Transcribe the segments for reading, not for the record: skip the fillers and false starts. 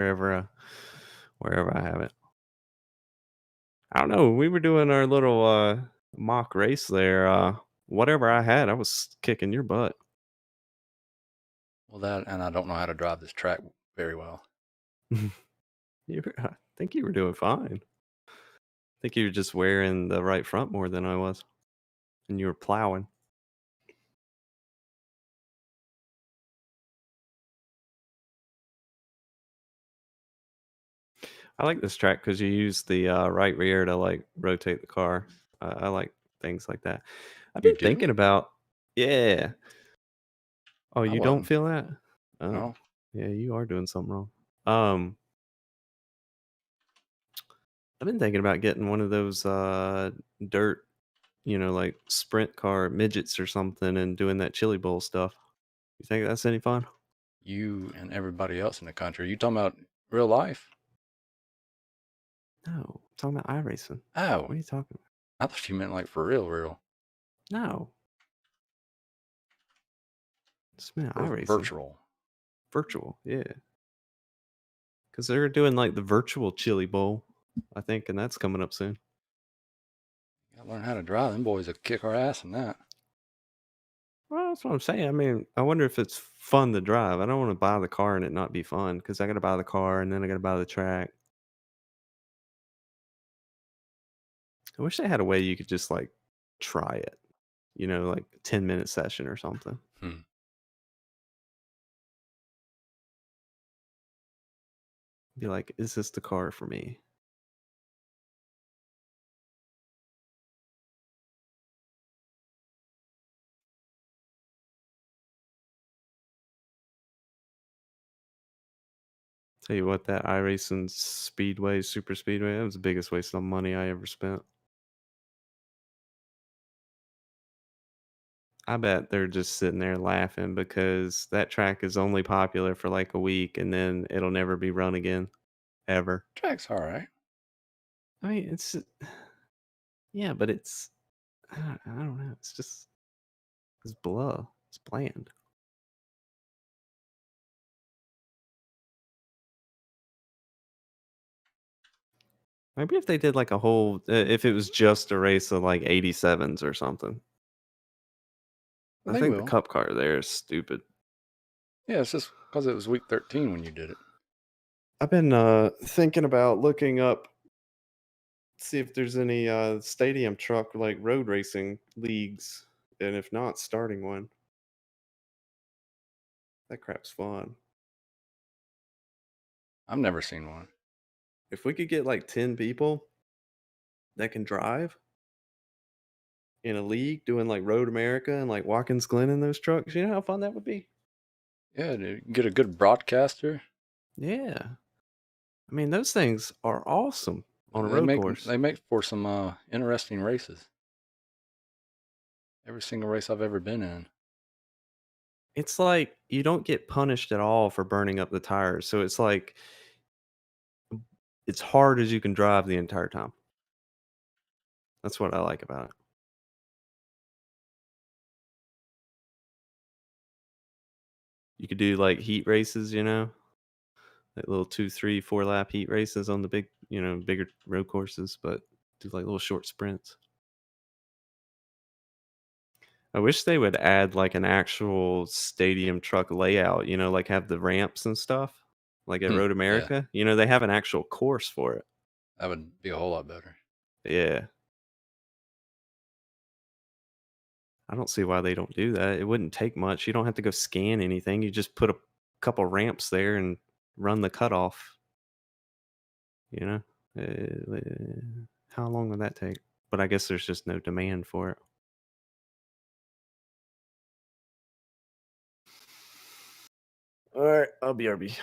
wherever wherever I have it. I don't know. We were doing our little mock race there. Whatever I had, I was kicking your butt. Well, that and I don't know how to drive this track very well. I think you were doing fine. I think you were just wearing the right front more than I was, and you were plowing. I like this track because you use the right rear to like rotate the car. I like things like that. I've You been do? thinking about, yeah. Oh, I you don't wasn't. feel that? Oh, No. yeah, you are doing something wrong. Um, I've been thinking about getting one of those dirt, like sprint car midgets or something, and doing that chili bowl stuff. You think that's any fun? You and everybody else in the country. You talking about real life? No, I'm talking about iRacing. Oh, What are you talking about? I thought you meant like for real, real. No, just meant Or iRacing. virtual. Virtual, yeah. Because they're doing like the virtual chili bowl, I think, and that's coming up soon. You gotta learn how to drive. Them boys will kick our ass in that. Well, that's what I'm saying. I mean, I wonder if it's fun to drive. I don't want to buy the car and it not be fun because I got to buy the car and then I got to buy the track. I wish they had a way you could just like try it, like a 10-minute session or something. Hmm. Be like, is this the car for me? Tell you what, that iRacing Speedway, Super Speedway, that was the biggest waste of money I ever spent. I bet they're just sitting there laughing because that track is only popular for like a week and then it'll never be run again, ever. Track's all right. I mean, yeah, but I don't know. It's blah. It's bland. Maybe if they did like a whole, if it was just a race of like 87s or something. I They think the will. cup car there is stupid. Yeah, it's just because it was week 13 when you did it. I've been thinking about looking up, see if there's any stadium truck like road racing leagues, and if not, starting one. That crap's fun. I've never seen one. If we could get like 10 people that can drive in a league doing like Road America and like Watkins Glen in those trucks, you know how fun that would be? Yeah, dude, get a good broadcaster. Yeah. I mean, those things are awesome on a They road make course. they make for some interesting races. Every single race I've ever been in. It's like you don't get punished at all for burning up the tires. So it's like it's hard as you can drive the entire time. That's what I like about it. You could do like heat races, like little 2, 3, 4 lap heat races on the bigger road courses, but do like little short sprints. I wish they would add like an actual stadium truck layout, like have the ramps and stuff like at Hmm. Road Yeah, America. They have an actual course for it. that would be a whole lot better. Yeah. I don't see why they don't do that. It wouldn't take much. You don't have to go scan anything. You just put a couple ramps there and run the cutoff, you know? How long would that take? But I guess there's just no demand for it. All right, I'll BRB.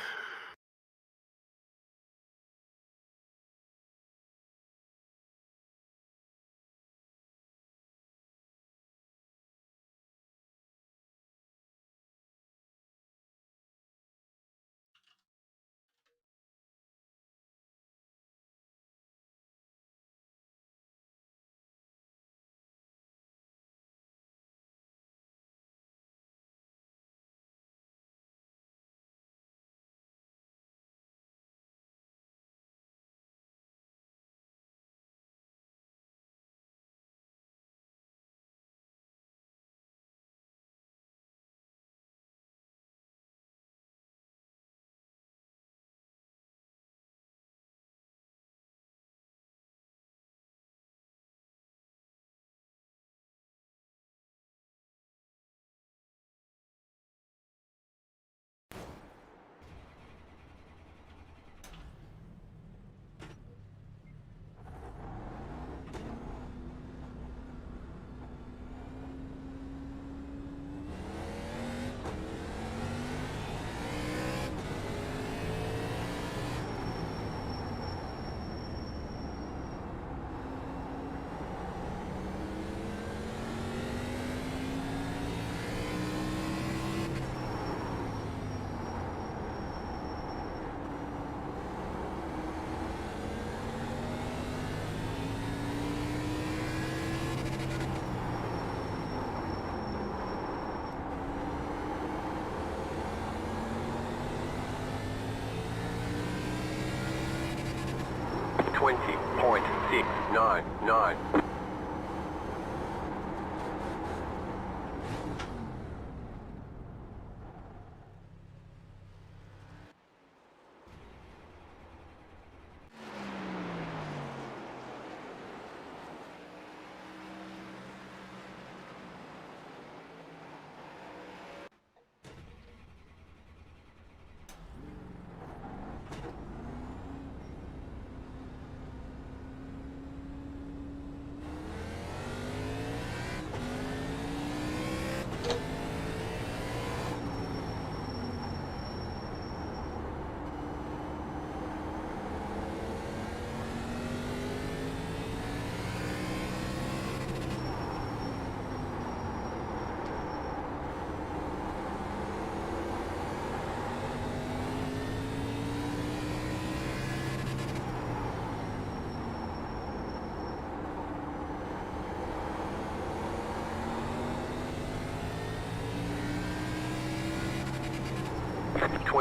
20.699.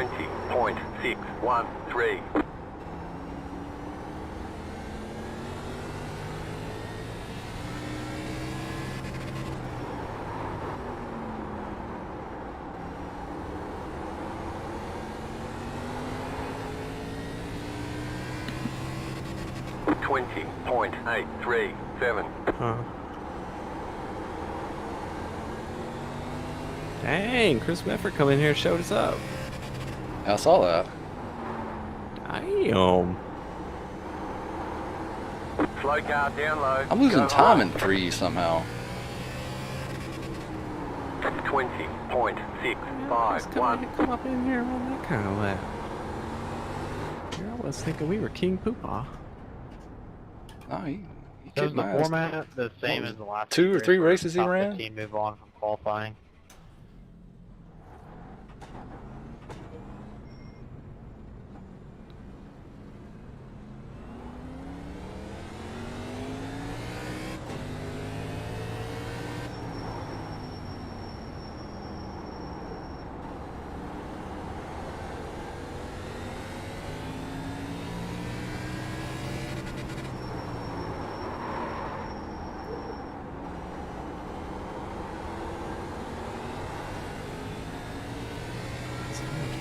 .613. .837. Huh. Dang, Chris Mefford come in here and showed us up. I saw that. Damn. Slow car down low. I'm losing Go time high. in 3 somehow. 20.651. Come up in here on that kind of lap. Here I was thinking we were King Poopah. No, he So is kicked the my ass. format the same as the last 2 or 3 where races he top ran? 15 move on from qualifying?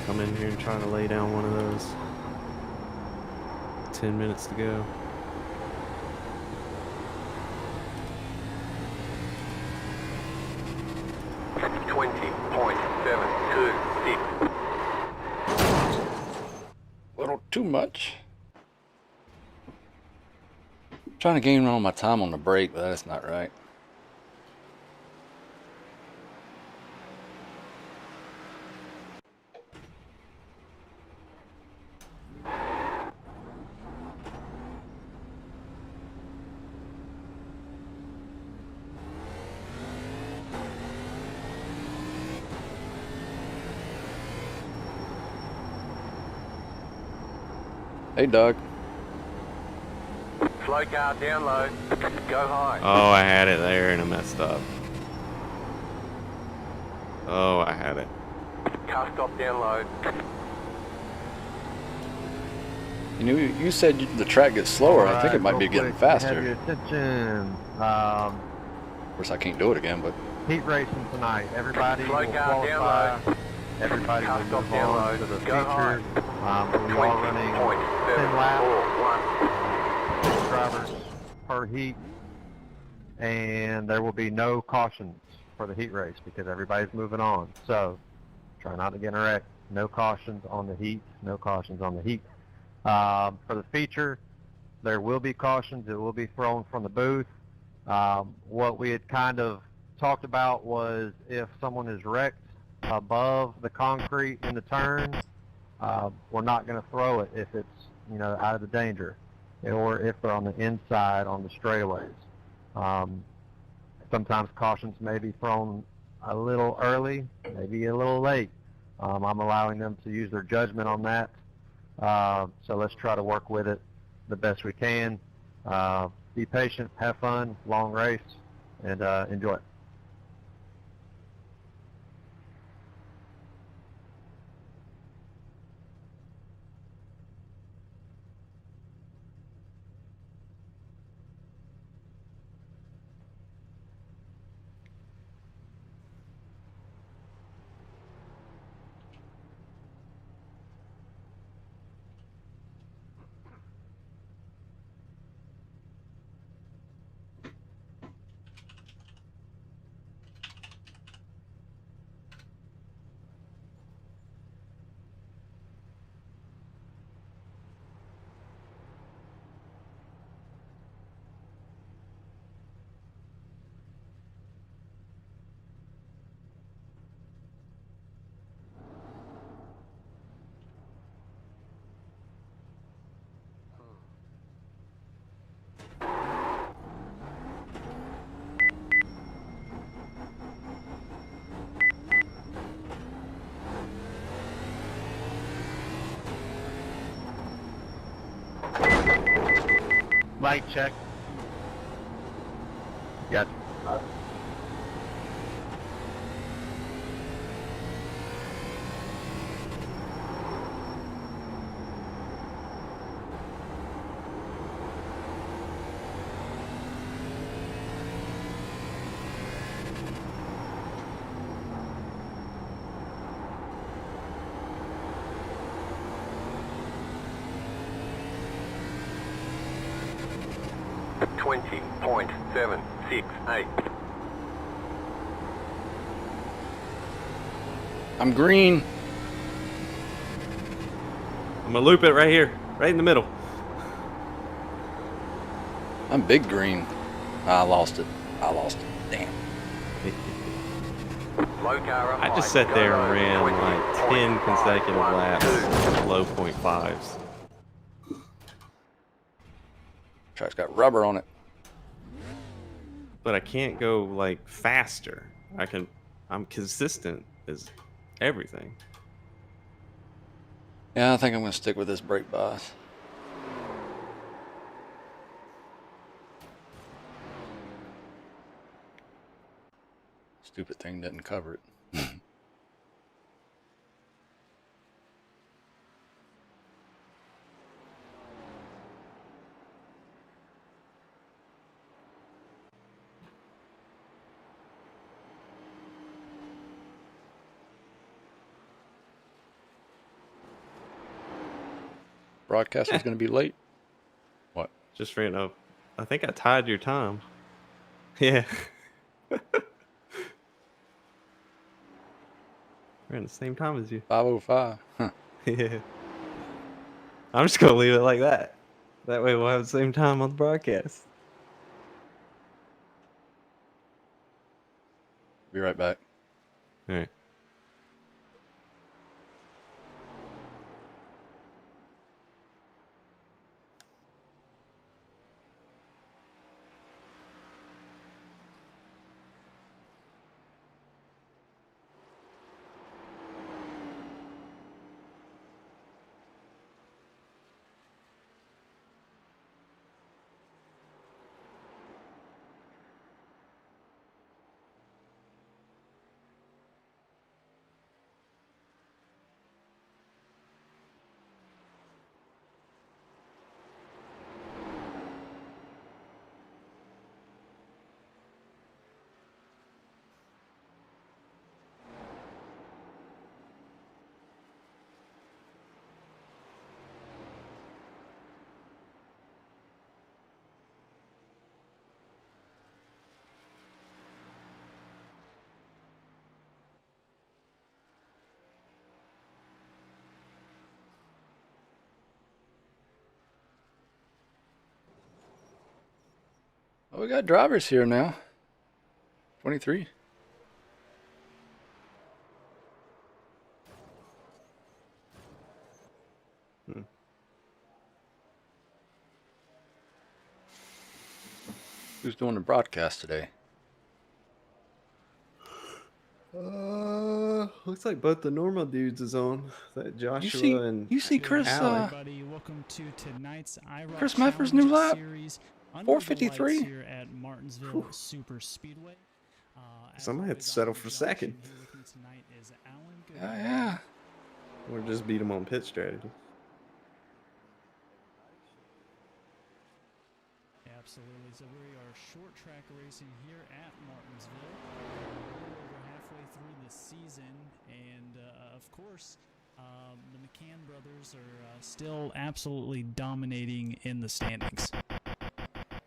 Come in here and try to lay down one of those. 10 minutes to go. .726. Little too much. Trying to gain all my time on the brake, but that's not right. Hey, Doug. Slow car down low. Go high. Oh, I had it there and I messed up. Oh, I had it. Car stop down low. You know, you said the track gets slower. I think it might be getting Have faster. your attention. Of course, I can't do it again, but Heat racing tonight. Everybody will Slow car down qualify. Everybody Car will stop move down on low. to the Go high. feature. We are running 10 laps, 20.741. 6 drivers per heat, and there will be no cautions for the heat race because everybody's moving on. So try not to get in a wreck. No cautions on the heat. No cautions on the heat. For the feature, there will be cautions. It will be thrown from the booth. What we had kind of talked about was if someone is wrecked above the concrete in the turn, we're not going to throw it if it's, out of the danger, or if they're on the inside on the straightaways. Sometimes cautions may be thrown a little early, maybe a little late. I'm allowing them to use their judgment on that. So let's try to work with it the best we can. Be patient, have fun, long race, and enjoy it. Light check. Gotcha. Twenty point 768. I'm green. I'm gonna loop it right here, right in the middle. I'm big green. I lost it. Damn. Low car up I just high. sat there Go and low. ran like 10 consecutive 20.512. laps, low 0.5s. Track's got rubber on it. But I can't go like faster. I'm consistent as everything. Yeah, I think I'm gonna stick with this brake bias. Stupid thing didn't cover it. Broadcast was gonna be late. What? Just ran up. I think I tied your time. Yeah. Ran the same time as you. 5:05. Huh. Yeah. I'm just gonna leave it like that. That way we'll have the same time on the broadcast. Be right back. All right. Oh, we got drivers here now. 23. Who's doing the broadcast today? Looks like both the normal dudes is on. That Joshua and You see Chris Allie. Everybody, welcome to tonight's iRacing Chris Meffer's new lap. Series under 453. the lights here at Martinsville Super Speedway. Somebody had to settle for second. Yeah. Or just beat him on pit strategy. Absolutely. So we are short track racing here at Martinsville. We're over halfway through the season, and of course, the McCann brothers are still absolutely dominating in the standings.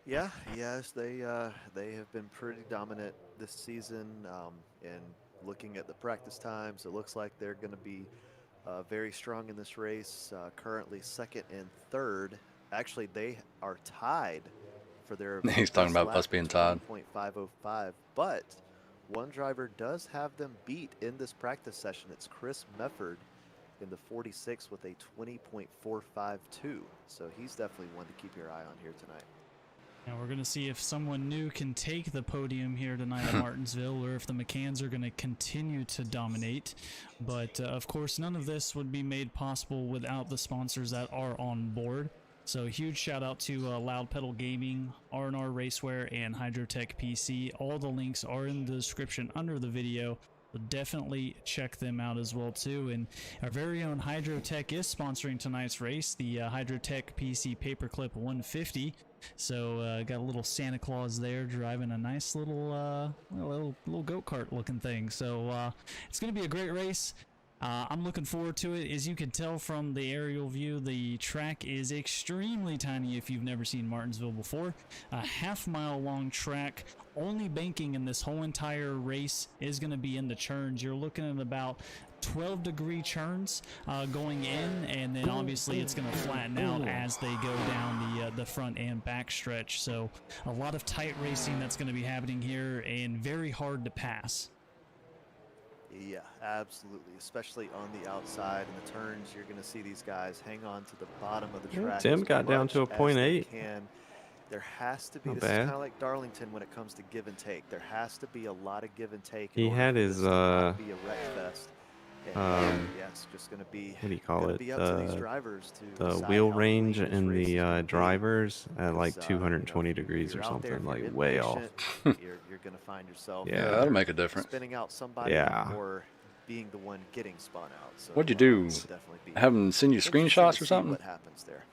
Yes, they have been pretty dominant this season. And looking at the practice times, it looks like they're going to be very strong in this race. Currently second and third. Actually, they are tied for their. He's talking about us being tied. 20.505, but one driver does have them beat in this practice session. It's Chris Mefford in the 46 with a 20.452. So he's definitely one to keep your eye on here tonight. Now we're going to see if someone new can take the podium here tonight at Martinsville, or if the McCanns are going to continue to dominate. But of course, none of this would be made possible without the sponsors that are on board. So huge shout out to Loud Pedal Gaming, R&R Racewear, and Hydrotech PC. All the links are in the description under the video. So definitely check them out as well too. And our very own Hydrotech is sponsoring tonight's race, the Hydrotech PC Paperclip 150. So got a little Santa Claus there driving a nice little little go-kart looking thing. So it's going to be a great race. I'm looking forward to it. As you can tell from the aerial view, the track is extremely tiny if you've never seen Martinsville before. A half-mile long track. Only banking in this whole entire race is going to be in the churns. You're looking at about 12-degree churns going in, and then obviously it's going to flatten out as they go down the front and back stretch. So a lot of tight racing that's going to be happening here, and very hard to pass. Yeah, absolutely. Especially on the outside and the turns, you're going to see these guys hang on to the bottom of the track. Tim as got down to a much as they 0.8. can. There has to be, Not this is bad. kind of like Darlington when it comes to give and take. There has to be a lot of give and take. He had his, be a wreck fest. And, yeah, it's just going to be, what do you call it? be up to these drivers to The decide wheel how range clean this and race is the gonna be. drivers at like 'Cause, 220 if degrees or you're out there, something, if you're like way off. impatient, you're going to find yourself Yeah. Yeah, that'll make a difference. spinning out somebody Yeah. or being the one getting spun out. So, What'd you do? it'll definitely be Have them send you interesting to screenshots or see something? What happens there?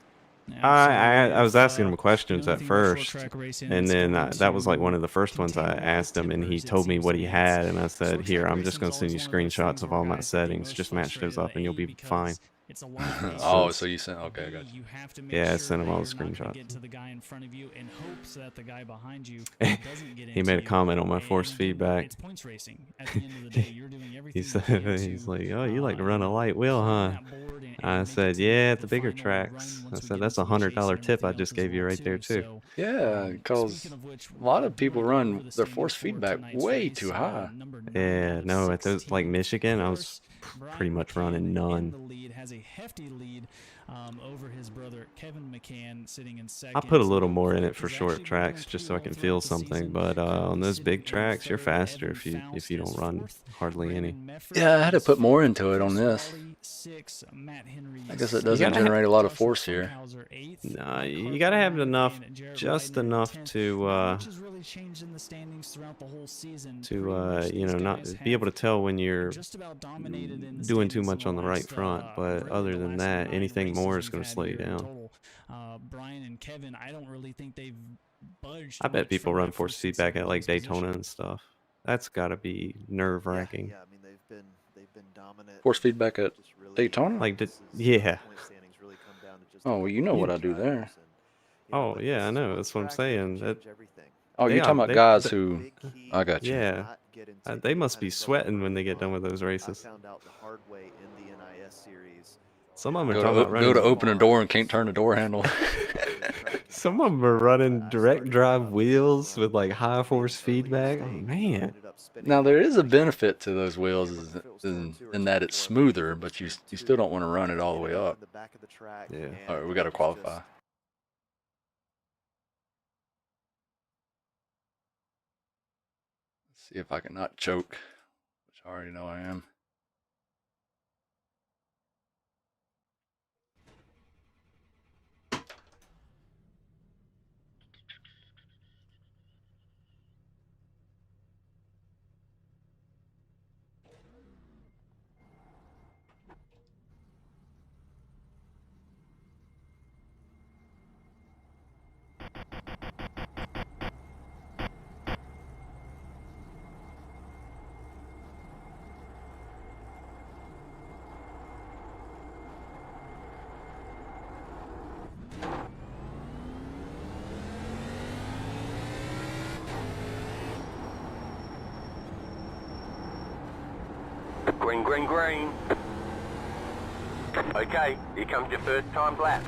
I was asking him questions the at only thing about short first, track racing and is then going that was like to one of the first ones I contain asked him, and he tippers, it told me seems what to he me. had, and I said, Short "Here, track I'm just racing going is to send you always one of those screenshots things of where all my guys can be settings. most Just match those frustrated up, and you'll at be because fine." it's a lot of racing. Oh, so you sent, okay, I got you. You have to make Yeah, I sure sent him that all the you're not gonna screenshots. get to the guy in front of you in hopes that the guy behind you doesn't get He into made a you. comment on my And force again, feedback. It's points racing. At the end of the day, you're doing everything He you said, can he's to, like, "Oh, you like to run a light wheel, climb huh?" that board and I make it said, to "Yeah, at the the bigger final tracks." run I once we said, get "That's into a the chase $100 and tip I everything just else as gave you well right there too. too." So, Yeah, because speaking of which, a lot we're of people gonna go over run the their standings force for feedback tonight's way race. too high. Number 9 Yeah, out of no, at those 16. like Michigan, I Of was course, pretty Brian much running McCann in none. the lead, has a hefty lead over his brother Kevin McCann sitting in second. I put a little So more in Quick it for is short actually been doing tracks just pretty so I well can throughout feel the something, season. but on Currently those sitting big in tracks, you're third. faster Evan if you Faust don't is run fourth. hardly any. Brandon Mefford Yeah, I had to is put more fifth. into it on Chris this. Wally, sixth. Matt Henry I guess it seventh. doesn't gotta ha- generate a lot of Joshua force here. Funkhauser, eighth. Nah, Mike you Harper, gotta have ninth, enough, and Jared just Leitner, enough 10th. to Not much has really changed in the standings throughout the whole season. Pretty much you these know, not guys be able to have tell when you're just about dominated in the doing too standings in much the on the right last, front, but really other the than last that, 9 anything races more is we've going to had slow you here in down. total. Brian and Kevin, I don't really think they've budged I bet much people from run that force first and feedback second at like place Daytona position. and stuff. That's got to be nerve wracking. Yeah, I mean they've been dominant. Force feedback at Just really, Daytona? Like, this is, yeah. point standings really come down to just Oh, well, you know what I do there. drivers and, Oh, but yeah, this I is know. one That's what I'm track that can saying. That, change everything. Oh, you're yeah, talking about they, guys th- who... Big key I got to you. yeah, not get into they any must kind be of trouble sweating when they get done early with those on. I races. found out the hard way in the NIS series. Some of them are Go talking about to, go to running. open a door and can't turn the door handle. Some of them are running direct drive wheels with like high force feedback. Oh, man. Now, there is a benefit to those wheels in that it's smoother, but you still don't want to run it all the way up. Yeah. All right, we got to qualify. Let's see if I can not choke, which I already know I am. Green, green, green. Okay, here comes your first time lap.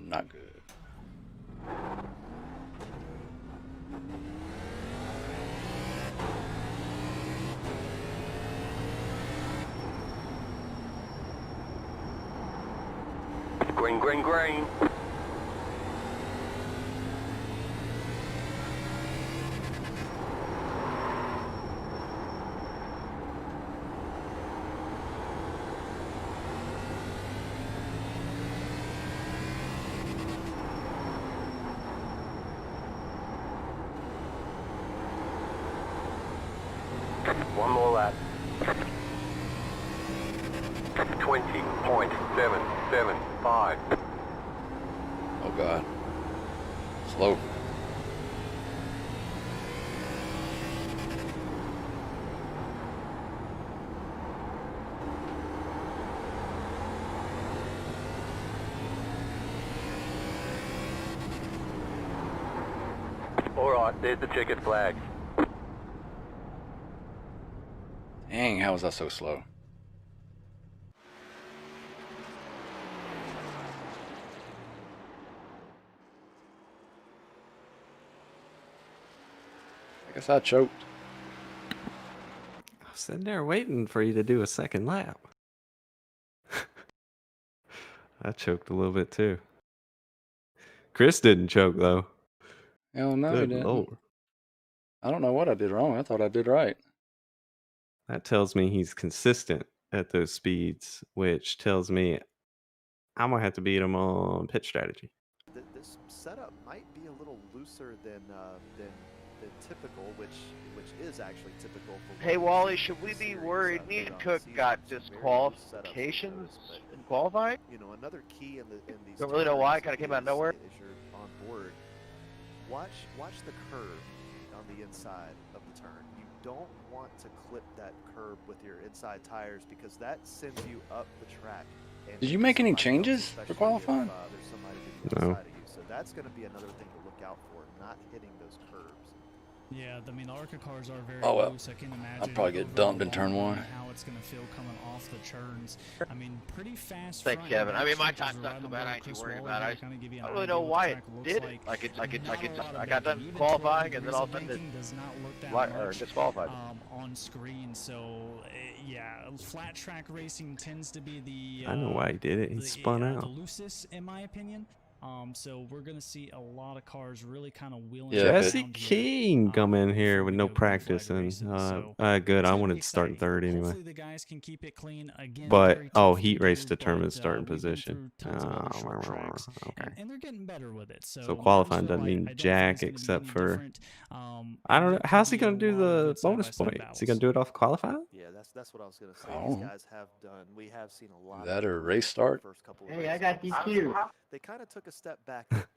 Not good. Green, green, green. 20.775. Oh God. Slow. All right, there's the checkered flag. Dang, how was I so slow? I guess I choked. I was sitting there waiting for you to do a second lap. I choked a little bit too. Chris didn't choke though. Hell no, he Good didn't. lord. I don't know what I did wrong. I thought I did right. That tells me he's consistent at those speeds, which tells me I'm gonna have to beat him on pitch strategy. This setup might be a little looser than typical, which is actually typical for. Hey what Wally, we've seen should in we this be series, worried? Me late and on the Cook season. got Some very loose setups disqualifications for this, in qualifying. you know, another key in these. Don't really know why, turns kinda came out of is- nowhere. Is you're on board. Watch the curve on the inside of the turn. You don't want to clip that curb with your inside tires because that sends you up the track. And Did you into make any somebody else, changes for especially if, qualifying? there's somebody to the No. outside of you. So that's going to be another thing to look out for, not hitting those curbs. Yeah, I mean, the ARCA cars are very Oh, well. loose. I can imagine. I'll probably get over dumped the in turn long one. run How it's going to feel coming off the turns. I mean, pretty fast. Thanks, front Kevin. and I mean, back my stretches time's not right so on bad. board I ain't too Chris worried Waller about it. here to kinda give you I an don't really idea know what why the it track looks did it. like. I got done qualifying and then all of a sudden it does not look that or much, disqualified. on screen. So yeah, flat track racing tends to be the. I know why he did it. He spun the out. loosest, in my opinion. So we're gonna see a lot of cars really kind of wheeling. Yeah, if Jesse around here, King come in here before with we no go green flag practice and races. So good. it's I gonna wanted be to start in exciting. third anyway. Hopefully the guys can keep it clean again. But very oh, tough heat to race do, determines but, starting we've been position. through tons of other short tracks, Okay. and they're getting better with it. So, So qualifying Martinsville, doesn't mean I don't think jack it's gonna be except any for. different. I don't know. There could How's he be a gonna do lot of the good bonus side-by-side point? Is he battles. gonna do it off qualifying? Yeah, that's what I was going to say. Oh. These guys have done. We have seen a lot. That of or improvement race start? the first couple of Hey, I races. got DQ. They kind of took a step back at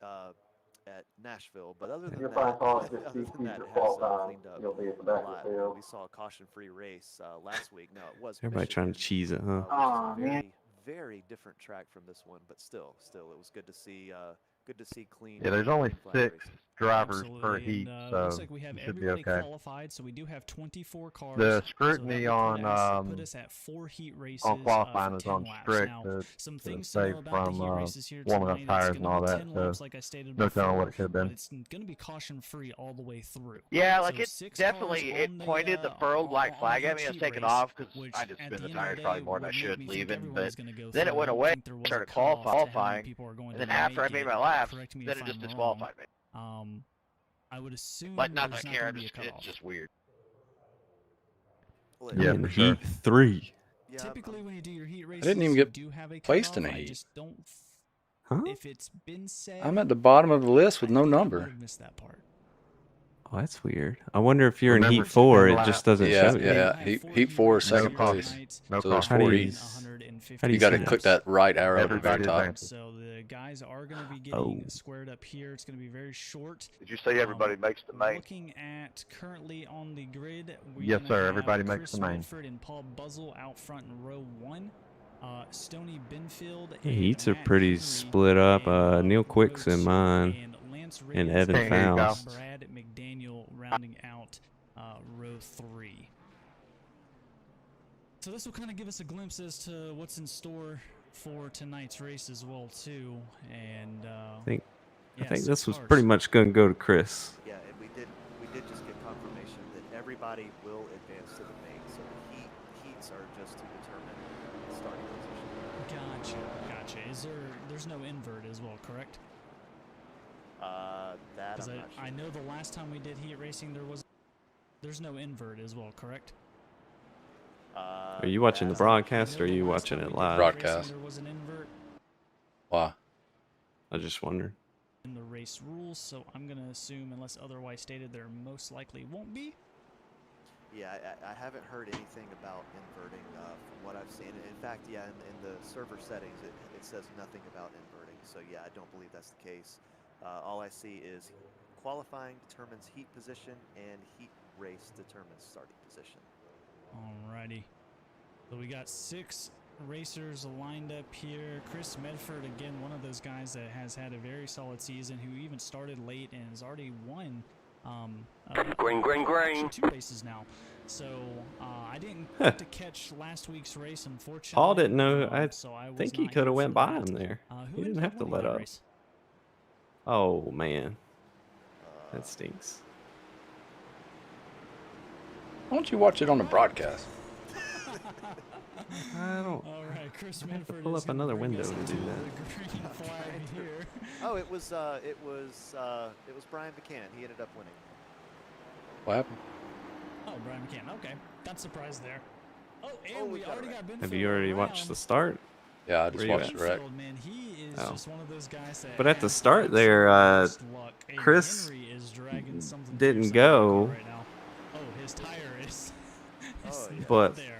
Nashville, but other than Your that, phone calls just other than DQ that, for it has qualifying. cleaned up You'll be at the a back of lot. the field. We saw a caution-free race last week. Now it was Everybody trying to Michigan, cheese it, huh? which is Aw, a man. very different track from this one, but still, it was good to see clean. Yeah, there's only clean flag 6 racing. drivers per Absolutely, heat, and, so looks like we have you should be everybody okay. qualified, so we do have 24 cars. The So that scrutiny would on put us at 4 heat races on qualifying for is 10 on laps. strict Now, to some things to save know about the from heat races here warming up tonight. It's tires going and to all be that. 10 So laps, like I stated no telling before, what it could have but been. it's going to be caution free all the way through. Yeah, like So it 6 definitely cars it on the, pointed the on- furrowed on- black on flag at each me. I was heat taking race, off because which I just at spin the the end of tires the probably day more than I would make should me think leaving. everyone But was gonna go then it through. went I don't away. think there was a Started cutoff to how many qualifying, people are going and to then after I make made it. my laps, Correct me then if it just I'm wrong. disqualified me. I would assume Like not there's that I not care. going to be a It's cutoff. just weird. Well, I'm Yeah, in for sure. heat 3. yeah, Typically, when you do your heat races, didn't even you get do have a placed cutoff. in a I heat. just don't. Huh? If it's been said, I'm at the bottom of the list with I no think I might number. have missed that part. Oh, that's weird. I wonder if you're in Remember, heat 4, 10 it laps. just doesn't Yeah, show you. yeah. I have Heat- 4 heat 4 is races No second here caution. tonight. No So there's How do 4 you- heats. 150 how do You got to see click that? that right arrow at the Everybody very top. advances. So the guys are going to be getting Oh. squared up here. It's going to be very short. Did you say everybody makes the main? Looking at currently on the grid, we're Yes, gonna sir. have Everybody makes Chris the main. Whitford and Paul Buzzle out front in row 1. Stony Benfield The and heats are Matt pretty Henry split up. in, Neil row Quick's in 2, mine, and Lance and Reyes Evan Can't hear you, Kyle. Faust. Brad McDaniel rounding out row 3. So this will kind of give us a glimpse as to what's in store for tonight's race as well too. And I think yeah, 6 this was cars. pretty much going to go to Chris. Yeah, and we did just get confirmation that everybody will advance to the main. So the heats are just to determine the starting position. Gotcha. There's no invert as well, correct? That Because I'm not sure. I know the last time we did heat racing there's no invert as well, correct? Are you watching the that- broadcast or are I know you the last watching time it we did live? heat Broadcast. racing, there was an invert Why? I just wondered. in the race rules, so I'm gonna assume, unless otherwise stated, there most likely won't be. Yeah, I haven't heard anything about inverting from what I've seen. In fact, yeah, in the server settings, it says nothing about inverting. So yeah, I don't believe that's the case. All I see is qualifying determines heat position and heat race determines starting position. Alrighty. So we got 6 racers lined up here. Chris Medford, again, one of those guys that has had a very solid season, who even started late and has already won Green, green, green. actually 2 races now. So I didn't Huh. get to catch last week's race, unfortunately. Paul didn't know. I so I was think he not could here have went for by that. him there. Who He ended didn't have to winning let that up. race? Oh man, that stinks. Why don't you watch it on the broadcast? I don't. All right, Chris I have to Medford pull is up gonna another bring window us to into do that. the green flag here. Oh, it was Brian McCann. He ended up winning. What happened? Oh, Brian McCann. Okay, not surprised there. Oh, and Oh, we we got already it got Benfield Have you already around. watched the start? Yeah, I just Where you watched at? the wreck. Benfield, man, he is Oh. just one of those guys that But at the has start there, absolute luck. And Chris Henry is dragging something didn't fierce out of the car go. right now. Oh, his tire is. Oh, yeah. But there.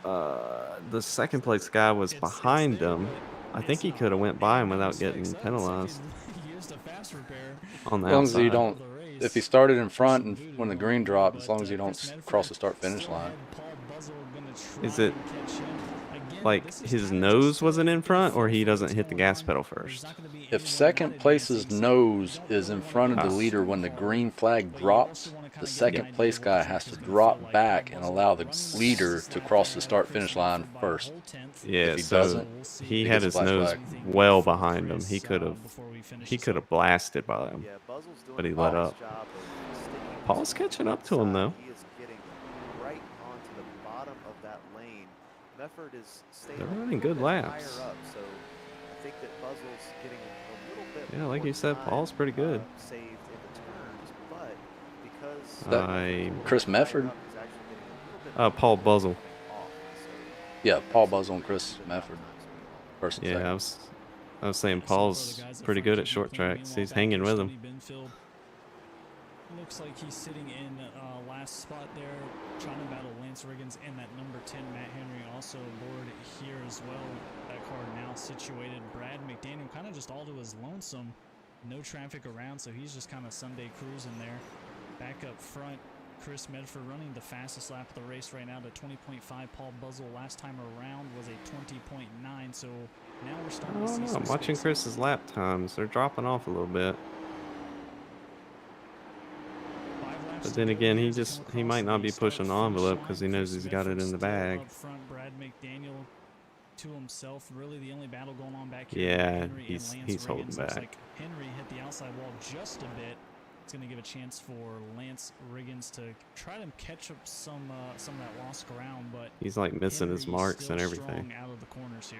That's the second place guy was It's behind there, him. but I think it's he not. could have went by him And now without it's getting fixed up, penalized so he used a fast repair on the As long as you outside. don't, if he started in front and when the green dropped, as long as you don't cross the start finish line. Is it like this is his kinda nose just a wasn't in front, or feel he for doesn't what's hit the going gas on. pedal There's first? not gonna be If anyone second not place's advancing, so nose you don't is really in wanna front of get the Ah. leader too when the hard, green flag but you also drops, wanna kinda the get an second idea place what the guy track has is to gonna drop feel like. back Paul and Buzzell allow the running the leader fastest to lap cross there, the start Chris finish line Medford by a first. whole tenth. Yeah, If he so doesn't, We'll see he he had gets a his black nose flag. well for behind him. Chris, He could have before we finish he this could up. have blasted by him, Yeah, Buzzell's doing but he a let nice up. job of sticking Paul's to catching the up to him outside. though. He is getting right onto the bottom of that lane. Medford is staying They're a running little good bit laps. higher up, so I think that Buzzell's getting a little bit Yeah, like more you said, time, Paul's pretty good. saved in the turns, but because That I Medford's a little Chris bit higher Medford? up, he's actually getting a little bit more Paul time Buzzell. coming off. So Yeah, he Paul makes it Buzzell and pretty Chris even Medford, lap times overall. first and Yeah, second. I was saying So far, the Paul's guys up pretty front good at keeping short clean. tracks. Meanwhile, He's back hanging there's with Tony him. Benfield. Looks like he's sitting in last spot there, trying to battle Lance Riggins and that number 10 Matt Henry also aboard here as well. That car now situated. Brad McDaniel kind of just all to his lonesome. No traffic around, so he's just kind of Sunday cruising there. Back up front, Chris Medford running the fastest lap of the race right now to 20.5. Paul Buzzell last time around was a 20.9, so now we're I starting to see don't know. some I'm watching space. Chris's lap times. They're dropping off a little bit. 5 laps But to then go again, here he as we come might across not the be pushing the start-finish envelope line. because he knows Chris he's got it Medford in the still bag. up front. Brad McDaniel to himself. Really the only battle going on back here. Yeah, Henry he's and Lance holding Riggins. Looks back. like Henry hit the outside wall just a bit. It's going to give a chance for Lance Riggins to try to catch up some of that lost ground, but He's like missing his Henry marks still and everything. strong out of the corners here.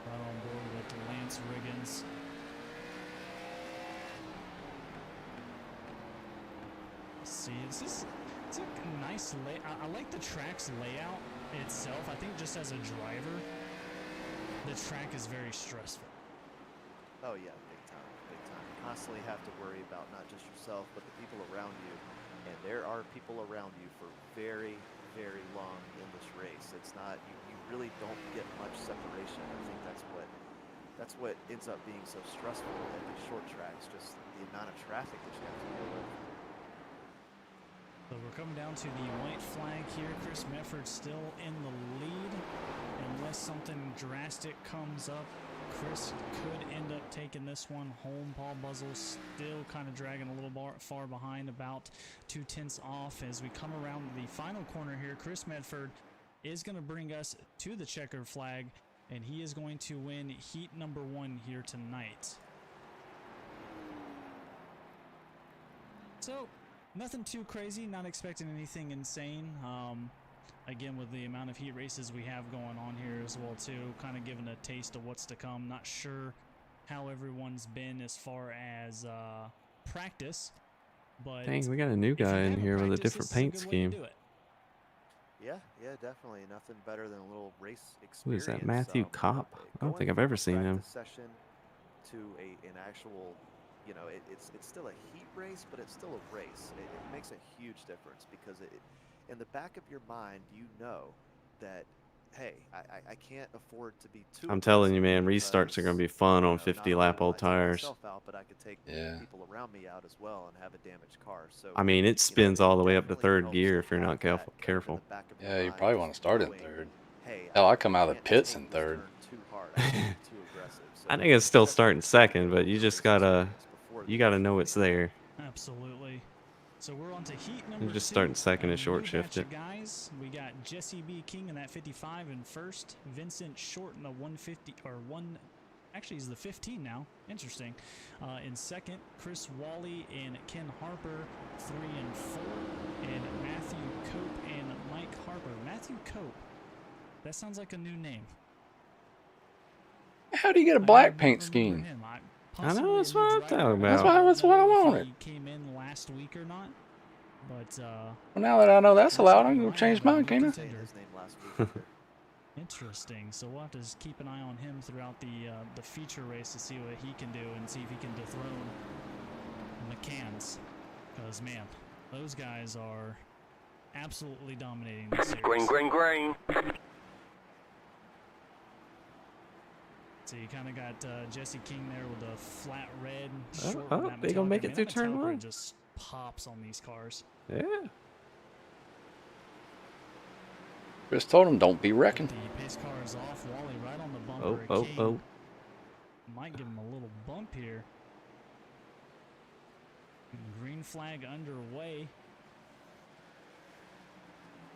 Right on board with Lance Riggins. Let's see, it's a nice I like the track's layout itself. I think just as a driver, the track is very stressful. Oh yeah, big time, big time. You constantly have to worry about not just yourself, but the people around you. And there are people around you for very, very long in this race. It's not, you really don't get much separation. I think that's what ends up being so stressful at these short tracks, just the amount of traffic that you have to deal with. So we're coming down to the white flag here. Chris Medford still in the lead. Unless something drastic comes up, Chris could end up taking this one home. Paul Buzzell still kind of dragging a little far behind, about 2/10 off. As we come around the final corner here, Chris Medford is going to bring us to the checkered flag, and he is going to win heat number 1 here tonight. So, nothing too crazy, not expecting anything insane. Again, with the amount of heat races we have going on here as well too, kind of giving a taste of what's to come. Not sure how everyone's been as far as practice, but Dang, we got a new if you guy in haven't here with a practiced, different this is a paint good way to scheme. do it. Yeah, definitely. Nothing better than a little race experience. Who is that, Matthew Kopp? I don't think I've ever seen him. Session to an actual you know, it's still a heat race, but it's still a race. It makes a huge difference because in the back of your mind, you know that, hey, I can't afford to be too. I'm telling you, man, aggressive restarts are gonna because, be fun you on know, not 50 only lap will old I take tires. myself out, but I could take Yeah. people around me out as well and have a damaged car. So, I mean, it you know, spins it all the way up to definitely third helps gear to if you're have not that kind of in careful. the back of your Yeah, you mind, probably just want to start in knowing, third. hey, Hell, I come out of the can't pits take in this third. turn too hard. I can't be too aggressive. So I think it's still definitely starting second, but you heat just race gotta experience before the know F1 it's meet. there. Absolutely. So we're on to heat You're number just 2. starting second A and short new shift batch it. of guys. We got Jesse B. King in that 55 in first. Vincent Short in the 150 or one. Actually, he's the 15 now. Interesting. In second, Chris Wally and Ken Harper, 3 and 4, and Matthew Cope and Mike Harper. Matthew Cope. That sounds like a new name. How do you get a I black don't paint remember scheme? him. I know, Possibly that's a new what I'm driver. talking I about. don't That's what I know if wanted. he came in last week or not, but Well, now that I know that's looks allowed, like I'm we gonna might change have a mine, new can't I? Saying contender. his name last week either. Interesting. So we'll have to just keep an eye on him throughout the feature race to see what he can do and see if he can dethrone McCann's. Because man, those guys are absolutely dominating this series. Green. So you kind of got Jesse King there with the flat red Oh, short. oh, with that they gonna Metallica. make it Man, through that turn Metallica 1. just pops on these cars. Yeah. Chris told him, don't be wrecking. The pace car is off. Wally right on the bumper. Oh, of oh, King. oh. Might give him a little bump here. Green flag underway.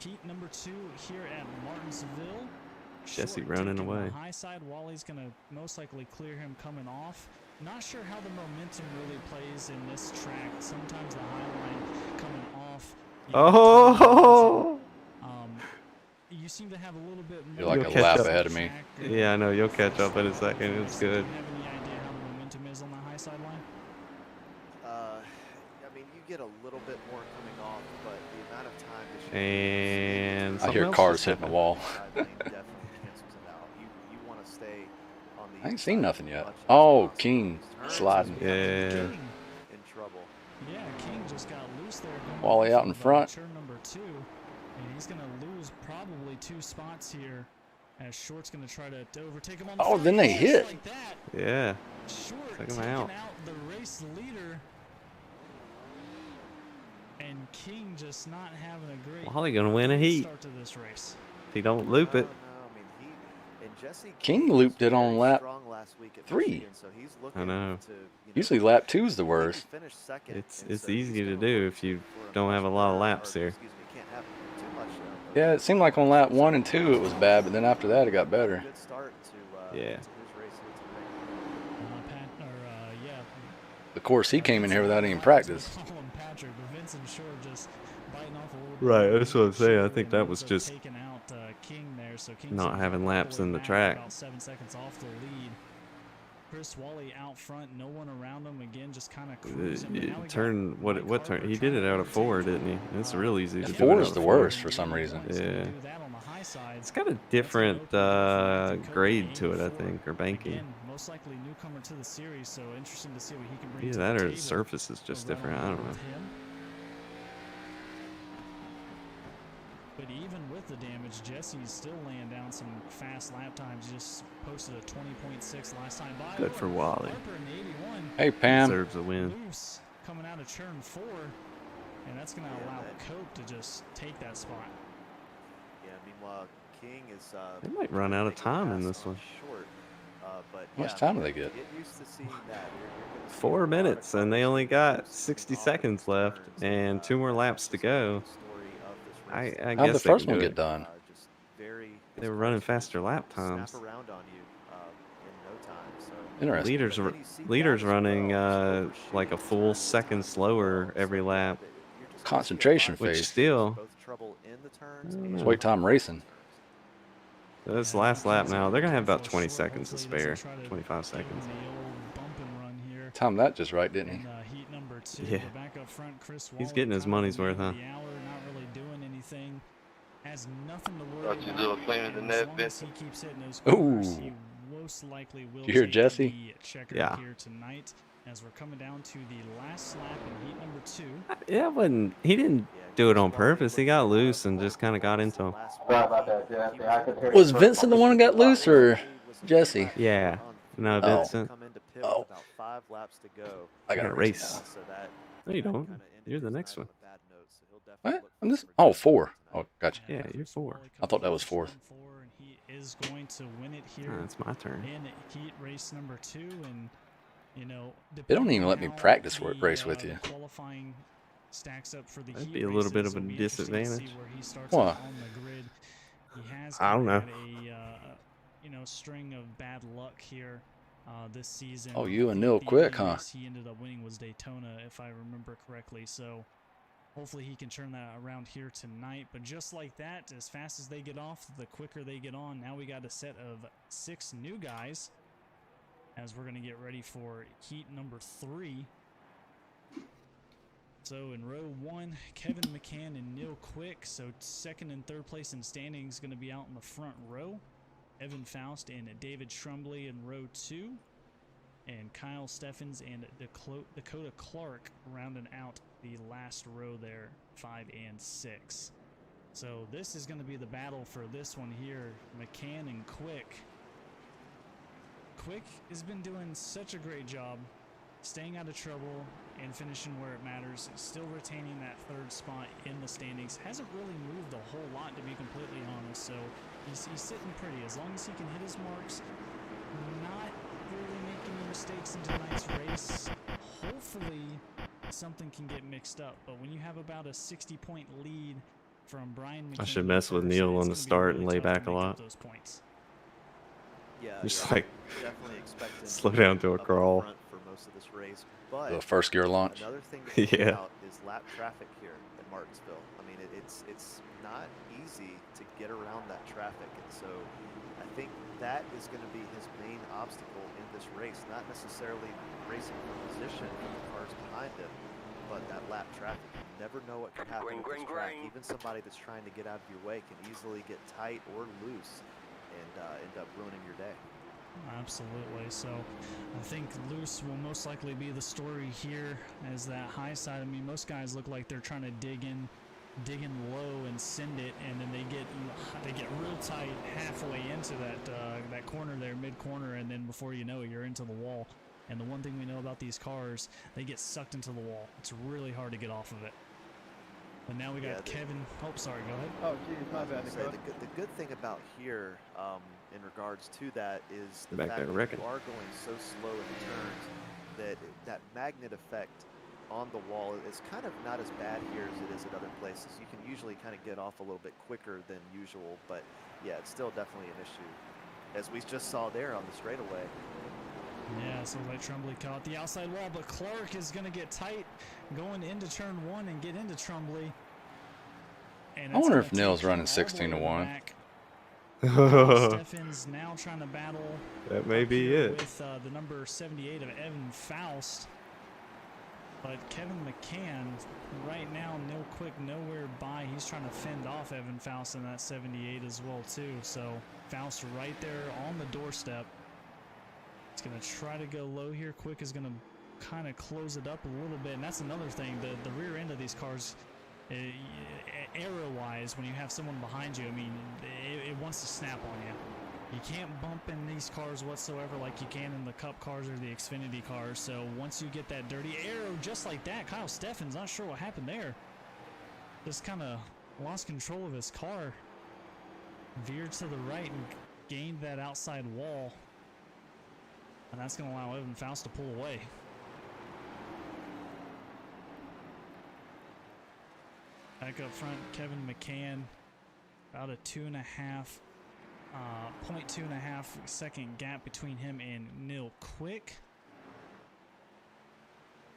Heat number 2 here at Martinsville. Jesse Short running taking away. The high side. Wally's going to most likely clear him coming off. Not sure how the momentum really plays in this track. Sometimes the high line coming off. You get Oh! you seem to have a little bit more. You're like You'll a catch lap up. ahead of me. Yeah, I know. You'll catch up in a second. It's Do you good. have any idea how the momentum is on the high side line? I mean, you get a little bit more coming off, but the amount of time that you And I something hear else cars just hitting the happened. wall. definitely cancels it out. You want to stay on the I ain't seen inside nothing as yet. much as Oh, possible. King Turns sliding. is where Yeah. King. in trouble. Yeah, King just got loose there. Going Wally off out in of, front. Turn number 2, and he's going to lose probably 2 spots here. As Short's going to try to overtake him on the Oh, front. then they Just hit. like that. Yeah. Short Took him taking out. the race leader. And King just not having a great Wally gonna win a heat start to this race. if he don't loop it. No, I mean, and Jesse King was looped it on very lap strong last week at 3. Michigan, so he's looking know. to, Usually lap 2 is the I think he worst. finished second, It's and so easy he's to gonna do look if you for don't have a lot of much laps better, here. excuse me, can't have too much. Yeah, it seemed like on lap 1 and 2 it was bad, but then after that it got better. Good start to Yeah. to his race here today. Yeah. Of course, he came in here without any practice. Colin Patrick, but Vincent Short just biting off a little bit. Right, more that's what I'm saying. I Short think and that was ends up just taking out King there. So King's not gonna having drop all laps way in the back, track. About 7 seconds off the lead. Chris Wally out front, no one around him again, just kind of cruising. But now we got Turn what Mike turn? Harper He trying did to it out of 4, overtake. didn't he? It's real easy to The do it 4 out is of the 4. worst for some reason. He's gonna Yeah. do that on the high side. It's got a That's gonna different open up for Matthew Cope grade at to it, I 84. think, or banking. Again, most likely newcomer to the series, so interesting to see what he can bring Either to that the or table. the surface is just We're right different. on I board don't know. with him. But even with the damage, Jesse's still laying down some fast lap times. He just posted a 20.6 last time by. Good for Wally. Harper in the 81. Hey, Pam. Deserves a win. Loose coming out of turn 4, and that's going to allow Cope to just take that spot. Yeah, meanwhile, King is. They might run out of making time in pass this on one. Short, but How much yeah, time do they get? Get used to seeing that. You're gonna see 4 a lot of minutes, and they cars only loose got coming 60 off of seconds these left turns, and 2 more that's laps to just kind of go. the story of this I race. How'd guess the they first can one do get it. done? Just very. They these were running cars faster lap times. Snap around on you in no time. So Interesting. Leaders but are then you see leaders guys as running well just like a overshooting full turns second as slower well. every So, lap, you're just gonna see a lot Concentration of which phase. issues, still, both trouble in the turns I don't and Let's know. wait till I'm racing. This Yeah, last lap King's now, gotta they're be gonna have about careful. 20 Short seconds to hopefully doesn't spare, try to 25 give him seconds. the old bump and run here. Timed that just right, didn't he? In heat number 2, Yeah. but back up front, Chris He's Wally getting his kind of money's the man worth, huh? of the hour, not really doing anything. Has nothing to worry Thought you about. little cleaner than And as that, long as he Vincent. keeps hitting those corners, Ooh. he most likely will Did you hear take Jesse? the checker Yeah. here tonight. as we're coming down to the last lap in heat number 2. Yeah, wasn't he didn't do it on purpose. He got loose and just kind of got into him. Sorry about that, Jesse. I could hear Was you. Vincent the one who got loose or Jesse? Yeah. No, Oh. Vincent. Come into pit Oh. with about 5 laps to go. I got Yeah, a race. race. So that No, you don't. kinda ended You're the his next night one. on a bad note, so he'll definitely What? look I'm for this. some Oh, redemption 4. tonight. Oh, gotcha. Yeah, you're Chris 4. Wally I thought that comes was in 4th. strong 4, and he is going to win it here Oh, it's my turn. in heat race number 2. And you know, They don't depending even on let me how practice the, race with you. Qualifying stacks up for the That'd heat be a little bit races, of a it'll be interesting to see disadvantage. where he starts Why? out on the grid. He has I don't kinda know. had a you know, string of bad luck here this season. Oh, I you and think Neil the quick, only huh? race he ended up winning was Daytona, if I remember correctly. So hopefully he can turn that around here tonight. But just like that, as fast as they get off, the quicker they get on. Now we got a set of 6 new guys as we're going to get ready for heat number 3. So in row 1, Kevin McCann and Neil Quick. So second and third place in standings going to be out in the front row. Evan Faust and David Trumbley in row 2. And Kyle Steffens and Dakota Clark rounding out the last row there, 5 and 6. So this is going to be the battle for this one here, McCann and Quick. Quick has been doing such a great job staying out of trouble and finishing where it matters, still retaining that 3rd spot in the standings. Hasn't really moved a whole lot, to be completely honest, so he's sitting pretty. As long as he can hit his marks, not really make any mistakes in tonight's race, hopefully something can get mixed up. But when you have about a 60-point lead from Brian McCann, I should mess with Neil on the start and lay back a lot. those points. Yeah, Just yeah, like definitely expecting slow down to a up in crawl. front for most of this race. But The first gear launch. another thing to think Yeah. about is lap traffic here in Martinsville. I mean, it's not easy to get around that traffic, and so I think that is going to be his main obstacle in this race. Not necessarily racing for position from the cars behind him, but that lap traffic. You never know what can happen with this track. Even somebody that's trying to get out of your way can easily get tight or loose and end up ruining your day. Absolutely. So I think loose will most likely be the story here as that high side. I mean, most guys look like they're trying to dig in low and send it, and then they get real tight halfway into that corner there, mid corner, and then before you know it, you're into the wall. And the one thing we know about these cars, they get sucked into the wall. It's really hard to get off of it. And now we got Kevin. Oh, sorry. Go ahead. Oh, geez, my bad. The good thing about here, in regards to that, is the Back fact there that wrecking. you are going so slow in the turns that magnet effect on the wall is kind of not as bad here as it is at other places. You can usually kind of get off a little bit quicker than usual, but yeah, it's still definitely an issue, as we just saw there on the straightaway. Yeah, so like Trumbley caught the outside wall, but Clark is going to get tight going into turn 1 and get into Trumbley. And I wonder that's if gonna Neil's take him running all the 16 to way 1. back. Steffens now trying to battle. That may up be here it. with the number 78 of Evan Faust. But Kevin McCann, right now, Neil Quick nowhere by. He's trying to fend off Evan Faust in that 78 as well, too. So Faust right there on the doorstep. It's going to try to go low here. Quick is going to kind of close it up a little bit. And that's another thing. The rear end of these cars, arrow-wise, when you have someone behind you, I mean, it wants to snap on you. You can't bump in these cars whatsoever like you can in the Cup cars or the Xfinity cars. So once you get that dirty arrow just like that, Kyle Steffens, not sure what happened there. Just kind of lost control of his car. Veered to the right and gained that outside wall. And that's going to allow Evan Faust to pull away. Back up front, Kevin McCann, about a 0.2 second gap between him and Neil Quick.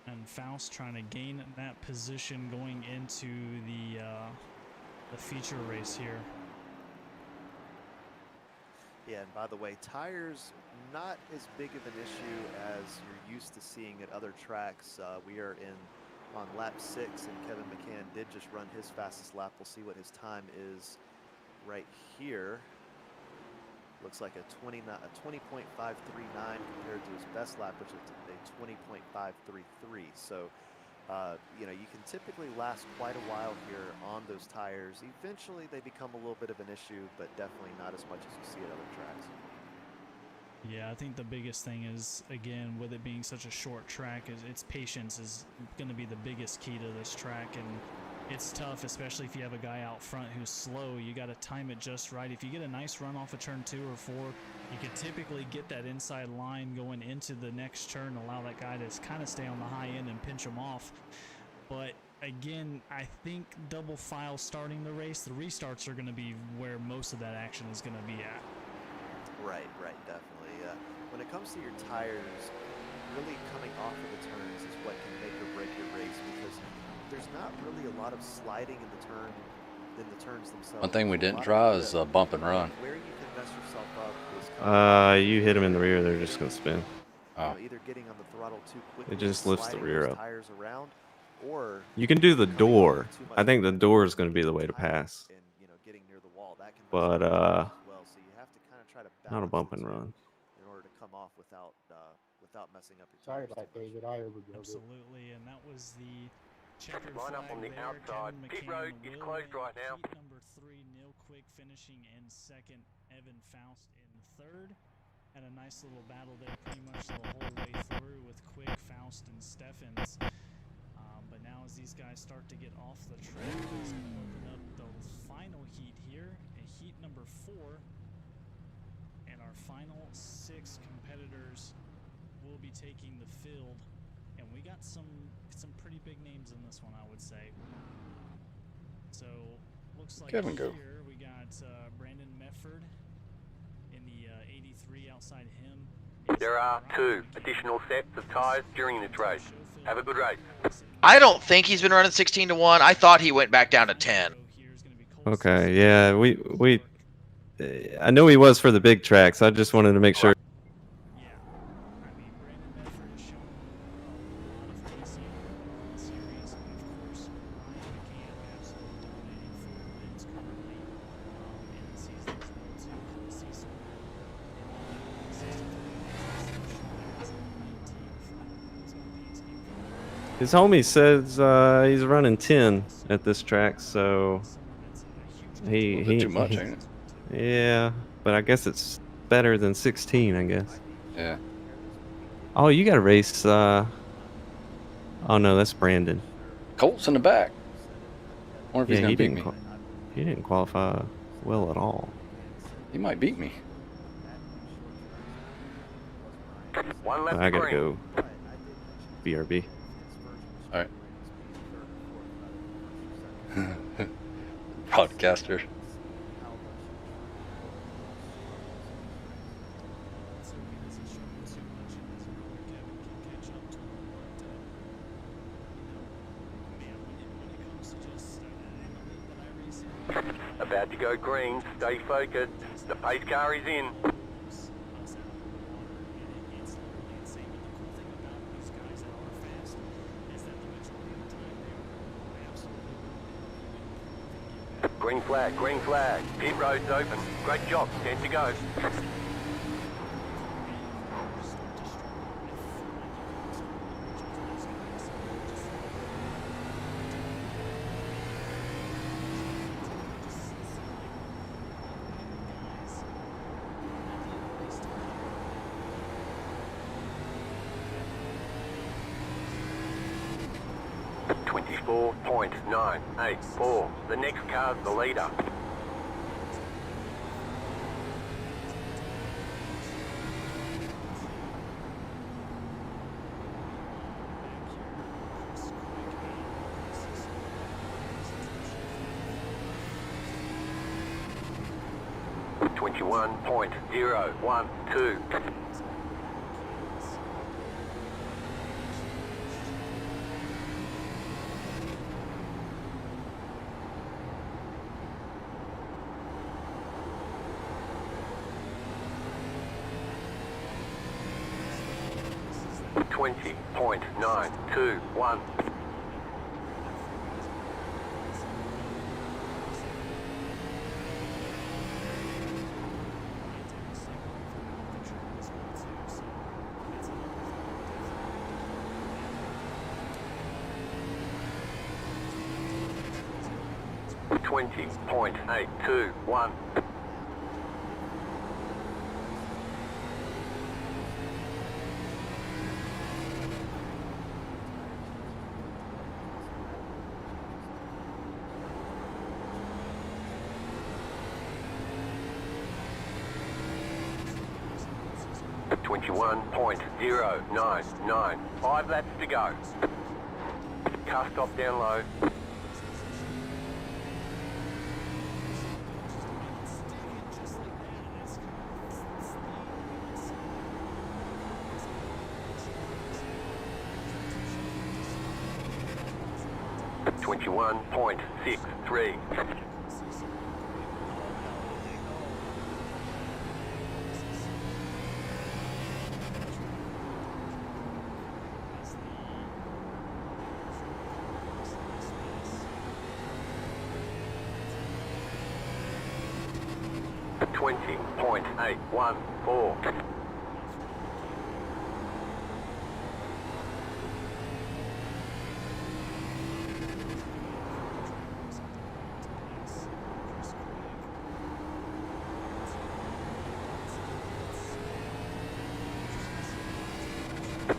And Faust trying to gain that position going into the feature race here. Yeah, and by the way, tires not as big of an issue as you're used to seeing at other tracks. We are on lap 6, and Kevin McCann did just run his fastest lap. We'll see what his time is right here. Looks like a 20.539 compared to his best lap, which is a 20.533. So, you know, you can typically last quite a while here on those tires. Eventually, they become a little bit of an issue, but definitely not as much as you see at other tracks. Yeah, I think the biggest thing is, again, with it being such a short track, is its patience is going to be the biggest key to this track, and it's tough, especially if you have a guy out front who's slow. You got to time it just right. If you get a nice run off of turn 2 or 4, you can typically get that inside line going into the next turn, allow that guy to kind of stay on the high end and pinch him off. But again, I think double file starting the race, the restarts are going to be where most of that action is going to be at. Right, definitely. When it comes to your tires, really coming off of the turns is what can make or break your race, because there's not really a lot of sliding in the turns themselves. One thing we didn't try is bump and run. Where you can mess yourself up is you hit them in the rear, they're just gonna spin. you know, either getting on the throttle too quickly, It just lifts the sliding rear those up. tires around, or You can do the coming off door. too much I think the momentum door is gonna be the on way to tires pass, and, you know, getting near the wall. That can mess but up your tires as well. So you have to kind of try to not a balance bump the and two run. in order to come off without messing up your Sorry tires about too much. David. I overdraw. Absolutely, and that was the checkered Line flag up on the there. outside. Kevin Pit McCann road is will closed win right now. Heat number 3, Neil Quick finishing in second, Evan Faust in third. Had a nice little battle there pretty much the whole way through with Quick, Faust, and Steffens. But now as these guys start to get off the track, it's going to open up the final heat here, heat number 4. And our final 6 competitors will be taking the field. And we got some pretty big names in this one, I would say. So looks like Kevin go. here we got Brandon Medford in the 83 outside him. There are 2 additional sets of tyres during this race. Have a good race. I don't think he's been running 16 to 1. I thought he went back down to 10. Okay, yeah, we I know he was for the big tracks. I just wanted to make sure. Yeah, I mean, Brandon Medford has shown a lot of pacing in the series, and of course, Ryan McCann absolutely dominating 4 wins currently in the season as well too. Cole Cecil in 63 His homie says he's running 10 at this track, so he Too much, ain't it? Yeah, but I guess it's better than 16, I guess. Yeah. Oh, you got to race. Oh no, that's Brandon. Colt's in the back. Wonder if he's Yeah, gonna he beat didn't. me. He didn't qualify well at all. He might beat me. One left I to gotta green. go. BRB. All right. Broadcaster. About to go green. Stay focused. The pace car is in. Green flag, green flag. Pit road's open. Great job. 10 to go. .984. The next car's the leader. .012. .921. 20.821. Twenty-one point zero nine nine. 5 laps to go. Car stop down low. Twenty-one point six three. Twenty point 814.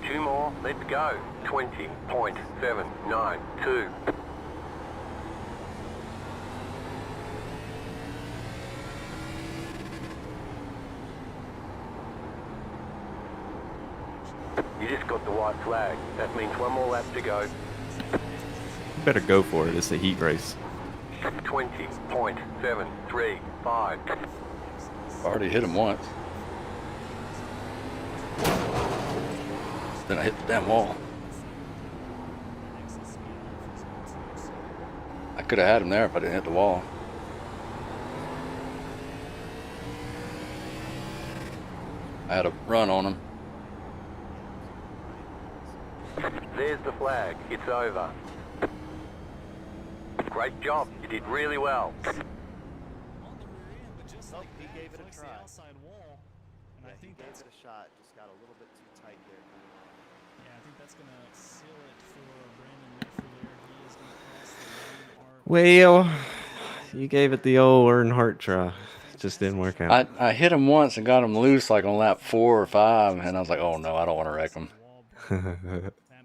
Two more, let's go. 20.792. You just got the white flag. That means 1 more lap to go. You better go for it. It's a heat race. 20.735. Already hit him once. Then I hit the damn wall. I could have had him there if I didn't hit the wall. I had a run on him. There's the flag. It's over. Great job. You did really well. On the rear end, but just like he that, gave it a flicks the try. outside wall, and Yeah, I think he gave that's it a shot. Just got a little bit too tight there. yeah, I think that's gonna seal it for Brandon Meffer there. He is gonna cross the line. Well, you gave it the old Earnhardt try. Just didn't work out. I hit him once and got him loose like on lap 4 or 5, and I was like, oh no, I don't want to wreck him. That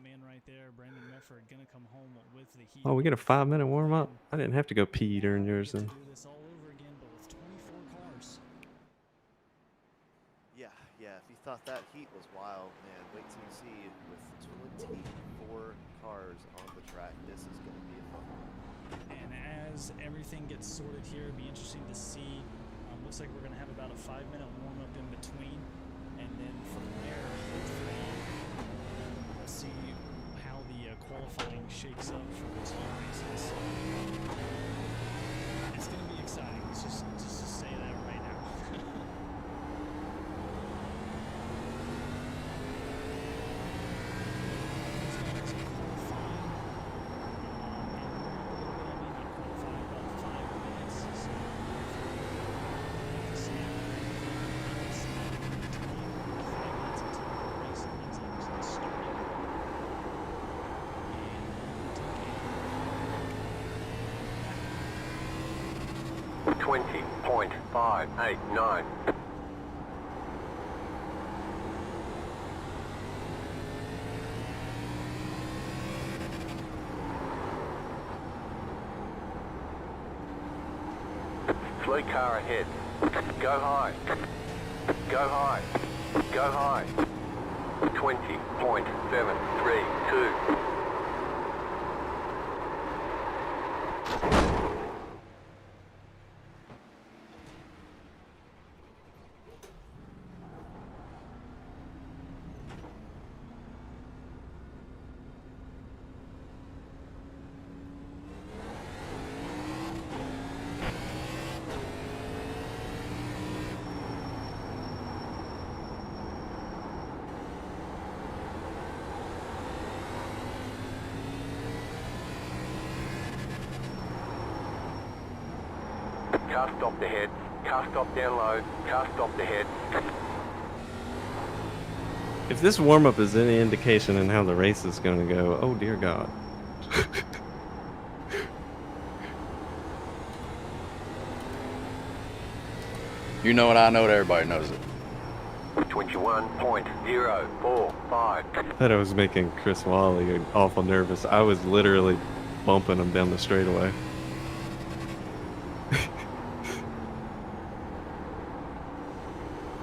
man right there, Brandon Meffer, gonna come home with the heat. Oh, we get a 5-minute warm up. I didn't have to go pee during yours Get to then. do this all over again, but with 24 cars. Yeah, if you thought that heat was wild, man, wait till you see it with 24 cars on the track. This is going to be a fun one. And as everything gets sorted here, it'll be interesting to see. Looks like we're going to have about a 5-minute warm up in between. And then from there, hopefully, we'll see how the qualifying shakes up for the team races. It's going to be exciting. Let's just to say that right now. These guys qualifying. Qualifying about 5 minutes. So Twenty point 589. Slow car ahead. Go high. Go high. Go high. 20.732. Car stopped ahead. Car stopped down low. Car stopped ahead. If this warm up is any indication on how the race is going to go, oh dear God. You know it, I know it, everybody knows it. 21.045. That I was making Chris Wally awful nervous. I was literally bumping him down the straightaway.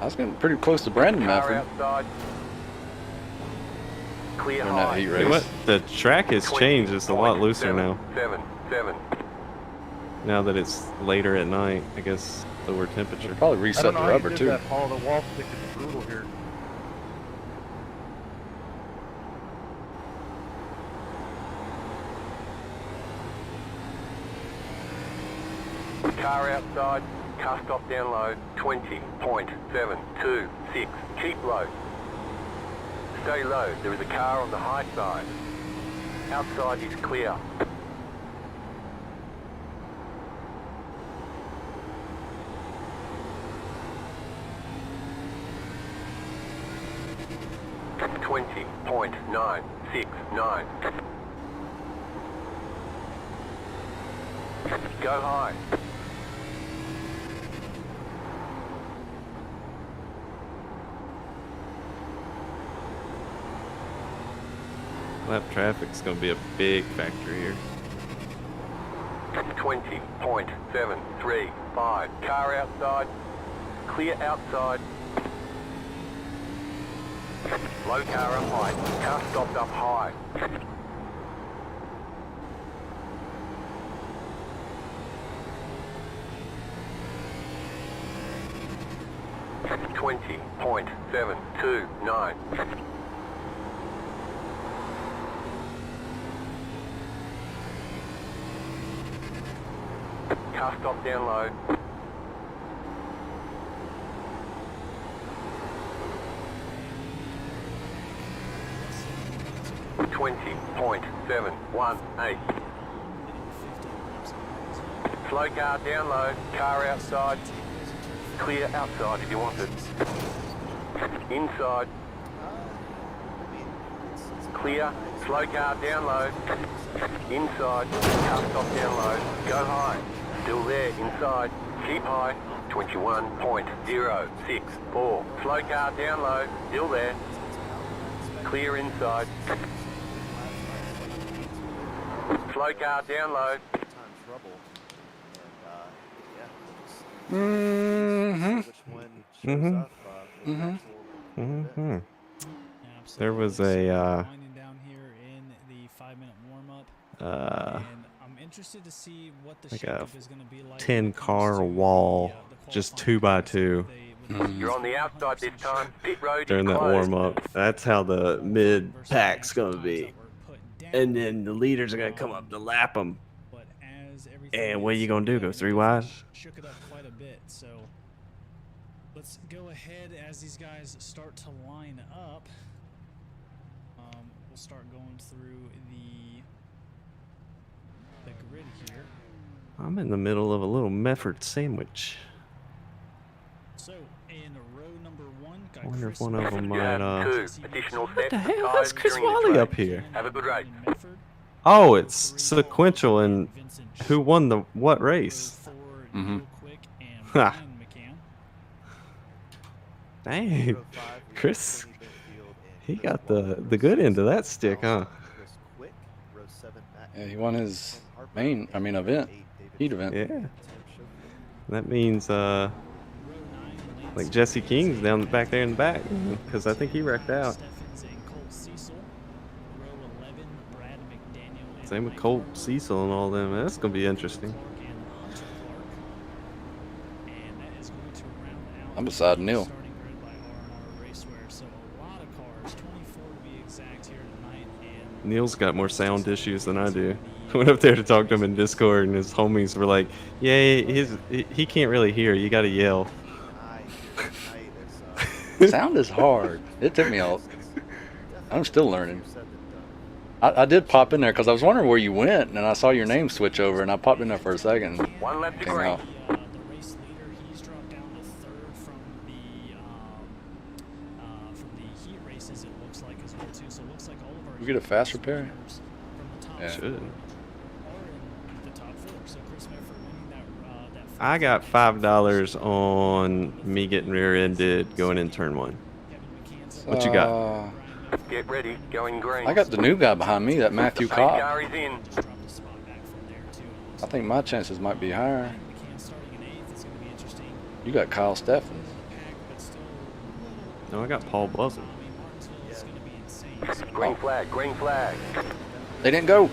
I was getting pretty close to Brandon Car Mefford outside. Clear during that high. heat Hey, race. what? The track has changed. It's a lot looser now. 777. Now that it's later at night, I guess lower temperature. Probably I reset don't the know how you rubber did too. that, Paul. The wall stick is brutal here. Car outside. Car stop down low. 20.726. Keep low. Stay low. There is a car on the high side. Outside is clear. .969. Go high. Lap traffic's gonna be a big factor here. 20.735. Car outside. Clear outside. Low car up high. Car stopped up high. .729. Car stop down low. .718. Slow car down low. Car outside. Clear outside if you want it. Inside. Clear. Slow car down low. Inside. Car stop down low. Go high. Still there. Inside. Keep high. 21.064. Slow car down low. Still there. Clear inside. Slow car down low. There was a Winding down here in the 5-minute warm-up. And I'm interested to see what the like a shakeup is going to be like. 10-car wall, just 2x2 You're on the outside this time. Pit road during is that closed. warm up. That's how the mid pack's gonna be, and then the leaders are gonna come up to lap them. And what are you gonna do? Go 3 wide? Shook it up quite a bit. So let's go ahead as these guys start to line up. We'll start going through the grid here. I'm in the middle of a little Mefford sandwich. So in row number 1, got I wonder if Chris one of them You have might. 2 additional What sets the of hell? tyres How's Chris during the Wally race. up here? Have a good race. Oh, it's sequential and who won the what race? Ha. Dang, Chris, he got the good end of that stick, huh? Yeah, he won his main, event, heat event. Yeah. That means like Jesse King's down back there in the back, because I think he wrecked out. Same with Colt Cecil and all them. That's gonna be interesting. I'm beside Neil. Neil's got more sound issues than I do. I went up there to talk to him in Discord, and his homies were like, "Yeah, he can't really hear. You gotta yell." Sound is hard. It took me out. I'm still learning. I did pop in there because I was wondering where you went, and I saw your name switch over, and I popped in there for a second. One lap to Came green. out. The race leader, he's dropped down to 3rd from the heat races. It looks like as well too. So it looks like all of our We get a fast repair? from the top Yeah. Should. are in the top 4. So Chris Mefford winning that I got $5 on me getting rear-ended going in turn 1. What you got? Get ready, going green. I got the new guy behind me, that Matthew Pace Cobb. car is in. I think my chances might be higher. You got Kyle Steffens. No, I got Paul Buzzard. Green flag, green flag. They didn't go.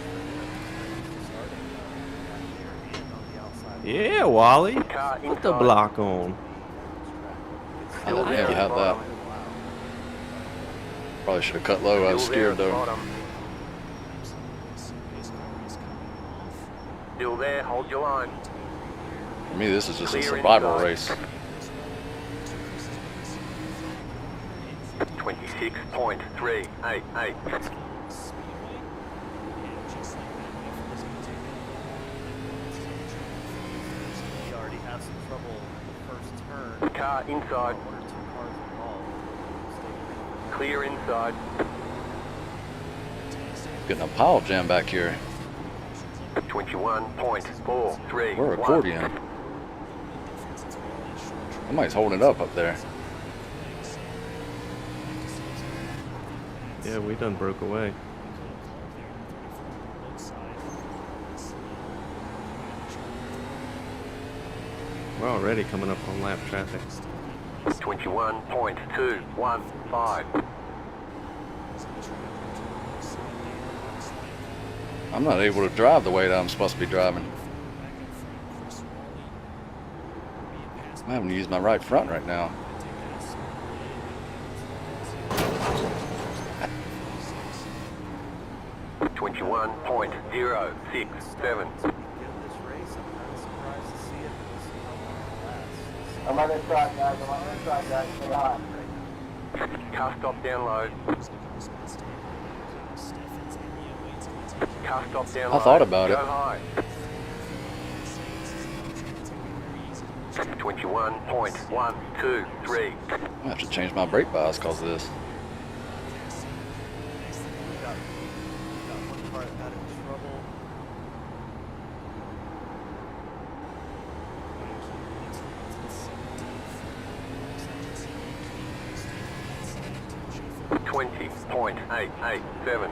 Yeah, Wally. Car Put the inside. block on. I didn't ever have that. Probably should have cut low. I was Still there scared at the though. bottom. Still there, hold your line. For me, this is just a Clear survival inside. race. 26.388. We already have some trouble the first turn. Car inside, One or two cars involved. clear inside. Getting a pile jam back here. 21.431. We're accordion. Somebody's holding it up there. Yeah, we done broke away. We're already coming up on lap traffic. 21.215. I'm not able to drive the way that I'm supposed to be driving. I'm having to use my right front right now. Twenty-one point zero six seven. I'm on this side, guys. I'm on this side, guys. Stay hot. Car stop down low. Car stop down I low. thought about Go it. high. 21.123. I have to change my brake bias because of this. Got one car that got in trouble. Twenty point eight eight seven.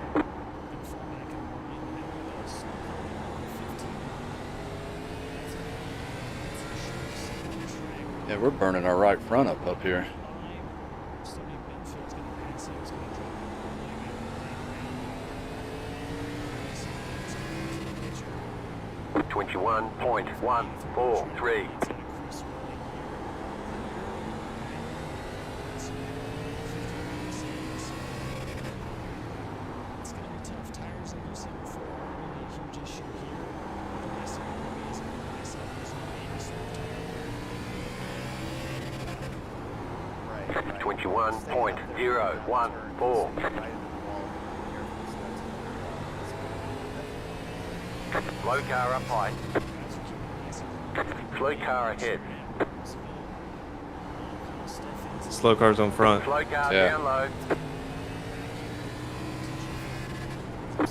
Yeah, we're burning our right front up here. 21.143. It's going to be tough. Tires are losing before are really a huge issue here. The rest of it will be as myself as Right. 21.014. Slow car up high. Slow car ahead. Slow cars on front. Slow car Yeah. down low.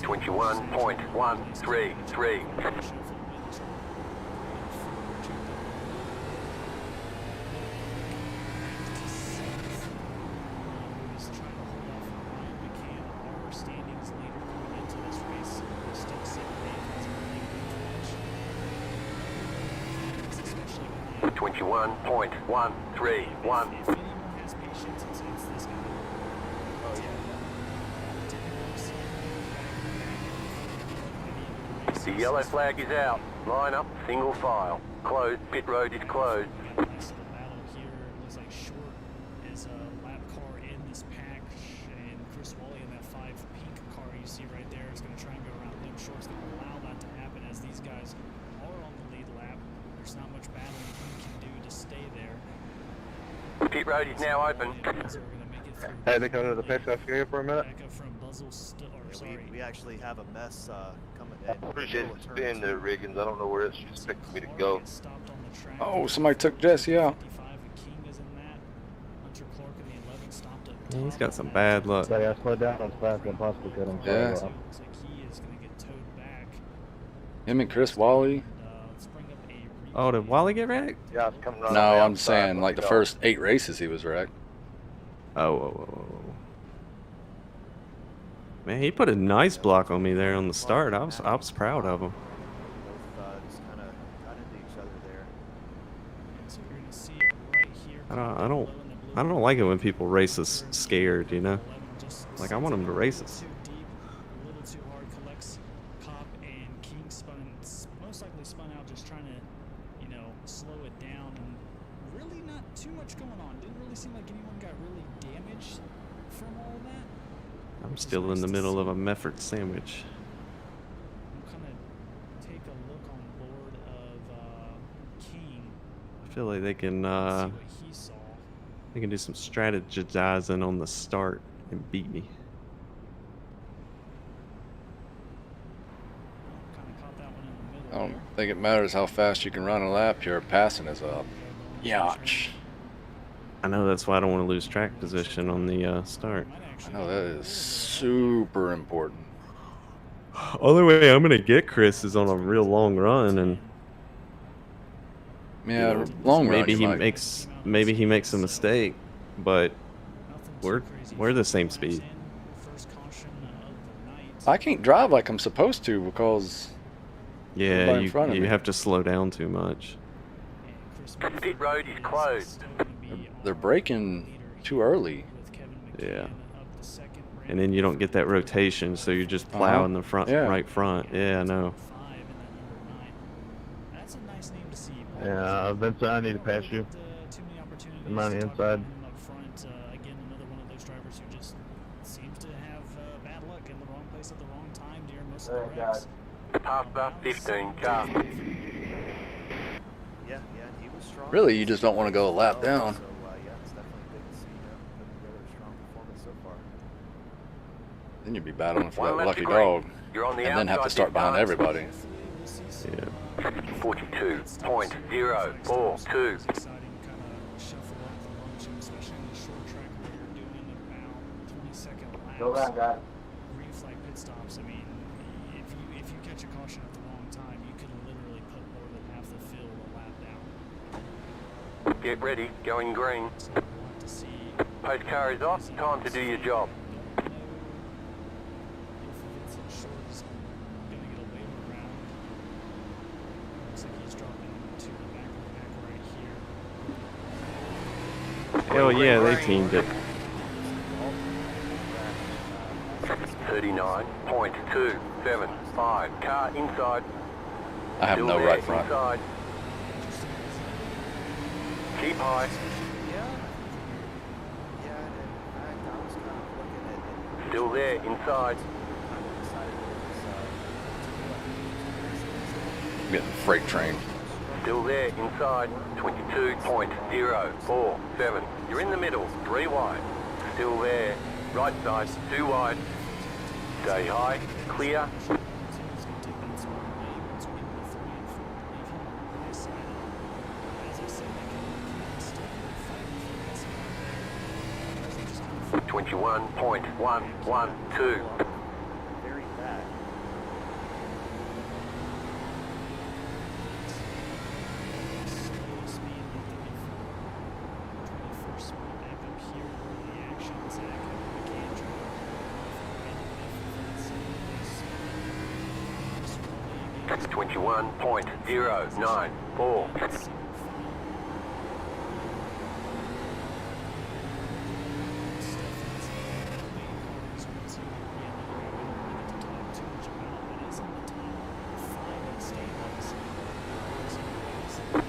21.133. standings leader going into this race. Still sitting there as a really good finish. Especially when 21.131. if anyone has patience, it's this guy. Oh yeah. The yellow flag is out. Line up, single file. Closed, pit road is closed. We got a nice little battle here. It looks like Short is a lap car in this pack, and Chris Wally in that 5 pink car you see right there is going to try and go around him. Short's going to allow that to happen as these guys are on the lead lap. There's not much battling he can do to stay there. Pit road is now open. Hey, they come to the pit stop here for a minute. Back up from Buzzle, sorry. We actually have a mess coming in. I appreciate it being there, Riggins. I don't know where it's expecting me to go. Stopped on the track. Oh, somebody took Jesse out. 55 and King is in that. Hunter Clark in the 11 stopped at Yeah, he's top got on some that. bad luck. Buddy, I slowed down as fast as I possibly could. I'm sorry. Yeah. Looks like he is going to get towed back. Him and Chris Wally. Let's bring up a Oh, did Wally get wrecked? Yeah, it's coming right No, on the I'm outside saying when like we the go. first 8 races he was wrecked. Oh. Man, he put a nice block on me there on the start. I was proud of him. Both just kind of got into each other there. So you're going to see it right here. I don't like it when people race us scared, you know? Like, I want them to race us. Too deep, a little too hard. Collects Cop and King most likely spun out, just trying to, you know, slow it down. And really not too much going on. Didn't really seem like anyone got really damaged from all of that. I'm still in the middle of a Mefford sandwich. We'll kind of take a look on board of King. I feel like they can See what he saw. do some strategizing on the start and beat me. Kind of caught that one in the middle. I don't there. think it matters how fast you can run a lap. Your passing is up. Yach. I know, that's why I don't want to lose track position on the start. I know that is super important. Only way I'm gonna get Chris is on a real long run, and Yeah, you know, long run. maybe you he might. makes a mistake, but we're the same speed. First caution of the night. I can't drive like I'm supposed to because Yeah, Everybody in front of you me. have to slow down too much. Pit road is closed. they're braking too early. Yeah. And then you don't get that rotation, so you're just plowing the front, Yeah. right front. Yeah, I know. That's a nice name to see. Yeah, Vincent, I need to pass you. Too many opportunities I'm on the to talk inside. about him up front. Again, another one of those drivers who just seems to have bad luck in the wrong place at the wrong time during most of the race. Past the 15 car. Yeah, he was strong. Really, you just don't want to go a lap down. So, yeah, it's definitely good to see him put together a strong performance so far. Then you'd be battling for One that left lucky to green. dog, You're on the and then have to outside start behind distance. everybody. Yeah. 42.042. Exciting kind of shuffle up the lunch, and especially in the short track where you're doing about 20-second laps. Go around, guys. Green flag pit stops. I mean, if you catch a caution at the wrong time, you could literally put more than half the field a lap down. Get ready, going green. So we'll have to see. Post car is off, time to do your job. Don't know if Vincent Short is going to get a waiver round. Looks like he's dropping to the back of the pack right here. Hell yeah, they teamed it. 39.275. Car inside. I have Still no there, right front. Inside. Keep high. Yeah, and in fact, I was kind of looking at it. Still there, inside. I'm getting freight trained. Still there, inside. 22.047. You're in the middle, 3 wide. Still there. Right side, 2 wide. Stay high, clear. As I said, 21.112. Very back. That's 21.094.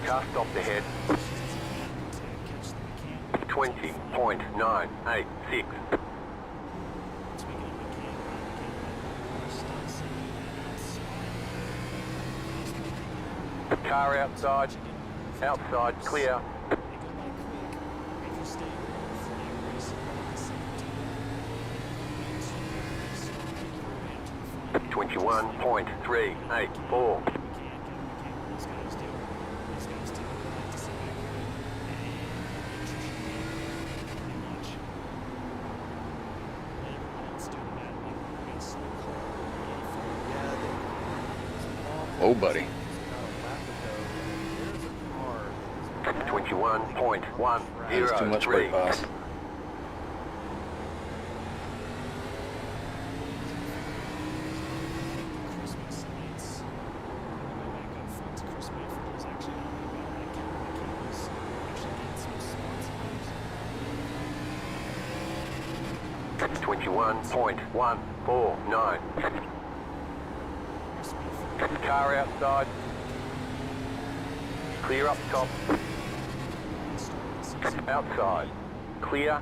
Car stopped ahead. 20.986. Car outside. Outside, clear. 21.384. Oh, buddy. That's too much brake21.10. pass. Christmas lights. Go back up front to Chris Medford, who's actually on the well. That cables actually getting some spots on those. 21.149. Chris Medford. Car outside. Clear up top. Outside. Clear.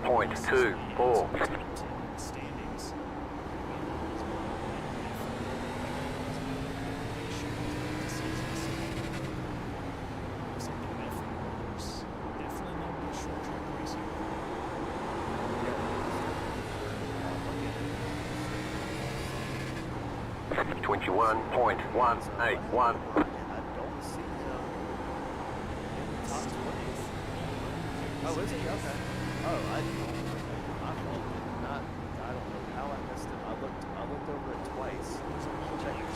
21.24. Standings. Definitely no more short track racing. 21.181. I don't see him in the top 20. Oh, is he? Okay. Oh, I don't know how I missed him. I looked over it twice.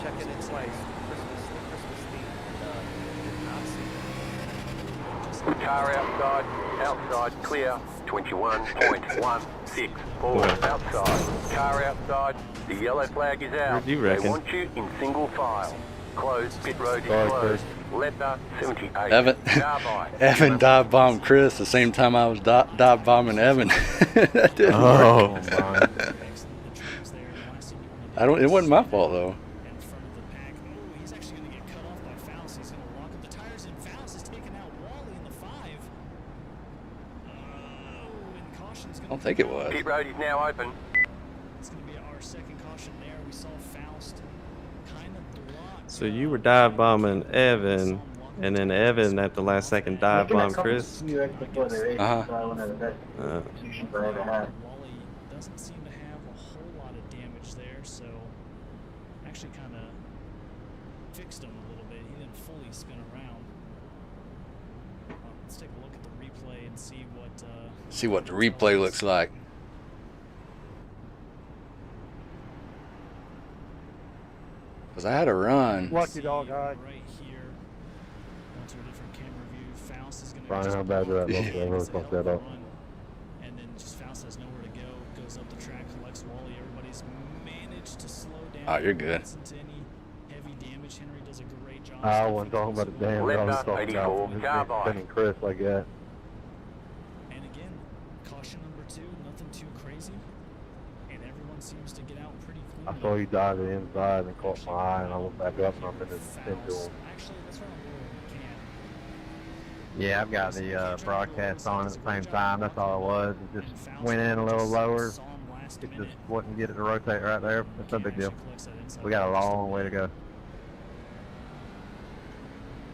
Checking it twice. Christmas theme, and did not see him. Car outside clear. 21.164. Outside. Car outside. The yellow flag is out. Where'd you They reckon? want you in single file. Closed. Pit road is Sorry, closed. Letter 78. Evan, Carby. Evan dive bombed Chris the same time I was dive bombing Evan. That didn't Oh. work. Excellent. The tracks there. The last thing you want to do It wasn't my fault though. in front of the pack. Oh, he's actually going to get cut off by Faust. He's going to lock up the tires, and Faust is taking out Wally in the 5. Oh, and caution's I going don't to think it was. Pit road is now open. It's going to be our second caution there. We saw Faust kind of block. So you were dive bombing Evan, and then Evan at the last second dive bombed Chris. Uh-huh. Wally doesn't seem to have a whole lot of damage there, so actually kind of fixed him a little bit. He didn't fully spin around. Let's take a look at the replay and see what. See what the replay looks like. Cause I had a run. Lucky dog, See guy. right here. Onto a different camera view. Faust is going to Brian, how bad did that look? I really fucked that up. And then just Faust has nowhere to go. Goes up the track, collects Wally. Everybody's managed to slow down. Oh, you're good. Isn't any heavy damage. Henry does a great job. I wasn't talking about the damn. I was talking 84, about Carby. spinning Chris like that. And again, caution number 2, nothing too crazy. And everyone seems to get out pretty clean. I saw you dive to the inside and caught my eye, and I looked back up and I'm into him. Actually, that's right on board when we can. Yeah, I've got the broadcast on at the same time. That's all it was. It just went in a little lower. Saw him last It minute. just wouldn't get it to rotate right there. It's no big deal. We got a long way to go.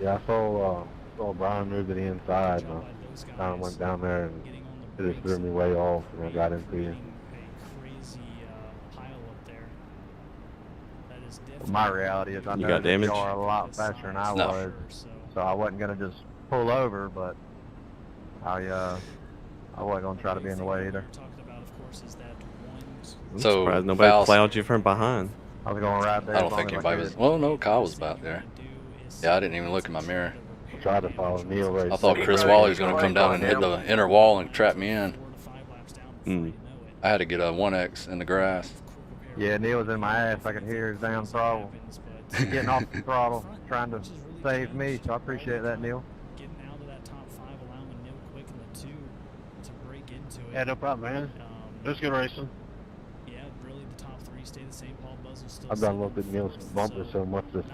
Yeah, I saw Brian move to the inside, and I kind of went down there, and it just threw me way off, and I got into you. My reality is I You know got that damage? y'all are a lot faster than I No. was, so I wasn't gonna just pull over, but I wasn't gonna try to be in the way either. I'm So, surprised nobody Faust- plowed you from behind. I was going right there. I as don't long think as anybody could. was. Well, no, Kyle was about there. Yeah, I didn't even look in my mirror. I tried to follow Neil race. I thought Chris Wally was going to come down and hit the inner wall and trap me in. Mm. I had to get a 1X in the grass. Yeah, Neil was in my ass. I could hear his damn throttle. Getting off the throttle, trying to save me, so I appreciate that, Neil. Getting out of that top 5, allowing Neil Quick in the 2 to break into it. Yeah, no problem, man. Just good racing. Yeah, really the top 3 stay the same. Paul Buzzle's still. I've done looked at Neil's bumper so much this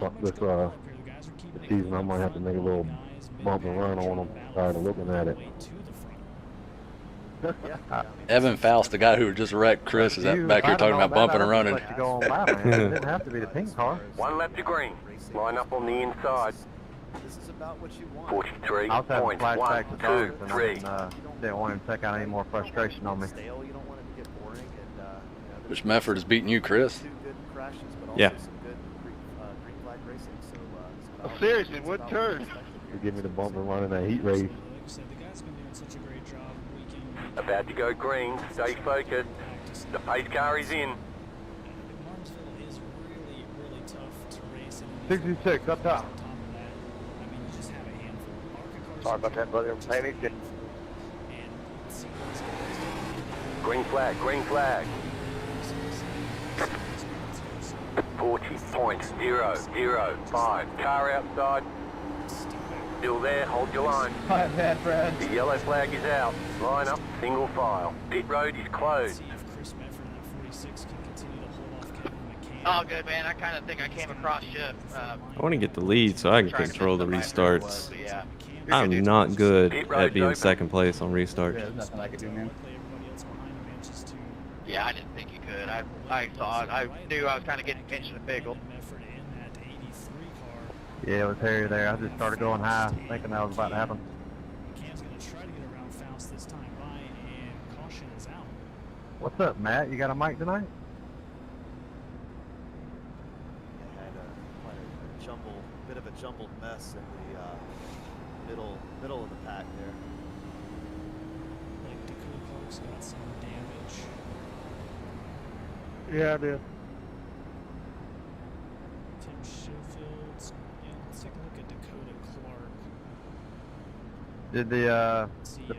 season, I might have to make a little bump and run on him. Tired of looking at it. Evan Faust, the guy who just wrecked Chris, is that back here talking about bumping and running. Let you go on by, man. It didn't have to be the pink car. 1 lap to green. Line up on the inside. This is about what you want. 43.123. I was having flashbacks to dogs, and I didn't want him to take out any more frustration on me. Stale, you don't want it to get boring, and you know, Which Mefford is beating you, Chris? 2 good crashes, but also Yeah. some good green flag racing. So, it's about- Seriously, it's what about turn? To give me the bump and run in that heat race. Like I said, the guy's been doing such a great job week in, week About to go green. Stay focused. The pace car is in. 66 up top. On top of that, I mean, you just have a handful. ARCA cars Sorry about that, brother. I'm panicked. and see these guys Green flag, green flag. 40.005. Car outside. Still there, hold your line. My bad, Brad. The yellow flag is out. Line up, single file. Pit road is closed. see if Chris Mefford in that 46 can continue to hold off Kevin McCann. Oh, good, man. I kind of think I came across you. I want to get the lead so I can trying to control the miss somebody who restarts. was, but yeah. I'm not good Pit at road's being open. second place on restarts. There's nothing I can do, man. Luckily, everybody else behind him manages to Yeah, I didn't think you could. I thought, I knew I was kind of getting pinched in the pickle. Mefford in that 83 car. Yeah, it was Harry there. I just started going high, thinking that was about to happen. McCann's going to try to get around Faust this time by, and caution is out. What's up, Matt? You got a mic tonight? I had quite a bit of a jumbled mess in the middle of the pack there. Like Dakota Clark's got some damage. Yeah, I did. Tim Sheffield's. Yeah, let's take a look at Dakota Clark. Did the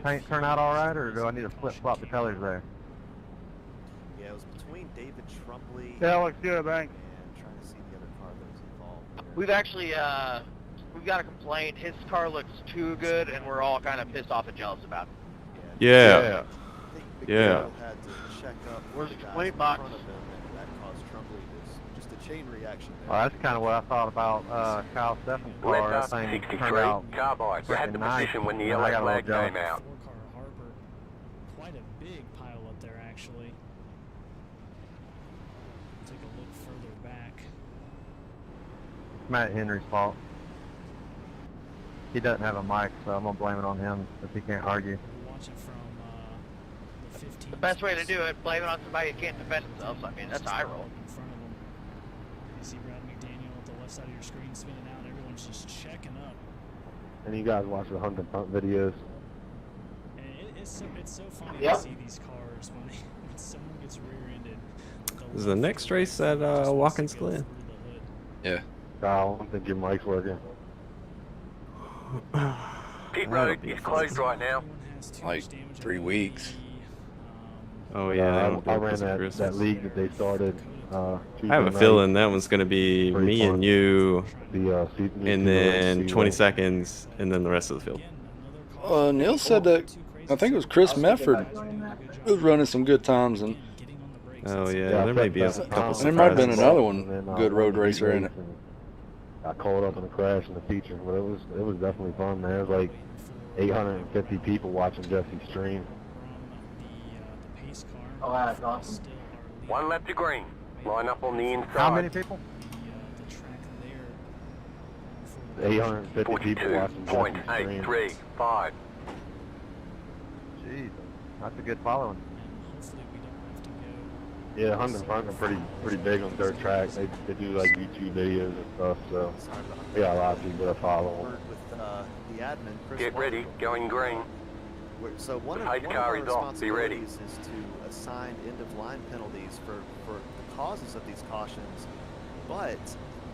paint turn out all right, or do I need to flip-flop the colors there? Yeah, it was between David Trumbley Yeah, looks good, thanks. and trying to see the other car that was involved there. We've actually, we've got a complaint. His car looks too good, and we're all kind of pissed off and jealous about it. Yeah. I think Big Yeah. Bill had to check up Where's the the guys complaint in box? front of him, and that caused Trumbley just a chain reaction there. Well, that's kind of what I thought about Kyle Steffen's car. Left That up, thing 63. turned out Carbide. You had the freaking nice. position when the and yellow I got a little flag jealous. came out. Four-car Harper. Quite a big pile up there, actually. Take a look further back. It's Matt Henry's fault. He doesn't have a mic, so I'm gonna blame it on him if he can't argue. We're watching from the 15. The best way to do it, blame it on somebody who can't defend themselves. I mean, that's how I roll. In front of him. You see Brad McDaniel at the left side of your screen spinning out. Everyone's just checking up. And you guys watch the Hunt and Punt videos. And it's so funny Yep. to see these cars when someone gets rear-ended. Is the next race at Watkins Glen? Yeah. Kyle, I don't think your mic's working. Pit road is closed right now. Like 3 weeks. Oh yeah, they don't do I it ran 'cause of that Christmas. league that they started. I have a feeling that one's gonna be Pretty me fun. and you, The season. and then 20 seconds, and then the rest of the field. Neil said that, I think it was Chris Mefford who was running some good times, and Oh yeah, there may be a couple there might have been surprises. another one, good road racer in it. Got caught up in a crash in the feature, but it was definitely fun, man. It was like 850 people watching Jesse's stream. Oh, that's awesome. One lap to green. Line up on the inside. How many people? The track there. 850 people watching Jesse's stream. 42.835. Jeez, that's a good following. And hopefully we don't have to go. Yeah, Hunt and Punt are pretty big on dirt track. They do like YouTube videos and stuff, so they got a lot of people that follow them. Word with the admin, Chris Get ready, Walker. going green. So one The of pace our car is off. Be ready. responsibilities is to assign end-of-line penalties for the causes of these cautions, but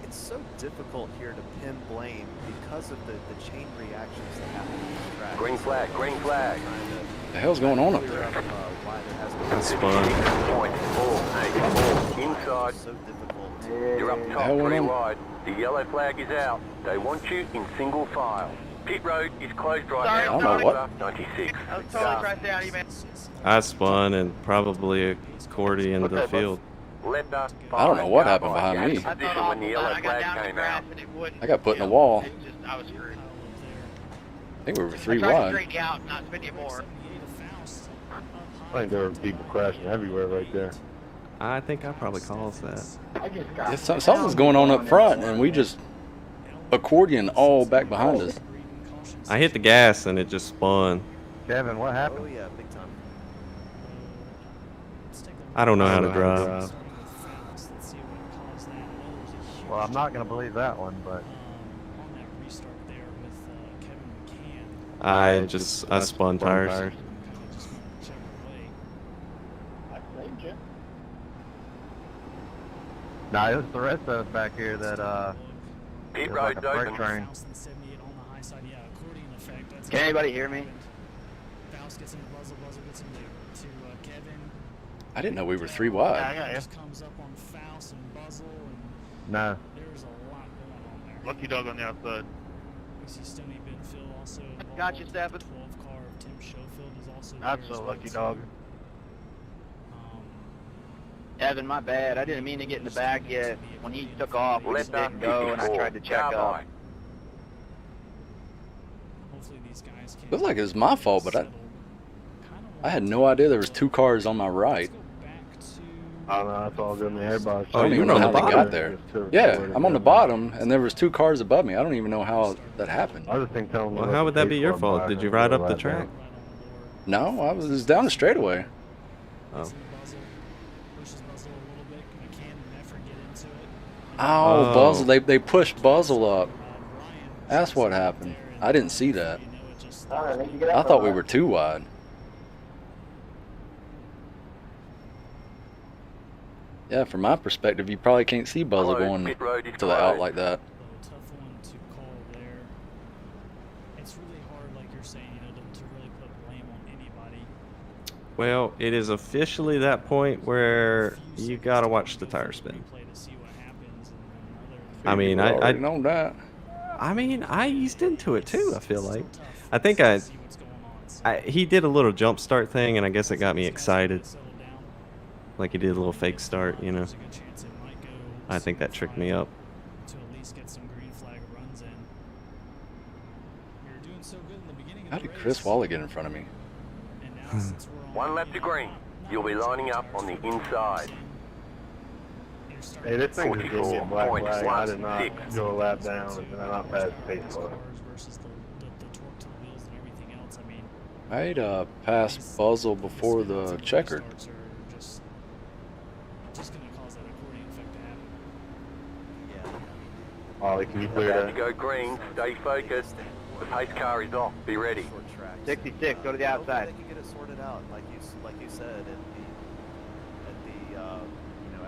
it's so difficult here to pin blame because of the chain reactions that happen on this track. Green flag, green flag. The hell's going on up there? Why there hasn't been That's fun. 60.484. Inside. so difficult. You're up top, hell went 3 on? wide. The yellow flag is out. They want you in single file. Pit road is closed right Sorry, now. Tony. Over 96. I was totally right down you, man. I spun and probably a Cordy into the field. Left up. I don't know what happened behind me. I thought Position all when the of yellow that. I got flag down the came grass out. and it wouldn't. I got put in you the know, wall. it just, I was screwed. I think we were I 3 tried to wide. straighten you out, not spin you more. I think there were people crashing everywhere right there. I think I probably caused that. Yeah, something's going on up front, and we just accordion all back behind us. I hit the gas and it just spun. Kevin, what Oh happened? yeah, big time. I don't know how to drive. Well, I'm not gonna believe that one, but On that restart there with Kevin McCann, I spun tires. kind of just went whichever way. nah, it was the rest of us back here that Pit Feels like road's a freight open. train. Faust and 78 on the high side. Yeah, accordion effect. That's Can anybody hear me? Faust gets into Buzzle, Buzzle gets into Kevin. I didn't know we were 3 Yeah, wide. I got you. Just comes up on Faust and Buzzle, and No. there's a lot going on there. Lucky dog on the outside. We see Stony Benfield also involved. Got you, Steven. 12 car of Tim Schofield is also That's there as a well, lucky too. dog. Evan, my bad. I didn't mean to get in the back yet. When he took off, we just didn't go, and I tried to check up. Hopefully these guys can Looked like it was my fault, but settle. I had no idea there was 2 cars on my right. I don't know, that's all good, man. Everybody. I don't you even were know on how the they got bottom? there. Yeah, I'm on the bottom, and there was 2 cars above me. I don't even know how that happened. I just think tell them. Well, how would that be your fault? Did you ride up the track? No, I was down the straightaway. Oh. Oh, Oh. Buzzle, they pushed Buzzle up. That's what happened. I didn't see that. I thought we were 2 wide. Yeah, from my perspective, you probably can't see Buzzle going Pit road is to the out closed. like that. Tough one to call there. It's really hard, like you're saying, to really put blame on anybody. Well, it is officially that point where you gotta watch the tire spin. I mean, People I already know that. I eased into it too. I feel like, I think he did a little jump start thing, and I guess it got me excited. Like he did a little fake start, you know. I think that tricked me up. To at least get some green flag runs in. We were doing so good in the beginning of How the did Chris race, Waller get in front of me? and now since we're on 1 lap to green. You'll be lining up on the inside. Hey, this thing just gave me a black flag. I did not 44.16. go a lap down, and I not pass the pace car. versus the torque to the wheels and everything else. I mean, I'd pass Buzzle before the checkered. starts are just going to cause that accordion effect to happen. Yeah. Ollie, can you clear About to that? go green. Stay focused. The pace car is off. Be ready. Short track. 66, go to the Hopefully outside. They can get it sorted out, like you said, at the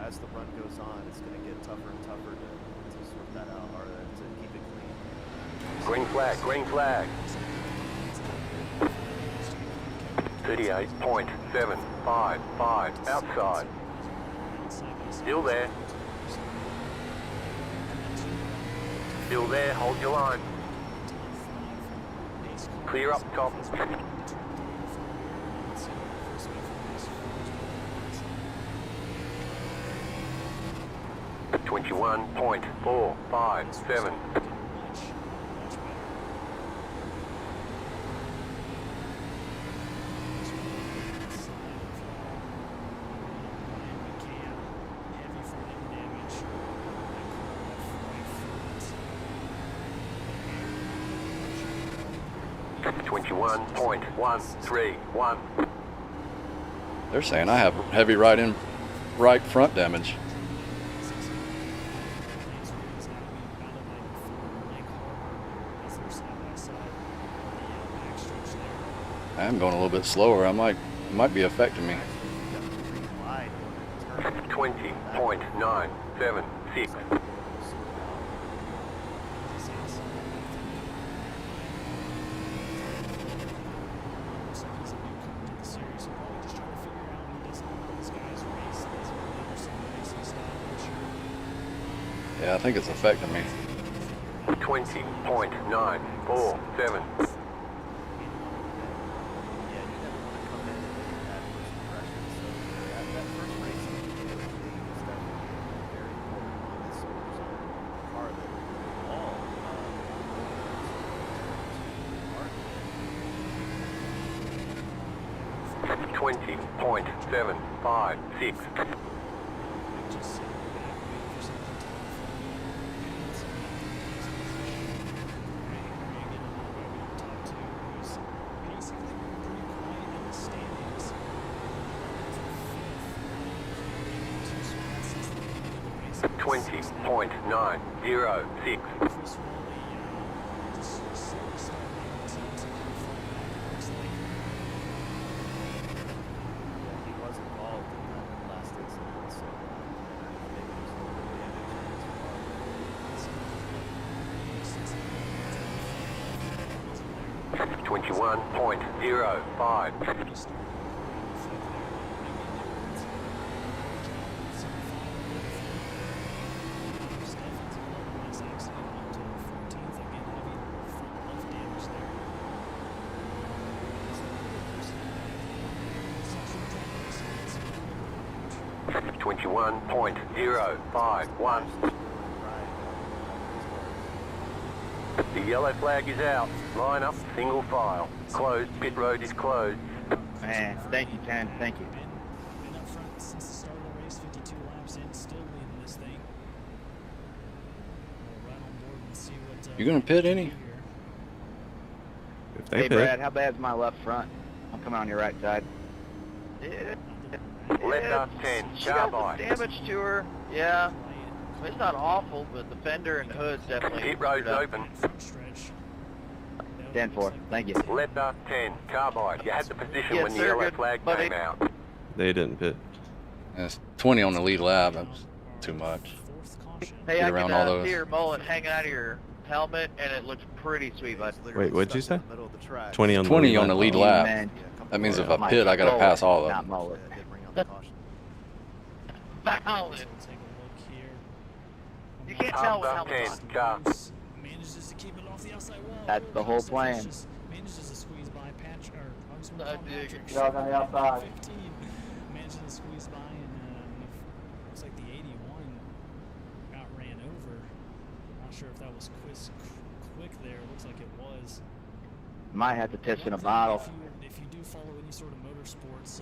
as the run goes on, it's going to get tougher and tougher to sort that out, or to keep it clean. Green flag. Green flag. 38.755 outside. Still there. Still there. Hold your line. Clear up top. 21.457. Twenty-one point 131. They're saying I have heavy right front damage. I'm going a little bit slower. It might be affecting me. 20.976. Yeah, I think it's affecting me. 20.947. Yeah, you never want to come in and make an adverse impression. So that first race in the beginning of the league was definitely very important on this car that all 20.756. Twenty point 906. he was involved in that last incident, so maybe there's a little bit of damage in his car. 21.05. Steffens 21.051. The yellow flag is out. Line up, single file. Closed. Pit road is closed. Man, thank you, Ken. Thank you. been up front since the start of the race, 52 laps in, still leading this thing. We'll right on board and see what. You gonna pit any? If they Hey, pit, Brad, how bad's my left front? I'm coming on your right side. Left 10. She got Car some by. damage to her. Yeah. It's not awful, but the fender and the hood's definitely. Pit road's screwed up. open. 10-4. Thank you. Left 10. Car by. You had the position Yes, when the sir, yellow good flag buddy. came out. they didn't pit. That's 20 on the lead lap. That's too much. Hey, Get I around can all those. see your mullet hanging out of your helmet, and it looks pretty sweet, bud. Wait, what'd you say? 20 on the 20 lead on the lap. lead Oh, lap. man. That means if Oh, I my pit, I gotta God. pass all of Not them. mullet. You can't tell what Up helmet's 10. on. Car. Manages to keep it off the outside wall. That's the whole plan. Manages to squeeze by Patch, or I was I dig it. Patrick. on the outside. 15. Manages to squeeze by, and looks like the 81 got ran over. Not sure if that was quick there. Looks like it was. Might have to piss in a bottle. If you do follow any sort of motorsports,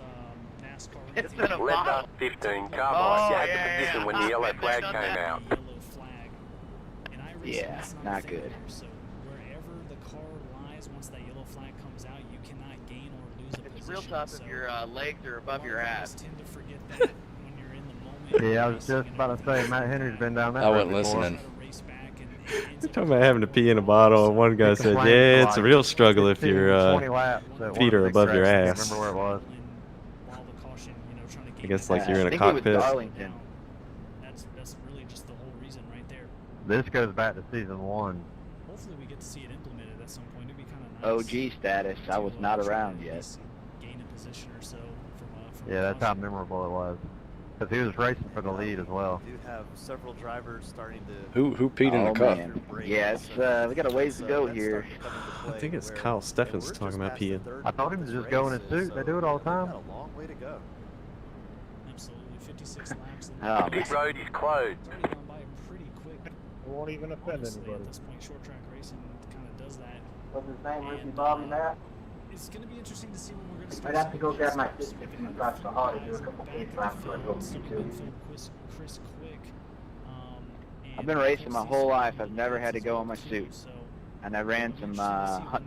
NASCAR, Piss in a Left bottle. 15. Car Oh, by. You had yeah, the position yeah. when the yellow I've been flag done came that. out. yellow flag. In iRacing, Yeah, that's not a thing good. there. So wherever the car lies, once that yellow flag comes out, you cannot gain or lose a It's position. real tough if So your legs are a above lot your of ass. guys tend to forget that when you're in the moment. Yeah, I was just about to say, Matt Henry's been down that I road wasn't before. listening. You're talking about having to pee in a bottle, and one guy He said, complained "Yeah, for it's a like real struggle if 15, your 20 laps at one feet of are the above your tracks. I ass." can't remember where it was. I guess like you're in I a think it was cockpit. Darlington. That's really just the whole reason right there. This goes back to season 1. Hopefully we get to see it implemented at some point. It'd be kind of nice. OG status. I was not around yet. Gain a position or so from Yeah, that's how memorable it was. Because he was racing for the lead as well. We do have several drivers starting to. Who peed in the Oh, cup? man. Yeah, it's, we got a ways to go here. I think it's Kyle Steffens talking about peeing. I told him to just go in his suit. They do it all the time. Got a long way to go. Absolutely, 56 laps. Oh, Pit road is closed. It's already gone by pretty quick. It won't even offend Honestly, anybody. at this point, short track racing kind of does that. What's his name? Ricky And, Bobby Matt? It's going to be interesting to see when we're going to I'd start. have to go seeing grab my cars sister get and drive to the hall to do a guys couple back pace in the laps before I go field. to So YouTube. Winfield, Chris Quick. I've been racing my whole life. I've never had to go on my suit. So And I ran some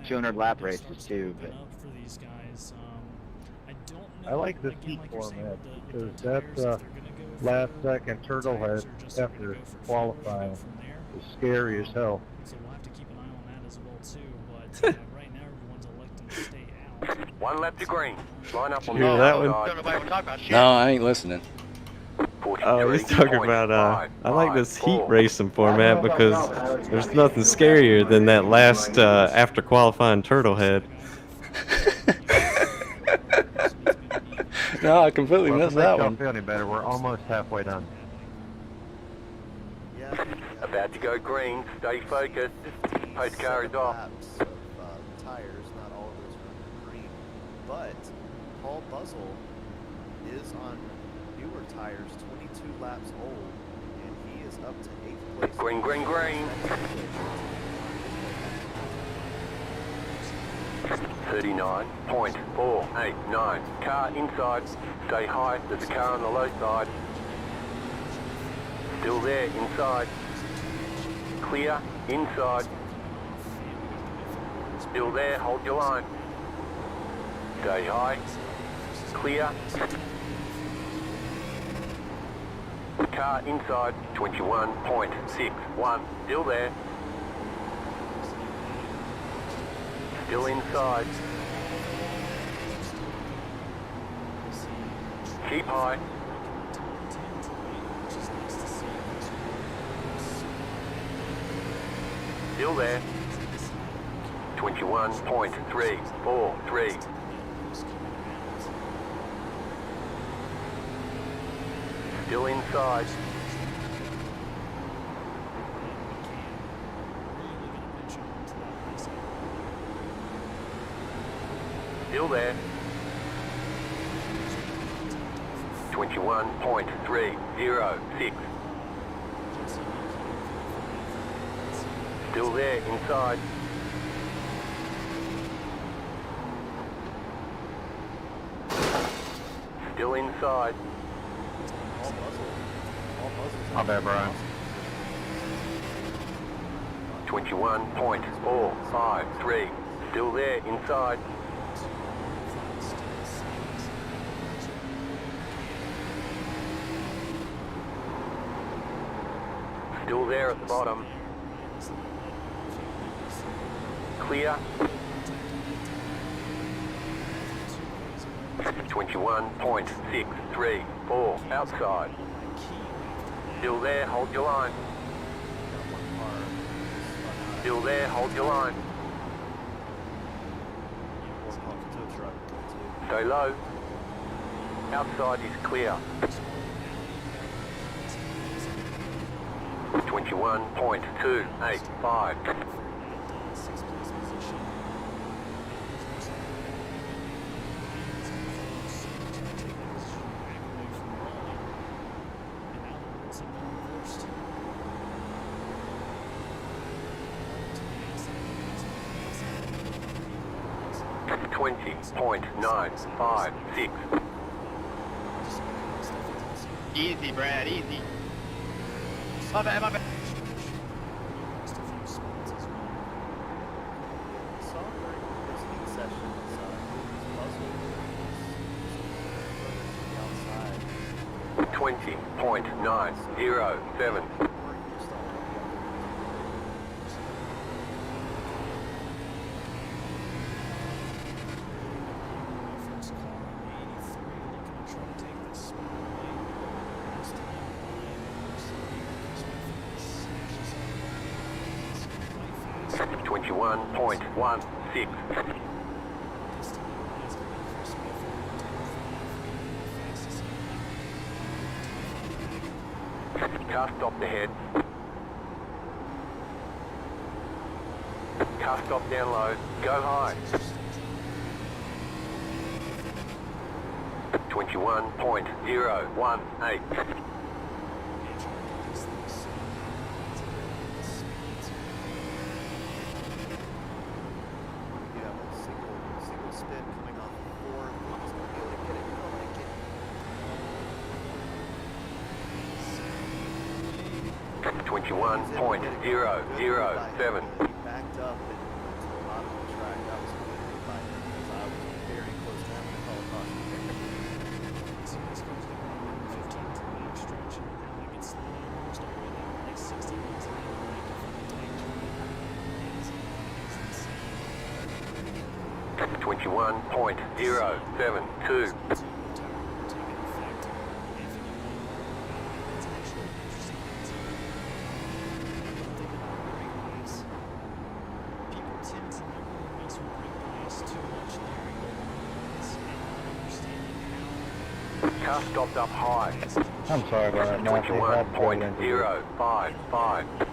200 lap races too, but for these guys. I don't know. I like this again, heat like you're saying, format with because the that tires, if they're gonna go last for second turtle head tires or just if they're after gonna go for fuel, qualifying go from there. is scary as hell. So we'll have to keep an eye on that as well too. But right now, everyone's electing to stay out. 1 lap to green. Line up on You the hear that outside. one? don't nobody want to talk about shit. No, I ain't listening. Oh, he's talking about, I like this heat racing format because there's nothing scarier than that last, after qualifying turtle head. No, I completely Well, missed to make that y'all one. feel any better, we're almost halfway done. Yeah. About to go green. Stay focused. Post car is off. Laps of tires, not all of those are green. But Paul Buzzle is on newer tires, 22 laps old, and he is up to 8th place. Green, green, green. 39.489. Car inside. Stay high. There's a car on the low side. Still there, inside. Clear, inside. Still there, hold your line. Stay high. Clear. Car inside, 21.61. Still there. Still inside. Keep high. Still there. 21.343. Still inside. Still there. 21.306. Still there, inside. Still inside. My bad, Brian. 21.453. Still there, inside. Still there at the bottom. Clear. 21.634. Outside. Still there, hold your line. Still there, hold your line. Stay low. Outside is clear. 21.285. .956. Easy, Brad, easy. My bad, my bad. .907. .16. Car stopped ahead. Car stop down low. Go high. 21.018. Single spin coming off 4. He's going to be able to get it. I like it. 21.007. He backed up and went to the bottom of the track. That was completely by him because I was very close to having to call a caution. So this goes to 15 to the back stretch, and then it gets slow down almost all the way down to like 60 miles an hour right before the tight turn. It's insane. 21.072. Car stopped up high. I'm sorry about that. 21.055. It's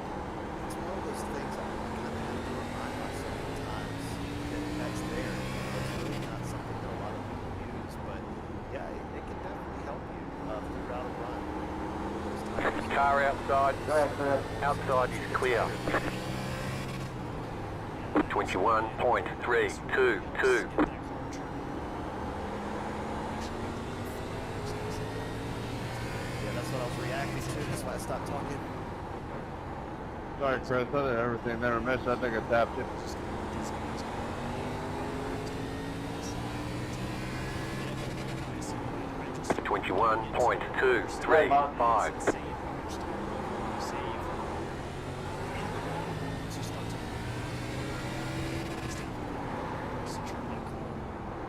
one of those things I kind of have to remind myself at times that that's there. It's really not something that a lot of people use, but yeah, it can definitely help you throughout a run. Those times. Car outside. Outside is clear. 21.322. That's what I was reacting to. That's why I stopped talking. Sorry, Chris. I did everything never missed. I think I tapped it. .235.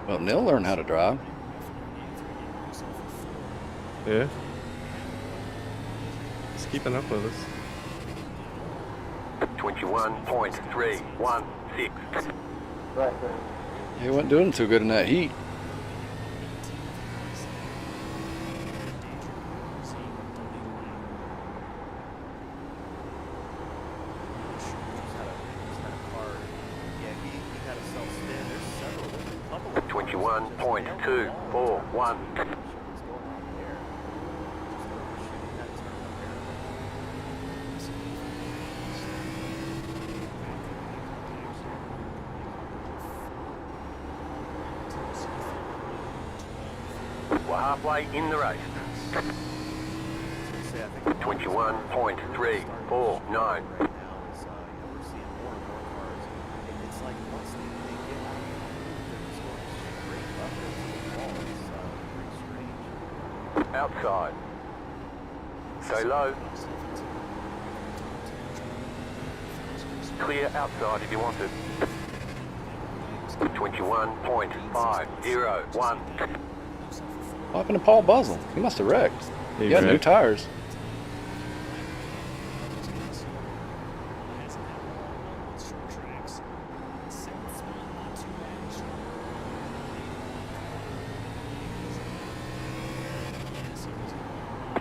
Well, Neil learned how to drive. Yeah. He's keeping up with us. 21.316. He wasn't doing too good in that heat. Had a self-spin. There's several. There's a couple of 21.241. We're halfway in the race. 21.349. Outside. Stay low. Clear outside if you want it. 21.501. What happened to Paul Buzzle? He must have wrecked. He got new tires.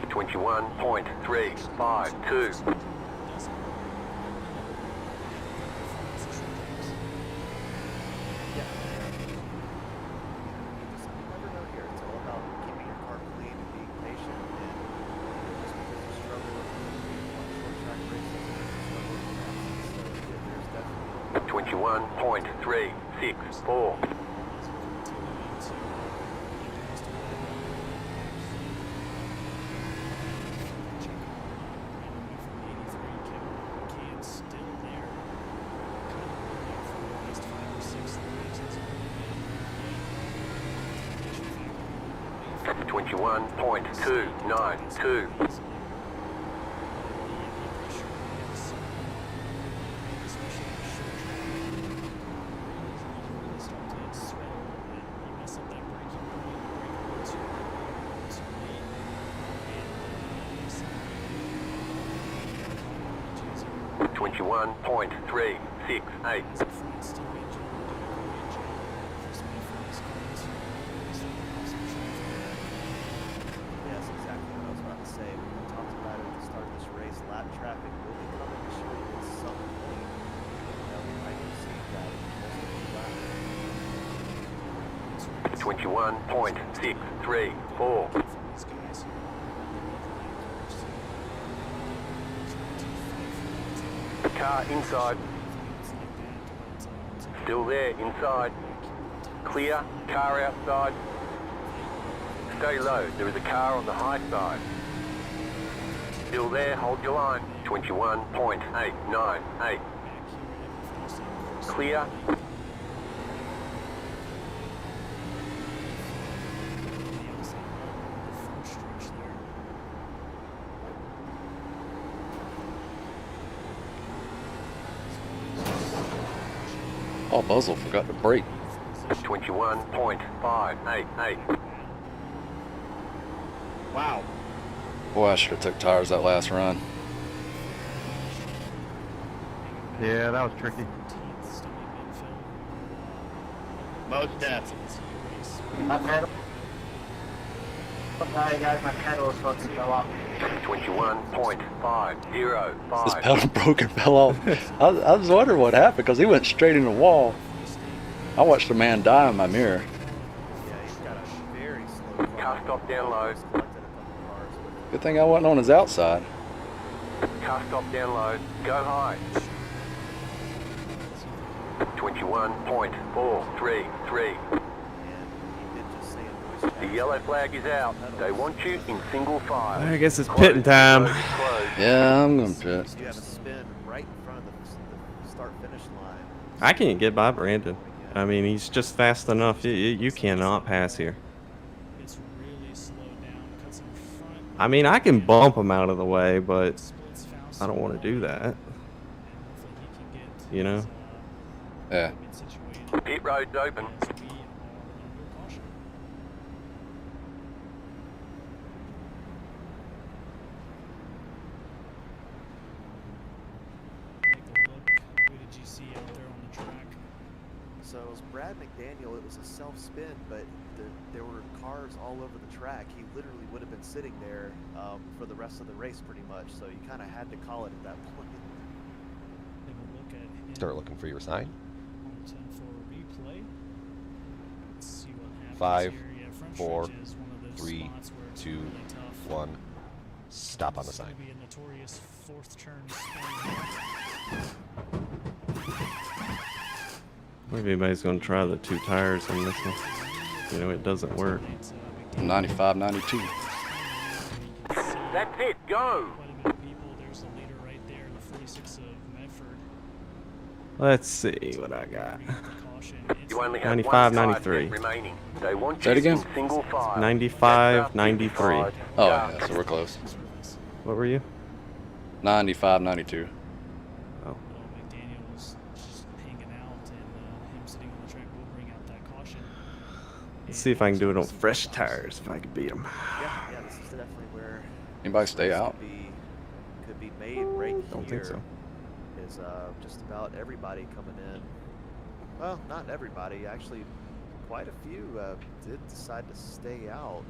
Twenty-one point 352. Twenty-one point 364. Twenty-one point 292. Twenty-one point 368. Yes, exactly what I was about to say. We talked about it at the start of this race. Lap traffic will be coming to show at some point. We might be seeing that in most of the lap. 21.634. Car inside. Still there inside. Clear. Car outside. Stay low. There is a car on the high side. Still there. Hold your line. 21.898. Clear. Paul Buzzle forgot to brake. 21.588. Wow. Boy, I should have took tires that last run. Yeah, that was tricky. Most deaths. My pedal. Sorry guys, my pedal is fucking fell off. 21.505. His pedal broke and fell off. I was wondering what happened because he went straight in the wall. I watched a man die in my mirror. Yeah, he's got a very slow Car stop down low. Good thing I wasn't on his outside. Car stop down low. Go high. 21.433. The yellow flag is out. They want you in single file. I guess it's pitting time. Yeah, I'm gonna pit. You have a spin right in front of the start-finish line. I can't get by Brandon. I mean, he's just fast enough. You cannot pass here. I mean, I can bump him out of the way, but I don't want to do that. You know? Yeah. Pit road's open. So it was Brad McDaniel. It was a self-spin, but there were cars all over the track. He literally would have been sitting there for the rest of the race pretty much. So you kind of had to call it at that point. Start looking for your sign. On 10 for replay. Let's see what happens 5, here. Yeah, front 4, stretch is one of those 3, spots where it's 2, really tough. 1. Stop on the This is sign. gonna be a notorious fourth turn spin. What if anybody's going to try the 2 tires on this one? You know, it doesn't work. 95, 92. That's it, go! Quite a bit of people. There's the leader right there, the 46 of Medford. Let's see what I got. You only have 95, 1 93. remaining. They want Say it you again. in single file. 95, 93. Oh, yeah, so we're close. What were you? 95, 92. Oh. McDaniel's just hanging out, and him sitting on the track will bring out that caution. Let's see if I can do it on fresh tires, if I can beat them. Yeah, this is definitely where Anybody stay this out? could be made right Don't here. think so. Is just about everybody coming in. Well, not everybody. Actually, quite a few did decide to stay out.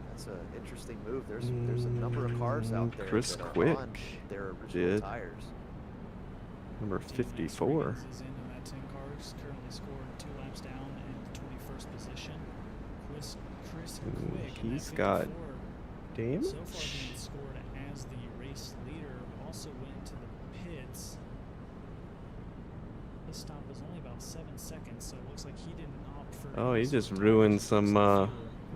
That's an interesting move. There's a number of cars out there Chris that are Quick on their original did. tires. Number 54. Is in that 10 cars, currently scored 2 laps down in 21st position. Chris Quick. in He's that got 54, damage. so far being scored as the race leader, also went to the pits. His stop was only about 7 seconds, so it looks like he didn't opt for. Oh, he just ruined some,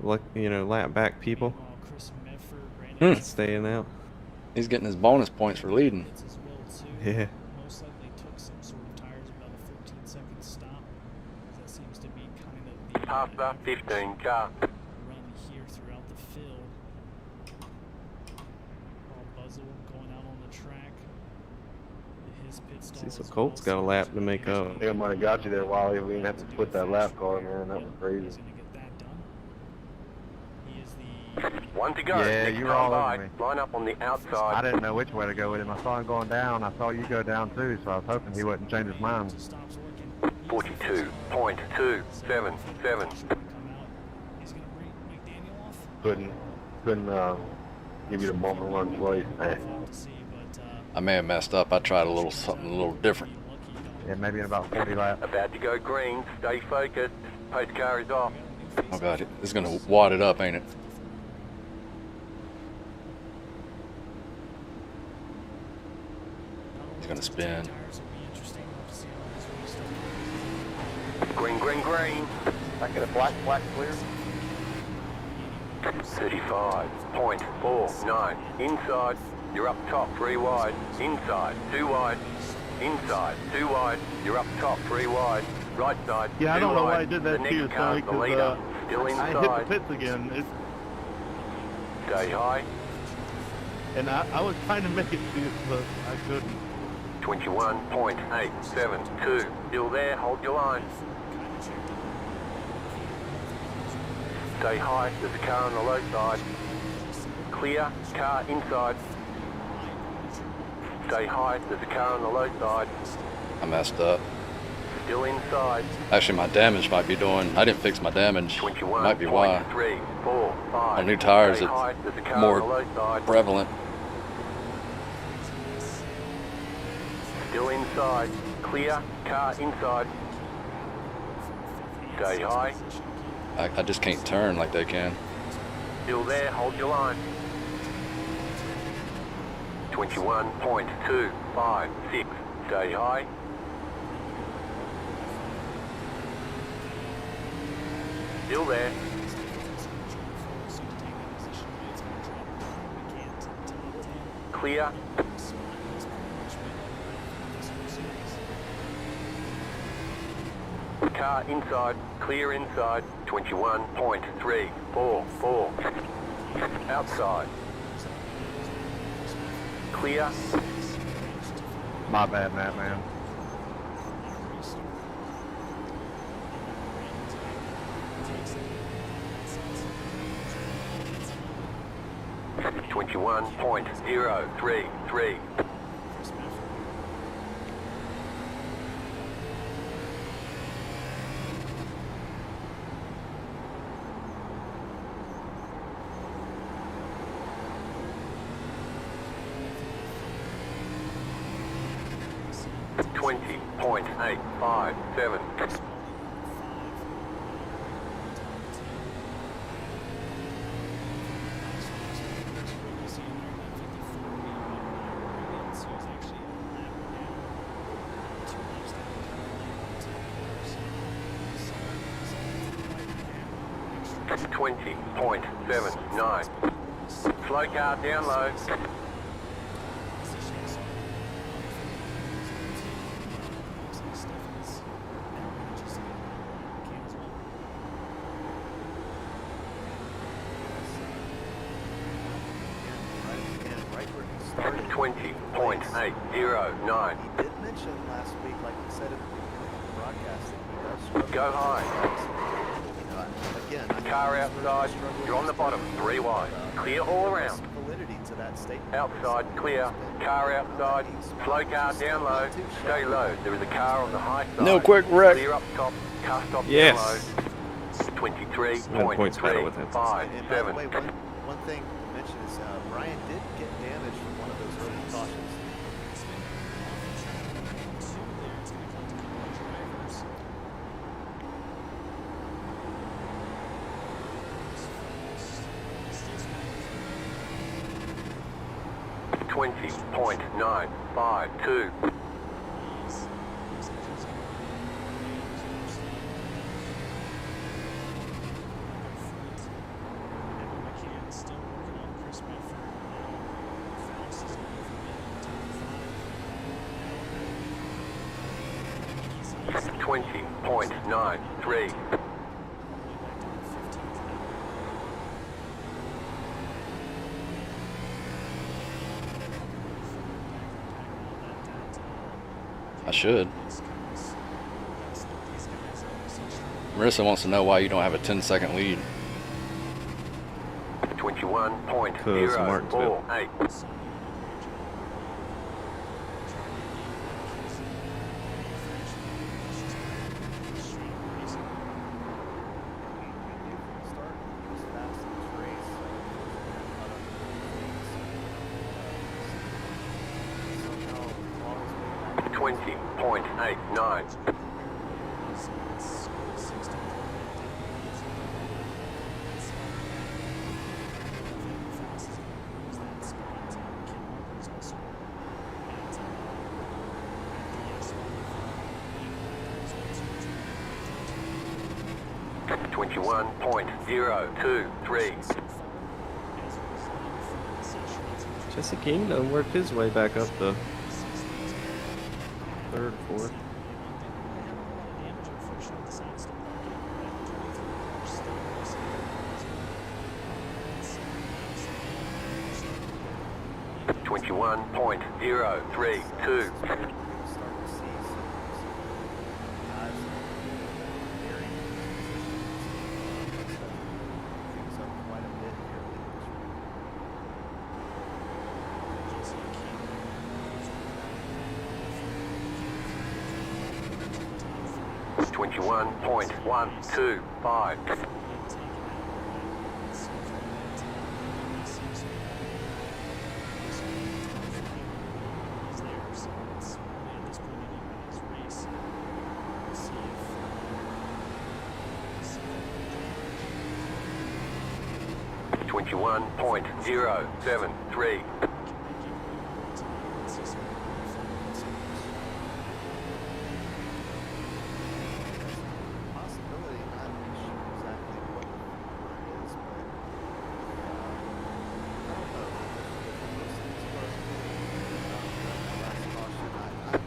lap back people. Meanwhile, Chris Medford, Brandon Staying out. He's getting his bonus points for leading. as well too. Yeah. Most likely took some sort of tires, about a 14-second stop. That seems to be kind of the Half the 15 car. run here throughout the field. Paul Buzzle going out on the track. His pit stall See, so as Colt's well, got a lap to make up. I think I might have got you there while we didn't have to split that lap car, man. That was crazy. He's gonna get that done. He is the 1 to go. Yeah, Next you were time all by. over me. Line up on the I outside. didn't know which way to go with him. I saw him going down. I saw you go down too, so I was hoping he wouldn't change his mind. stops working. 42.277. Come out. He's gonna bring McDaniel off. Couldn't give you the bumper run twice. To see, but I may have messed up. I tried something a little different. Yeah, maybe in about 40 laps. About to go green. Stay focused. Pace car is off. Oh god, it's gonna wad it up, ain't it? He's gonna spin. Green, green, green. Back at a black clear. 35.49. Inside. You're up top, 3 wide. Inside, 2 wide. Inside, 2 wide. You're up top, 3 wide. Right side, Yeah, I 2 don't know wide. why I did that The to you, next car's Sonny, the leader. Still I hit the inside. pits again. Stay high. And I was trying to make it to you, but I couldn't. 21.872. Still there, hold your line. Stay high, there's a car on the low side. Clear, car inside. Stay high, there's a car on the low side. I messed up. Still inside. Actually, my damage might be doing. I didn't fix my damage. Might be why. 3, 4, 5. On new tires, Stay it's high, there's a car more on the low side. prevalent. Still inside. Clear, car inside. Stay high. I just can't turn like they can. Still there, hold your line. 21.256. Stay high. Still there. Clear. Car inside, clear inside, 21.344. Outside. Clear. My bad, Matt, man. .033. 20.857. That's 20.79. Slow car down low. Right where he started. 20.809. He did mention last week, like we said at the beginning of the broadcast, that he does struggle. Go high. You know, again, I Car know he's outside. struggling You're on the to bottom. 3 wide. Clear all around. some validity to that statement. Outside, clear. Car outside. Slow car down low. Stay low. There is a car on the high side. No quick wreck. Clear up top. Car stop Yes. down low. 1 points better with him. And by the 23.57. way, one thing to mention is Brian did get damage from one of those early cautions. .952. .93. I should. Marissa wants to know why you don't have a 10-second lead. 21.048. .89. .21.023. Jesse King done worked his way back up the third, fourth. .21.032. .21.125. .21.073.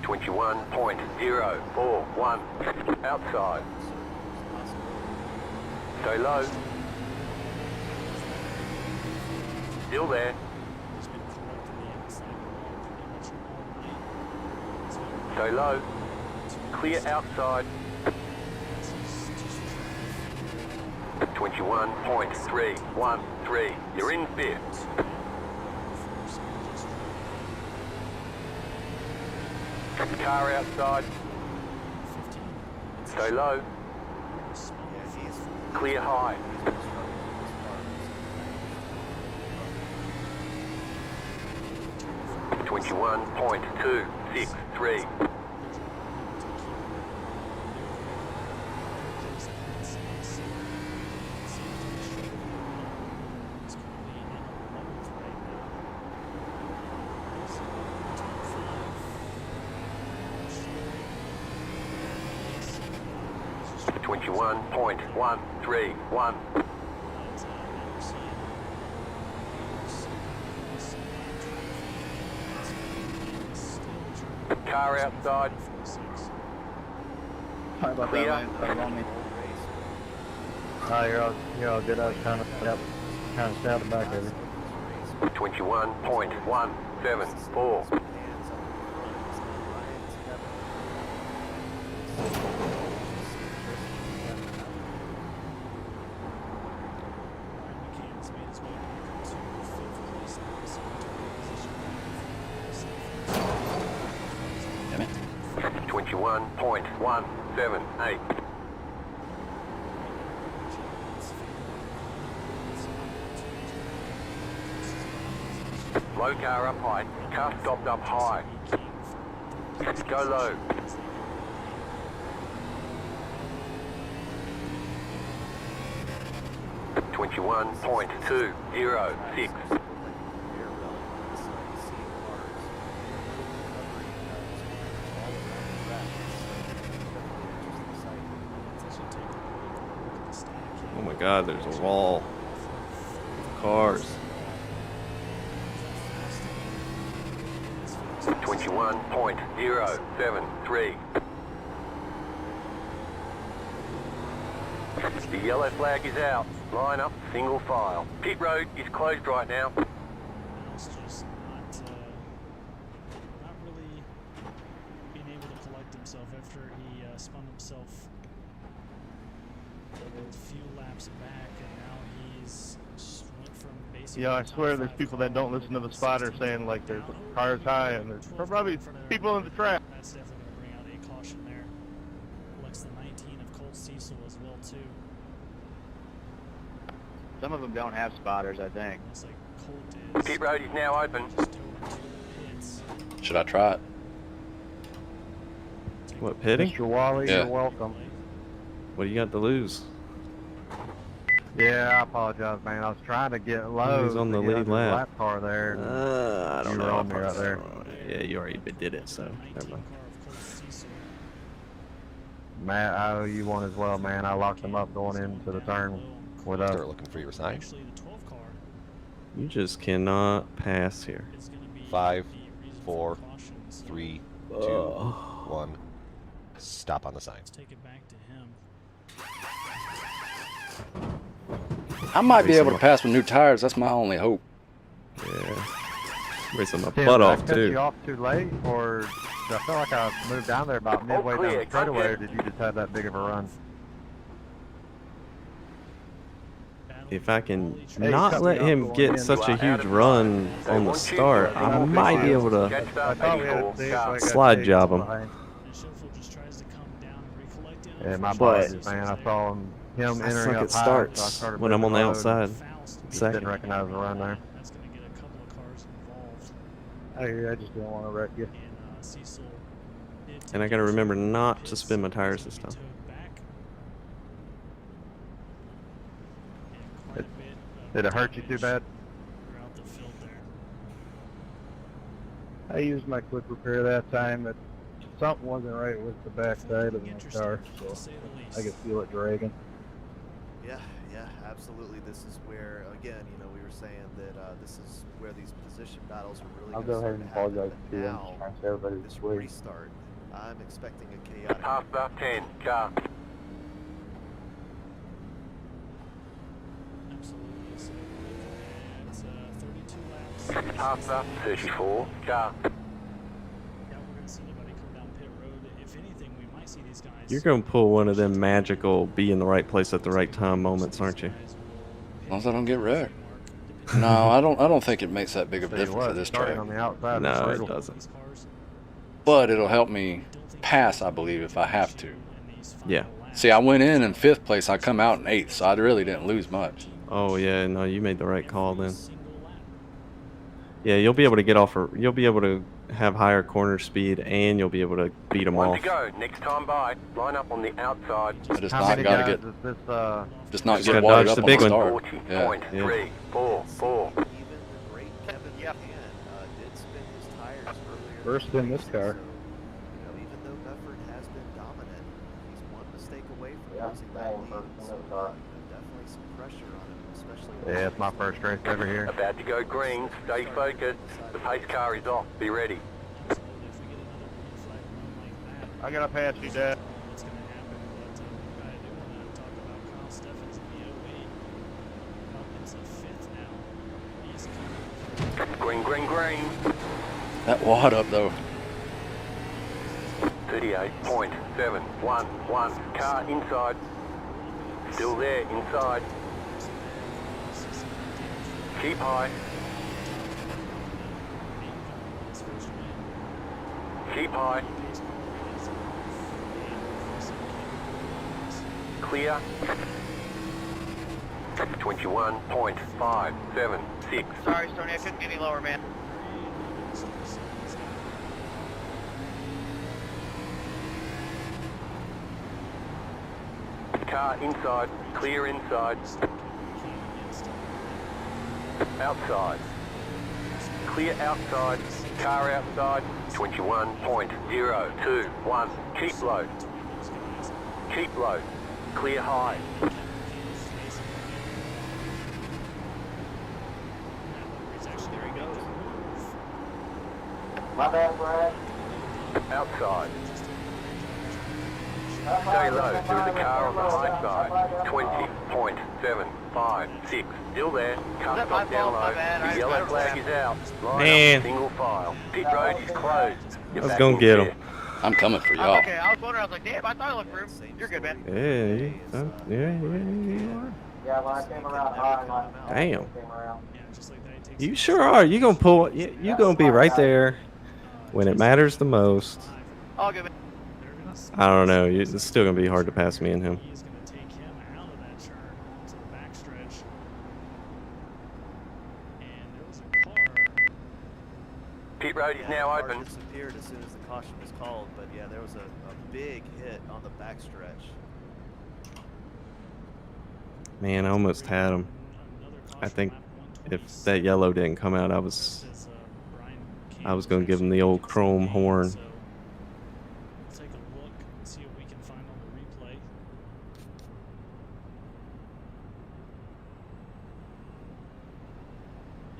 .21.041. Outside. Stay low. Still there. Stay low. Clear outside. 21.313. You're in fifth. Car outside. Stay low. Clear high. .21.263. 21.131. Car outside. Sorry about Clear. that, man. Sorry about me. You're all good. I was kind of standing back of you. 21.174. McCann's made his way back to fifth place now, so Damn it. 21.178. Low car up high. Car stopped up high. Go low. .206. Oh my God, there's a wall. Cars. 21.073. The yellow flag is out. Line up, single file. Pit road is closed right now. Miles just not really being able to collect himself after he spun himself a few laps back, and now he's just went from basically. Yeah, I top swear there's five people car that don't listen to the to spotter 16 saying like there's down. cars high and there's 12 probably in front of people in the track. That's definitely going to bring out a caution there. Collects the 19 of Colt Cecil as well too. Some of them don't have spotters, I think. Looks like Colt is Pit road is now open. just towed to the pits. Should I try it? What, pitting? Mr. Wally, Yeah. you're welcome. What do you got to lose? Yeah, I apologize, man. I was trying to get low. He's on the to get lead under lap. lap car there. and I don't you know. were on if me right I- there. Yeah, you already did it, so never mind. Matt, I owe you one as well, man. I locked him up going into the turn with us. Start looking for your sign. Actually, the 12 car You just cannot pass here. is going to be 5, the reason 4, for cautions. 3, 2, Ugh. 1. Stop on the sign. Let's take it back to him. I might be able to Racing pass with new tires. That's my only hope. Yeah. Racing my Tim, butt did I off, cut too. you off too late, or did I feel like I moved down there about midway down the straightaway, or did you just have that big of a run? If I can Hey, not cut me let off him going get in. such a huge run on the start, I might be able to I thought we had a big, like, slide big job him. behind. And Shuffle just tries to come down and recollect it. Yeah, my But- apologies, man. I saw him I entering suck up at high, starts so I started when I'm on the moving low, outside. Fouls to be Didn't Second. recognize the run there. That's going to get a couple of cars involved. I just didn't want to wreck you. And Cecil did And I take gotta it remember to the not pits. to spin my tires He's this gonna time. be towed back. And quite a bit of Did it hurt you too bad? throughout the field there. I used my quick repair that time, but something wasn't right with the back side of my car, To so say the least. I could feel it dragging. Yeah, absolutely. This is where, again, we were saying that this is where these position battles are really I'll going go to ahead and apologize to you. I'm now, just trying to say everybody this this way. restart, I'm expecting a chaotic. After 10, car. Absolutely. So it's 32 laps. After 34, car. Yeah, we're going to see nobody come down pit road. If anything, we might see these guys. You're going to pull one of them magical be in the right place at the right time moments, aren't you? As long as I don't get wrecked. No, I don't think it makes that big of a Tell you difference for what, this starting track. on the outside. No, was it brutal. doesn't. But it'll help me pass, I believe, if I have to. Yeah. See, I went in 5th place. I come out in 8th, so I really didn't lose much. Oh, yeah, no, you made the right call then. Yeah, you'll be able to get off, you'll be able to have higher corner speed, and you'll be able to beat them One off. to go. Next time by. Line up on the outside. I just How not many got to guys get, is this, just not Just get gotta wadded dodge up the on big the one. start. Yeah. 40.344. Even the great Kevin McCann did spin his tires earlier. First in this car. Even though Befford has been dominant, he's one mistake away from losing that lead. So definitely some pressure on him, especially. Yeah, it's my first race ever here. About to go green. Stay focused. The pace car is off. Be ready. I gotta pass you, Dad. What's going to happen, but I do want to talk about Kyle Steffens in the 08. Up into 5th now. He's coming. Green, green, green. That wad up though. 38.711. Car inside. Still there, inside. Keep high. Keep high. Clear. 21.576. Sorry, Stoney, I couldn't get any lower, man. Car inside. Clear inside. Outside. Clear outside. Car outside. 21.021. Keep low. Keep low. Clear high. My bad, Brad. Outside. Stay low. There is a car on the high side. 20.756. Still there. Car stop down low. The yellow flag is out. Line Man. up, single file. Pit road is closed. I was gonna get him. I'm coming for I'm y'all. okay, I was wondering, I was like, damn, I thought I looked for him. You're good, man. Yeah, yeah. Yeah, when I came around high, Damn. came around. You sure are. You gonna pull. You gonna be right there when it matters the most. All good, man. I don't know. It's still gonna be hard to pass me and him. He's going to take him out of that turn to the backstretch. And there was a car. Pit road is now open. Disappeared as soon as the caution was called, but yeah, there was a big hit on the backstretch. Man, I almost had him. I think if that yellow didn't come out, I was gonna give him the old chrome horn. So we'll take a look and see what we can find on the replay.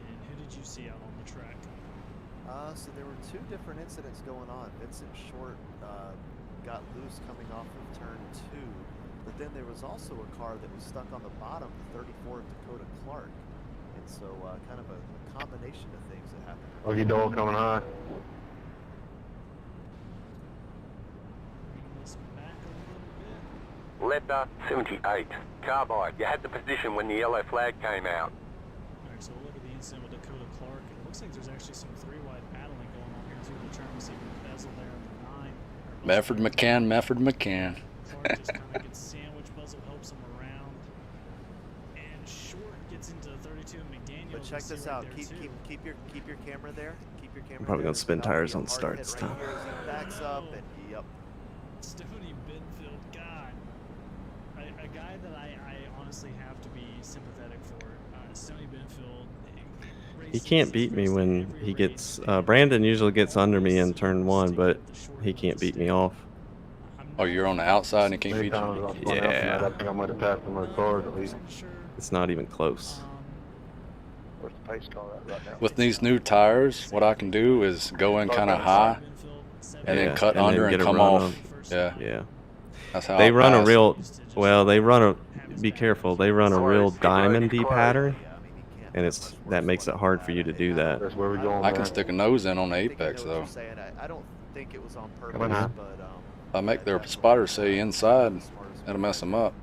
And who did you see out on the track? So there were two different incidents going on. Vincent Short got loose coming off of turn 2, but then there was also a car that was stuck on the bottom, the 34 of Dakota Clark. And so kind of a combination of things that happened. Okie doke coming high. Bring this back a little bit. Letter 78. Carbide. You had the position when the yellow flag came out. Alright, so we'll look at the incident with Dakota Clark. It looks like there's actually some 3-wide battling going on here through the turn. We see Bezel there in the 9. Mefford McCann, Mefford McCann. Clark just kind of gets sandwiched. Bezel helps him around. And Short gets into 32. McDaniel. But check this out. Keep your camera there. Keep your camera. I'm probably there. gonna spin There's about to tires be a on hard start hit this right time. here as he backs up and yep. Stony Benfield, God, a guy that I honestly have to be sympathetic for. Stony Benfield. He can't beat me when he gets. Brandon usually gets under me in turn 1, but he can't beat me off. Oh, you're on the outside and he can't beat you? Yeah. I think I might have passed him my cars at least. It's not even close. Where's the pace car at right now? With these new tires, what I can do is go in kind of high and then cut and under then and get a come run off. on. Yeah, Yeah. that's how They I run a pass. real. Well, they run a. Be careful. They run a real diamondy pattern, and that makes it hard for you to do that. That's where we're going. I can stick a nose in on the I think I apex know what though. you're saying. I don't think it was on purpose, Come on. but If I make their spotter say inside, that'll mess them up.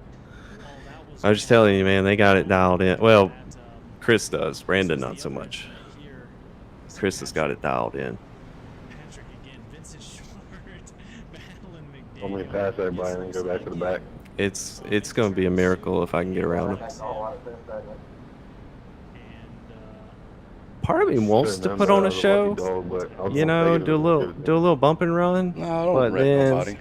I was just telling you, man. They got it dialed in. Well, Chris does. Brandon not so much. Chris has got it dialed in. Patrick again, Vincent Short, battling McDaniel. I'm gonna pass everybody and then go back to the back. It's gonna be a miracle if I can get around him. And Part of me wants to put on a show, you know, do a little bump and run. No, I don't But wreck then, nobody.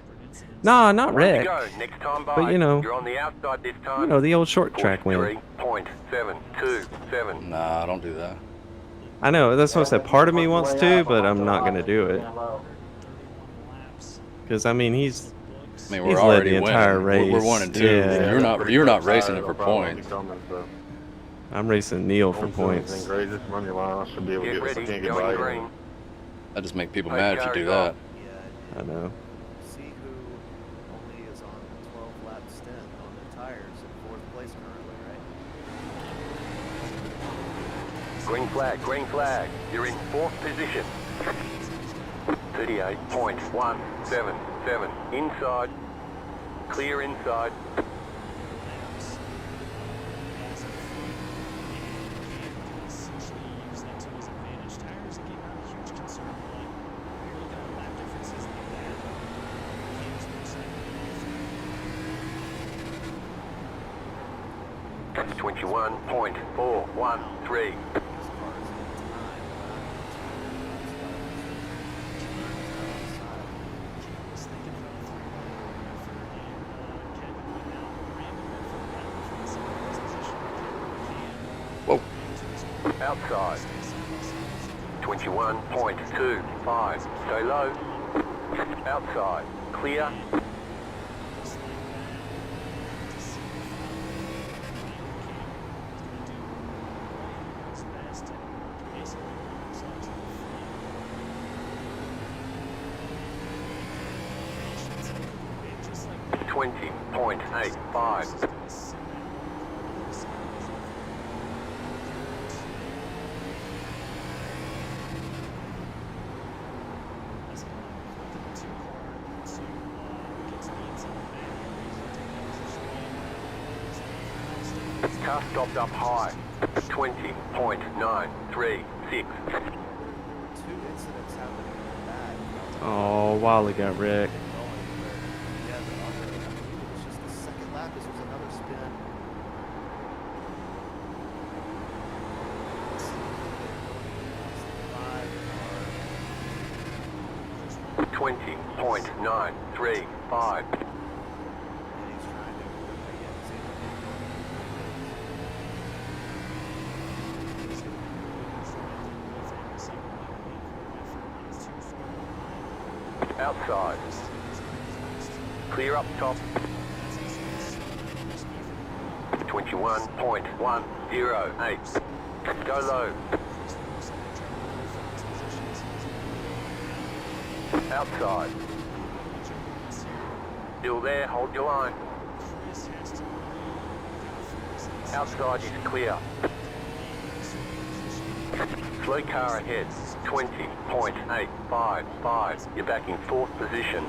nah, not wreck. Go. Next time by. But you know, You're on the outside this time. you know the old short track win. 43.727. Nah, I don't do that. I know that's what I said. Part of me wants to, but I'm not gonna do it. Because I mean, he's I mean, He's we're led already the entire winning. We're race. 1 and 2. Yeah. You're not racing it for points. I'm racing Neil for Don't do anything points. crazy. Just run your line. I should be able to Get get ready, I can't get going by green. you. That just make people Hey, mad if you do carry that. I know. See who only is on 12 lap stint on the tires in 4th place currently, right? Green flag, green flag. You're in 4th position. 38.177. Inside. Clear inside. That's 21.413. Whoa. Outside. 21.25. Stay low. Outside. Clear. .85. Car stopped up high. 20.936. Two incidents happening in the back. Oh, Wally got wrecked. Yeah, I believe it was just the second lap. This was another spin. 20.935. Outside. Clear up top. 21.108. Go low. Outside. Still there, hold your line. Outside is clear. Slow car ahead. 20.855. You're back in 4th position.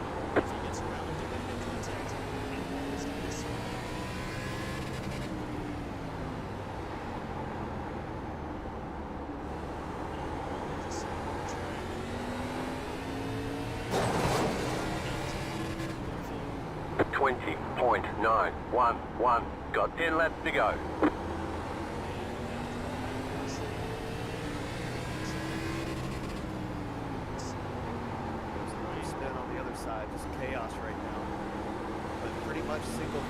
.911. Got 10 laps to go. Spin on the other side, just chaos right now. But pretty much single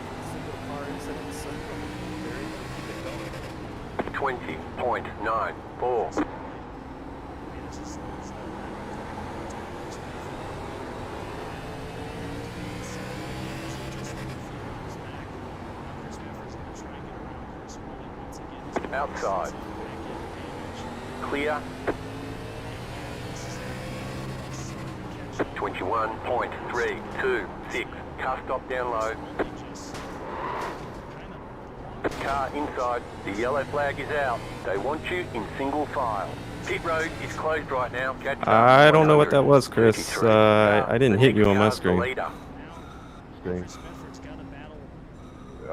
car incidents, so they're able to keep it going. 20.94. Outside. Clear. 21.326. Car stop down low. Car inside. The yellow flag is out. They want you in single file. Pit road is closed right now. Catch I don't know what that was, Chris. I didn't hit you on my screen.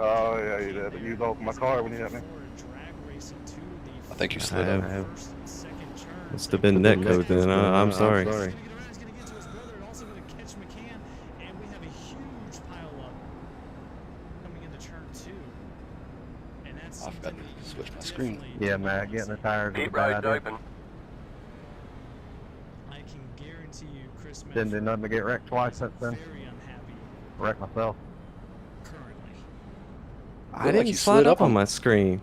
Oh yeah, you did. You opened my car when you hit me. I think you slid up. Must have been netcode then. I'm sorry. I forgot to switch my screen. Yeah, Matt, getting the tires is a Pit bad road's idea. open. I can guarantee you, Chris Didn't do nothing to get wrecked twice since then. very unhappy Wrecked myself. currently. I Looked like didn't you slide slid up up on on- my screen.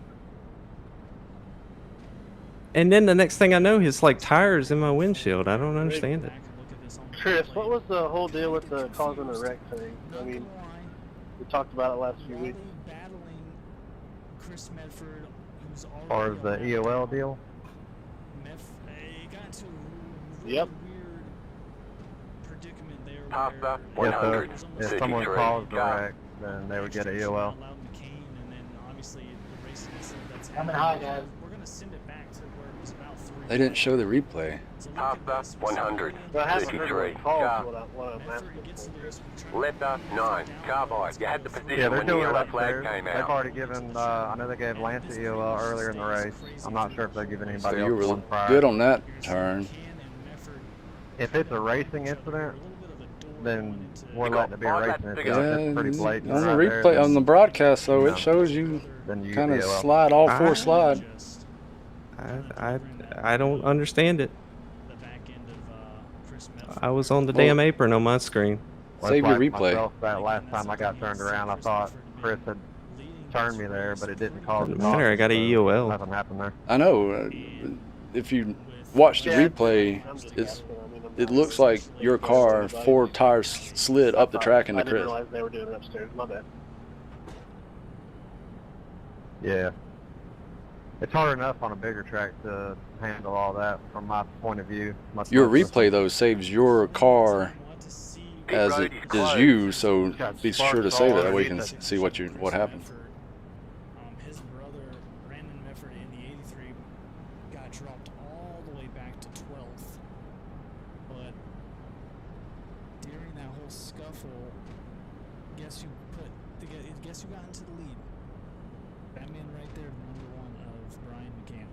And then the next thing I know, his like tires in my windshield. I don't understand it. Back and look at this on Chris, what was the whole deal with the causing a wreck thing? I mean, we talked about it last few weeks. Chris Medford, who's As far as the EOL deal? he got into a really Yep. weird predicament there. Pasta, where 100. If someone caused a wreck, then they would get an EOL. allowed McCain, and then obviously the racing incident that's Coming happened. high, guys. We're gonna send it back to where it was about 3. They didn't show the replay. Pasta, 100. But I haven't heard 33. what calls Car. what I'm asking for. Letter 9. Carbide. You had the position Yeah, they're when the doing it yellow flag upstairs. came They've out. already given, I know they gave Lance the EOL earlier in the race. I'm not sure if they're giving So anybody you else were one prior. good on that turn. If it's a racing incident, then we're letting it be a all that racing incident. together. If it's pretty blatant On the right there, replay, then- on the broadcast though, you it know, shows you then you kind of EOL. slide all four Ah. slide. I don't understand it. I was on the Well- damn apron on my screen. Well, Save it's your like replay. myself, that last time I got turned around, I thought Chris had turned me there, but it didn't cause Doesn't matter, I got a so EOL. Nothing happened there. I know. If you watch the Yeah, replay, I'm just it's asking. I mean, I'm it not looks like your car everybody. 4 tires slid up the track into I didn't Chris. realize they were doing it upstairs. My bad. Yeah. It's hard enough on a bigger track to handle all that from my point of view. much Your less- replay though saves your car as it is you, so be sure to save it. That way you can see what happened. His brother, Brandon Medford, in the 83 got dropped all the way back to 12th. But during that whole scuffle, guess who got into the lead? That man right there, number 1 of Brian McCann.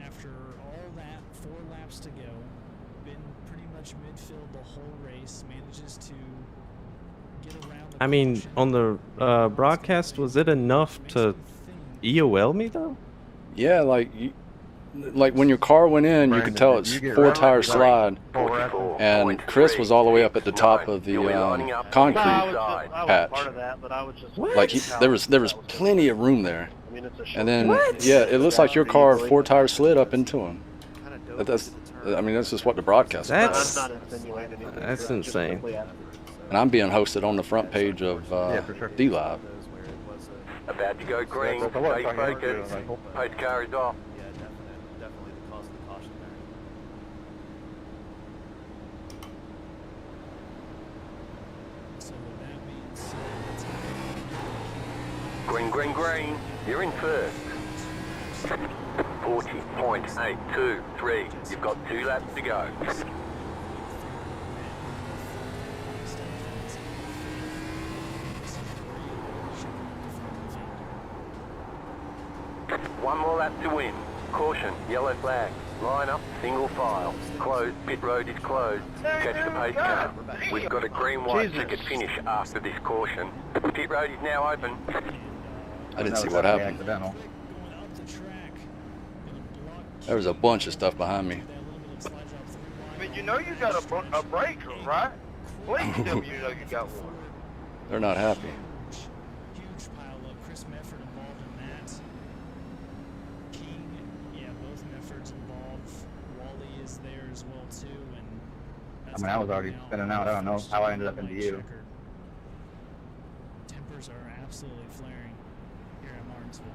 After all that, 4 laps to go, been pretty much midfield the whole race, manages to get around the I mean, caution. on the broadcast, was it enough to EOL me though? Yeah, like when your car went in, you could tell it's 4 tire slide, and Chris was all the way up at the top of the concrete I was part patch. of that, but I was just Like there was plenty of room there. I mean, it's a short And then race. yeah, it looks like your car Easily. 4 tires slid up into him. Kind of dove That's into the turn. I mean that's just what the broadcast. I'm That's not insinuating anything. that's Just insane. simply asking. And I'm being hosted on the front page of Yeah, for sure. D-Live. Those where it was a, About to go green. That's a lot Stay of time focused. here, Michael. Pace car is off. yeah, definitely the cause of the caution there. So with that being said, it's Green, green, green. You're in first. 40.823. You've got 2 laps to go. One more lap to win. Caution, yellow flag. Line up, single file. Closed, pit road is closed. Catch the pace car. We've got a green-white ticket finish after this caution. Pit road is now open. I didn't see what happened. going up the track. Gonna block There was a bunch of stuff behind me. that little bit of slide drop 3 I wide. mean, you know you got a breaker, right? Please tell me you know you got one. They're not happy. Huge pile up. Chris Medford involved in that. King, yeah, both Medfords involved. Wally is there as well too, and that's I mean, I was already now spinning out. I don't know first how I ended up white into you. checker. Tempers are absolutely flaring here at Martinsville.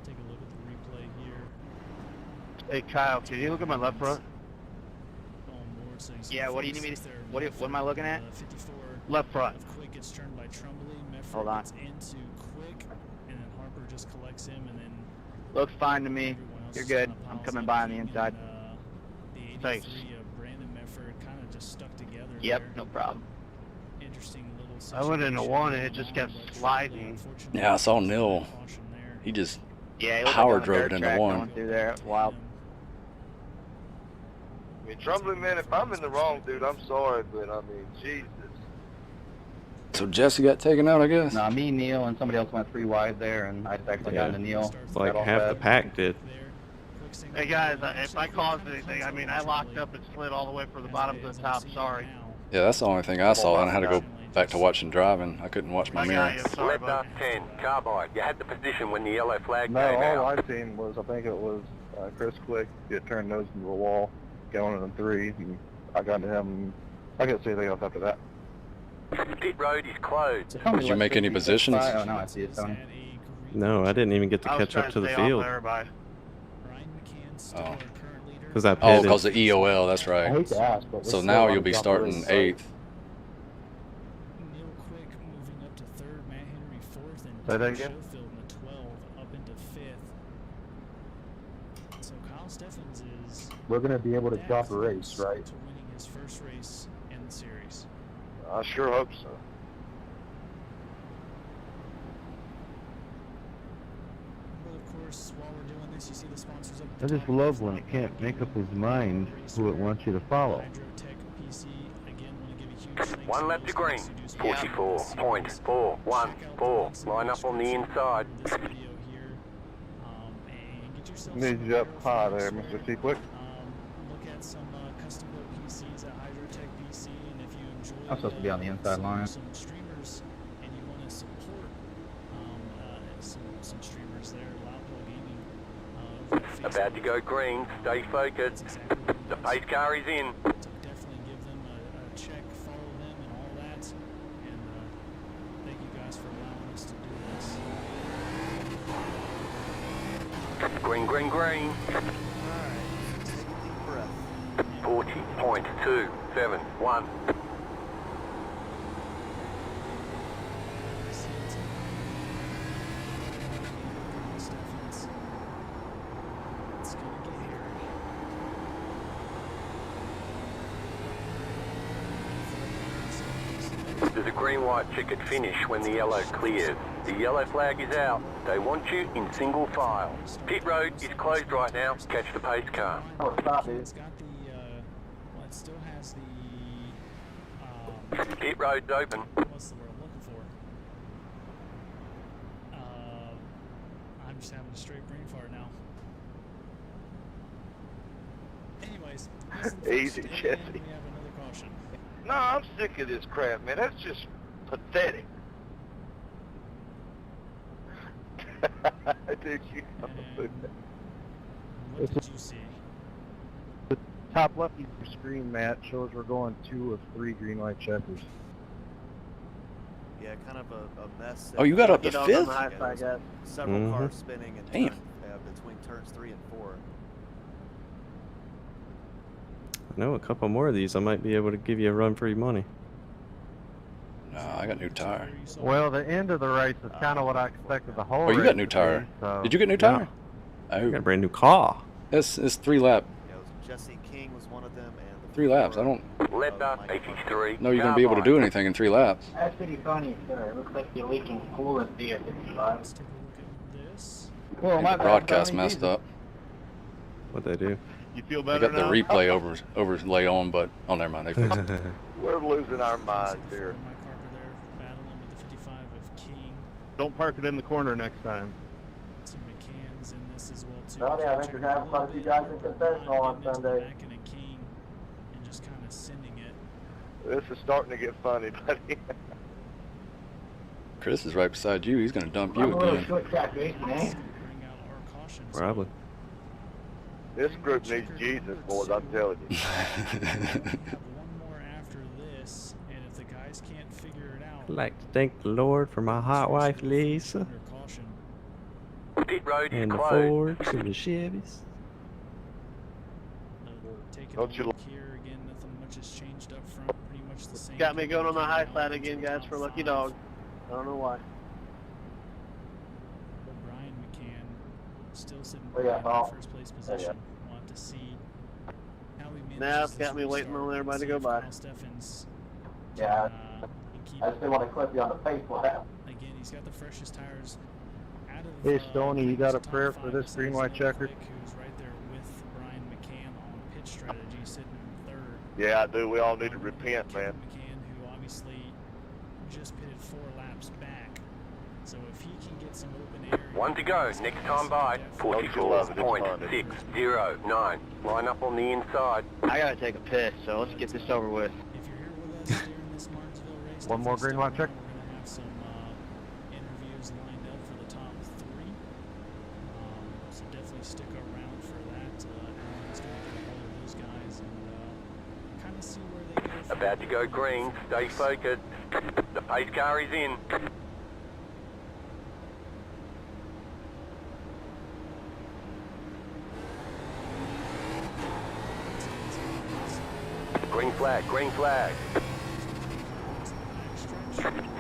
Take a look at the replay here. Hey Kyle, can you look at my left front? On board, so you see Yeah, what do you need me to? 46 there, What am I looking at? 54 Left front. of Quick gets turned by Trumbull. Medford Hold on. gets into Quick, and then Harper just collects him, and then Looks fine to me. everyone else You're just good. kinda I'm piles coming up. by on the King inside. and, the 83 Thanks. of Brandon Medford kind of just stuck together. Yep, there. no problem. Interesting little I went into situation. one and it just kept sliding. Unfortunately, Yeah, I saw Neil. caution there. He just Yeah, it looked Power like on the drove dirt it into track one. Going through there, wild. I mean, Trembling, man, if I'm in the wrong, dude, I'm sorry, but I mean, Jesus. so Jesse got taken out, I guess. No, me, Neil, and somebody else went 3 wide there, and I just actually got Yeah. into Neil. Like Got all half the fast. pack did. Hey guys, if I caused anything, I mean, I locked up and slid all the way from the bottom to the top. Sorry. Yeah, that's the only thing I saw, and I had to go back to watching driving. I couldn't watch my mirror. Left up 10, carbide. You had the position when the yellow flag No, came all out. I've seen was, I think it was Chris Quick get turned nose into the wall, going in 3, and I got to him. I couldn't see anything else after that. Pit road is closed. Did you make any positions? Oh, no, I see it, Tony. No, I didn't even get to catch up to the field. Oh. Because I Oh, pitted. because the EOL, that's I right. hate to ask, but So now you'll be starting 8th. Neil Quick moving up to 3rd, Matt Henry 4th, and Say that Doug again? Schofield in the 12 up into 5th. So Kyle Steffens is We're going to be able to that drop a close race, right? to winning his first race in the series. I sure hope so. But of course, while we're doing this, you see the sponsors up at I the just top. love when it can't make up his mind who it wants you to follow. Hydrotech PC, again, want to give a huge thanks One to lap to those green. guys who do sponsor this series. 44.414. Line up on the inside. This video here, and get yourself Need some you up Aero high frames. there, Mr. C. Quick. Look at some custom built PCs at Hydrotech PC, and if you enjoy I'm supposed to be on the inside line. some streamers and you want to support some streamers there, Loudhill Gaming, over at Facebook. About to go green. Stay focused. The pace car is in. So definitely give them a check, follow them, and all that. And thank you guys for allowing us to do this. Green, green, green. Alright, take a deep breath. 40.271. It's gonna get hairy. There's a green-white checkered finish when the yellow clears. The yellow flag is out. They want you in single file. Pit road is closed right now. Catch the pace car. Oh, stop, dude. It's got the, well, it still has the, Pit road's open. what's the word I'm looking for? I'm just having a straight brain fart now. Anyways, this is the first Easy, stint, Jesse. and we have another caution. No, I'm sick of this crap, man. That's just pathetic. Dude, you And what did you see? Top left of your screen, Matt, shows we're going 2 of 3 green light checkers. Yeah, kind of a mess. Oh, you got up to You know, 5th? on the high side, guys. Several cars spinning in Damn. between turns 3 and 4. I know a couple more of these. I might be able to give you a run for your money. No, I got new tire. Well, the end of the race is kind of what I expected the whole Oh, race you got new to be, tire. so- Did you get new Yeah. tire? I got a Oh, brand new car. it's 3 lap. Yeah, it was Jesse King was one of them, and the 3 laps. I four, don't Left up 83. know you're gonna be able to do anything in 3 laps. That's pretty funny, sir. It looks like you're leaking coolant via 55. Let's take a look at this. Well, And my the bad, broadcast Tony. messed up. What'd they do? You feel They better got the now? replay overlay on, but oh, never mind. They fixed it. We're losing our minds here. Mike Harper there battling with the 55 of King. Don't park it in the corner next time. Some McCann's in this as well too. Tony, I think you're gonna have quite a few guys in confessional on Getting into the Sunday. back end of King and just kind of sending it. This is starting to get funny, buddy. Chris is right beside you. He's gonna dump you I'm a little again. short track racing, eh? Bring out our cautions. Probably. This group needs Jesus, boys, I'm telling you. Have one more after this, and if the guys can't figure it out, I'd like to thank the Lord for my hot wife Lisa under caution. Pit road is and the closed. Fords and the Chevys. Taking Don't a you look here again, nothing much has changed up front. Pretty much the same. Got me going on the high side again, guys, for Lucky Dog. I don't know why. Brian McCann still sitting Oh, yeah, in Paul. first place Oh, position. We'll have to see how he manages Now it's this got me waiting restart. on everybody to See go if by. Kyle Steffens Yeah, can keep I just didn't want to clip you on the face lap. again. He's got the freshest tires out of. Hey, Stoney, you got a top prayer five for this besides green white Neil checker? Quick, who's right there with Brian McCann on pitch strategy, sitting in third. Yeah, I do. We all need to repent, man. McCann, who obviously just pitted 4 laps back. So if he can get some open air. One to go. Next time by. Don't you love it? It's fun, isn't it? 44.609. Line up on the inside. I gotta take a piss, so let's get this over with. If you're here with us during this Martinsville race, One more green white check. We're going to have some interviews lined up for the top 3. So definitely stick around for that. Alan's going to get a hold of those guys and kind of see where they go. About to go green. Stay focused. The pace car is in. Green flag, green flag.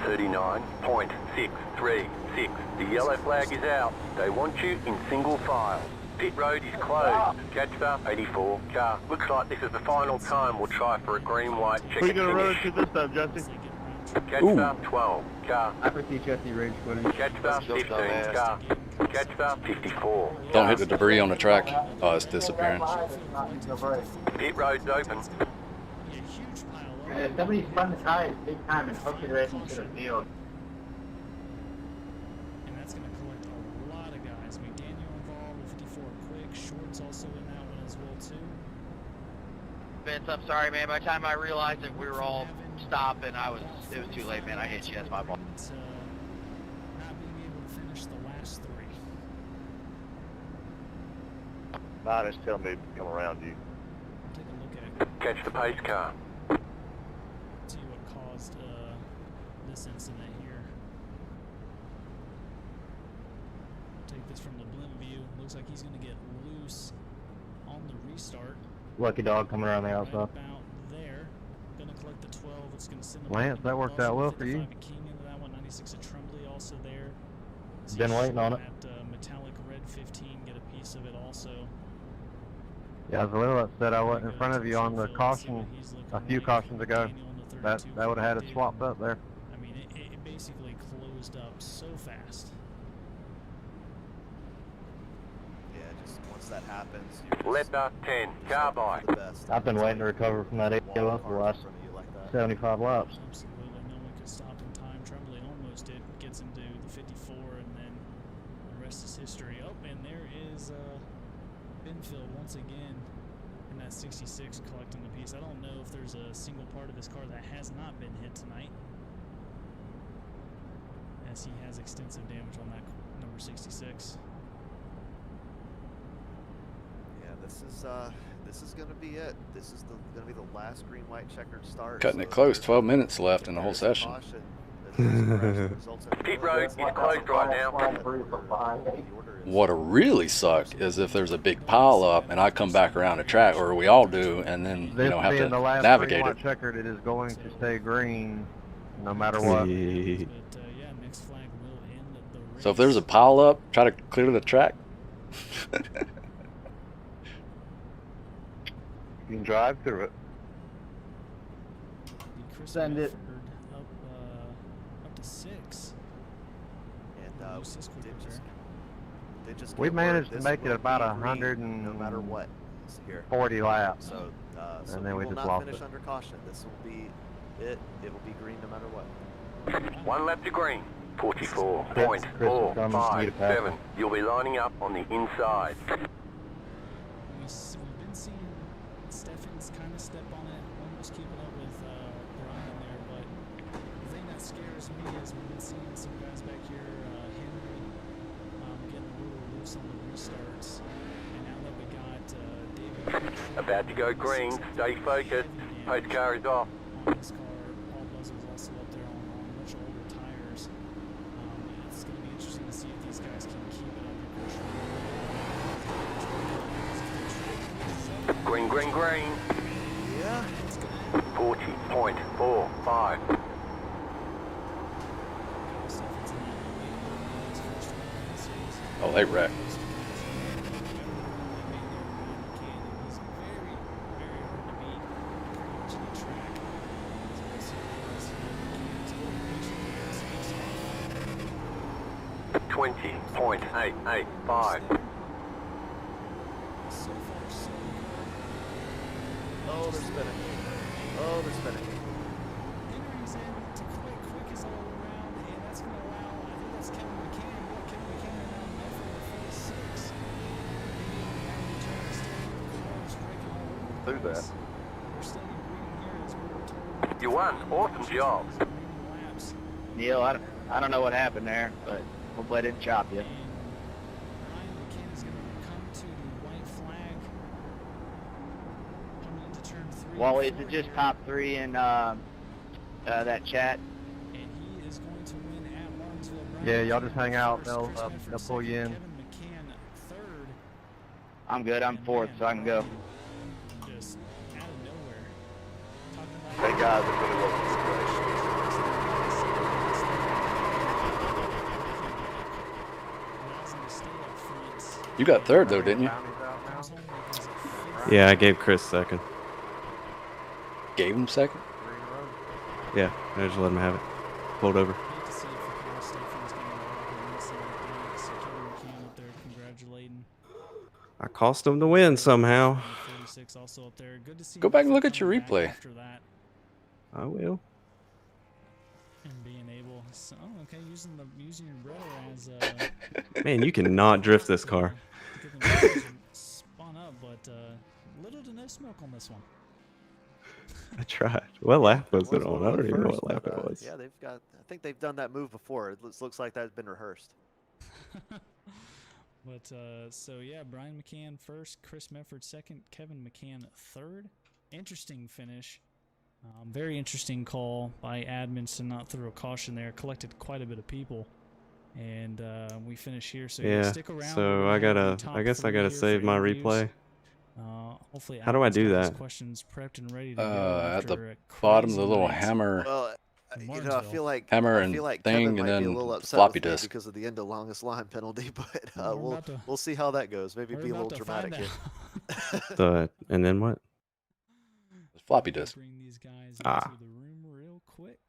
39.636. The yellow flag is out. They want you in single file. Pit road is closed. Catch the 84 car. Looks like this is the final time we'll try for a green white check. Who are you gonna run into this time, Jesse? Catch the 12 car. I can see Jesse rage quitting. Catch the 15 car. Catch the 54. Don't hit the debris on the track. Oh, it's disappearing. Pit road's open. Somebody spun the tires big time and hooked it right into the field. And that's going to collect a lot of guys. McDaniel involved with 54 quick. Short's also in that one as well too. Vince, I'm sorry, man. By the time I realized that we were all stopping, it was too late, man. I hit you. That's my fault. Not being able to finish the last 3. Mine is telling me to come around you. Take a look at it. Catch the pace car. See what caused this incident here. Take this from the blimp view. Looks like he's going to get loose on the restart. Lucky dog coming around the Right outside. about there. Going to collect the 12. It's going to send him Lance, that worked out well for you. 55 at King into that one. 96 at Tremblay also there. Been waiting on it. That metallic red 15 get a piece of it also. Yeah, as a little upset I wasn't in front of you on the caution a few cautions ago. That would have had it swapped up there. I mean, it basically closed up so fast. Yeah, just once that happens, Left up 10. Car by. I've been waiting to recover from that ALO for the last 75 laps. Absolutely, no one could stop in time. Tremblay almost did. Gets into the 54, and then the rest is history. Oh, and there is Binfield once again in that 66 collecting the piece. I don't know if there's a single part of this car that has not been hit tonight, as he has extensive damage on that number 66. Yeah, this is gonna be it. This is gonna be the last green white checkered start. Cutting so it close. there's 12 minutes left in the whole some session. caution that Pit road is closed right now. What'll really suck is if there's a big pile up and I come back around the track, or we all do, and then This have being to the last navigate green it. white checkered, it is going to stay green no matter what. Yeah, next flag will end the race. So if there's a pile up, try to clear the track. You can drive through it. Send it. Up to 6. And they just We get managed word to this make it will about be 100 green and no matter what is here. 40 laps. So, so and then we will just not lost finish it. under caution. This will be it. It will be green no matter what. 1 lap to green. Chris is 44.457. You'll be lining up on the inside. We've been seeing Steffens kind of step on it, almost keeping up with Brian there, but the thing that scares me is we've been seeing some guys back here, Henry, getting a little loose on the restarts, and now that we got David About to go green. Stay focused. Pace car is off. on this car, Paul Buzzell's also up there on much older tires. It's going to be interesting to see if these guys can keep it under control. Green, green, green. Yeah. 40.45. Oh, they wrecked. He's very, very hard to beat. Pretty much the track. 20.885. So far, so Oh, they're spinning. Oh, they're spinning. Henry's in to quick. Quick is all around, and that's going to allow, I think that's Kevin McCann. Yeah, Kevin McCann around there for the 46. Through that. We're staying green here as we were told. You won. Awesome job. Neil, I don't know what happened there, but hopefully I didn't chop you. And Brian McCann is going to come to the white flag. Coming into turn 3. Well, is it just top 3 in that chat? And he is going to win at Martinsville. Brian Yeah, y'all McCann just hang out. first, Chris Medford They'll pull you second, in. Kevin McCann third. I'm good. I'm 4th, so I can go. Just out of nowhere. Talking about Hey guys, it really wasn't a splash. allows him to stay up front. You got 3rd though, didn't you? Comes home with his 5th. Yeah, I gave Chris second. Gave him 2nd? Yeah, I just let him have it. Pulled over. Hate to see it for Kyle Stephens getting involved in racing like that. So Kevin McCann up there congratulating. I cost him the win somehow. Number 46 also up there. Good to see Go back and Medford look at your coming back replay. after that I will. and being able. So, okay, using your brother as Man, you cannot drift this car. to get them spun up, but little to no smoke on this one. I tried. What lap was it Was on? one I of don't the even know first, what lap but, it was. Yeah, they've got. I think they've done that move before. It looks like that's been rehearsed. But so yeah, Brian McCann first, Chris Medford second, Kevin McCann third. Interesting finish. Very interesting call by admins to not throw a caution there. Collected quite a bit of people, and we finish here. So Yeah. stick around. So We're I gonna have gotta. the top I guess I 3 gotta here save for my interviews. replay. Hopefully, How do I Adam's do got his that? questions prepped and ready to go At the after a bottom of crazy the little night hammer, Well, in I Martinsville. feel like hammer I and feel like thing, Kevin and might be a then little upset floppy with me disk. because of the end of longest line penalty, but Well, we're about to- we'll see how that goes. Maybe we're be a about little to find dramatic here. And then what? Floppy Let me disk. Bring these guys Ah. into the room real quick.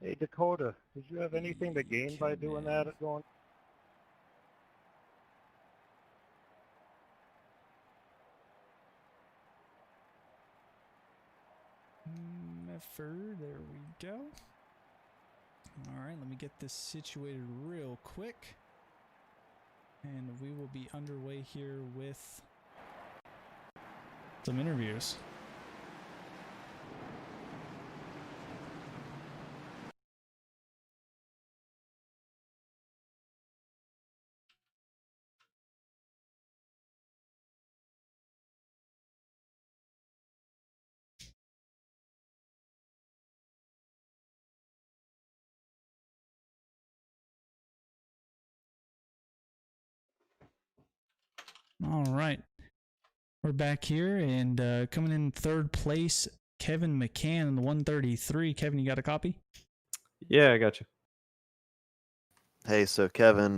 Hey, Dakota, did you have anything to gain by doing that? Going? Medford, there we go. All right, let me get this situated real quick. And we will be underway here with some interviews. All right. We're back here and coming in 3rd place, Kevin McCann in the 133. Kevin, you got a copy? Yeah, I got you. Hey, so Kevin,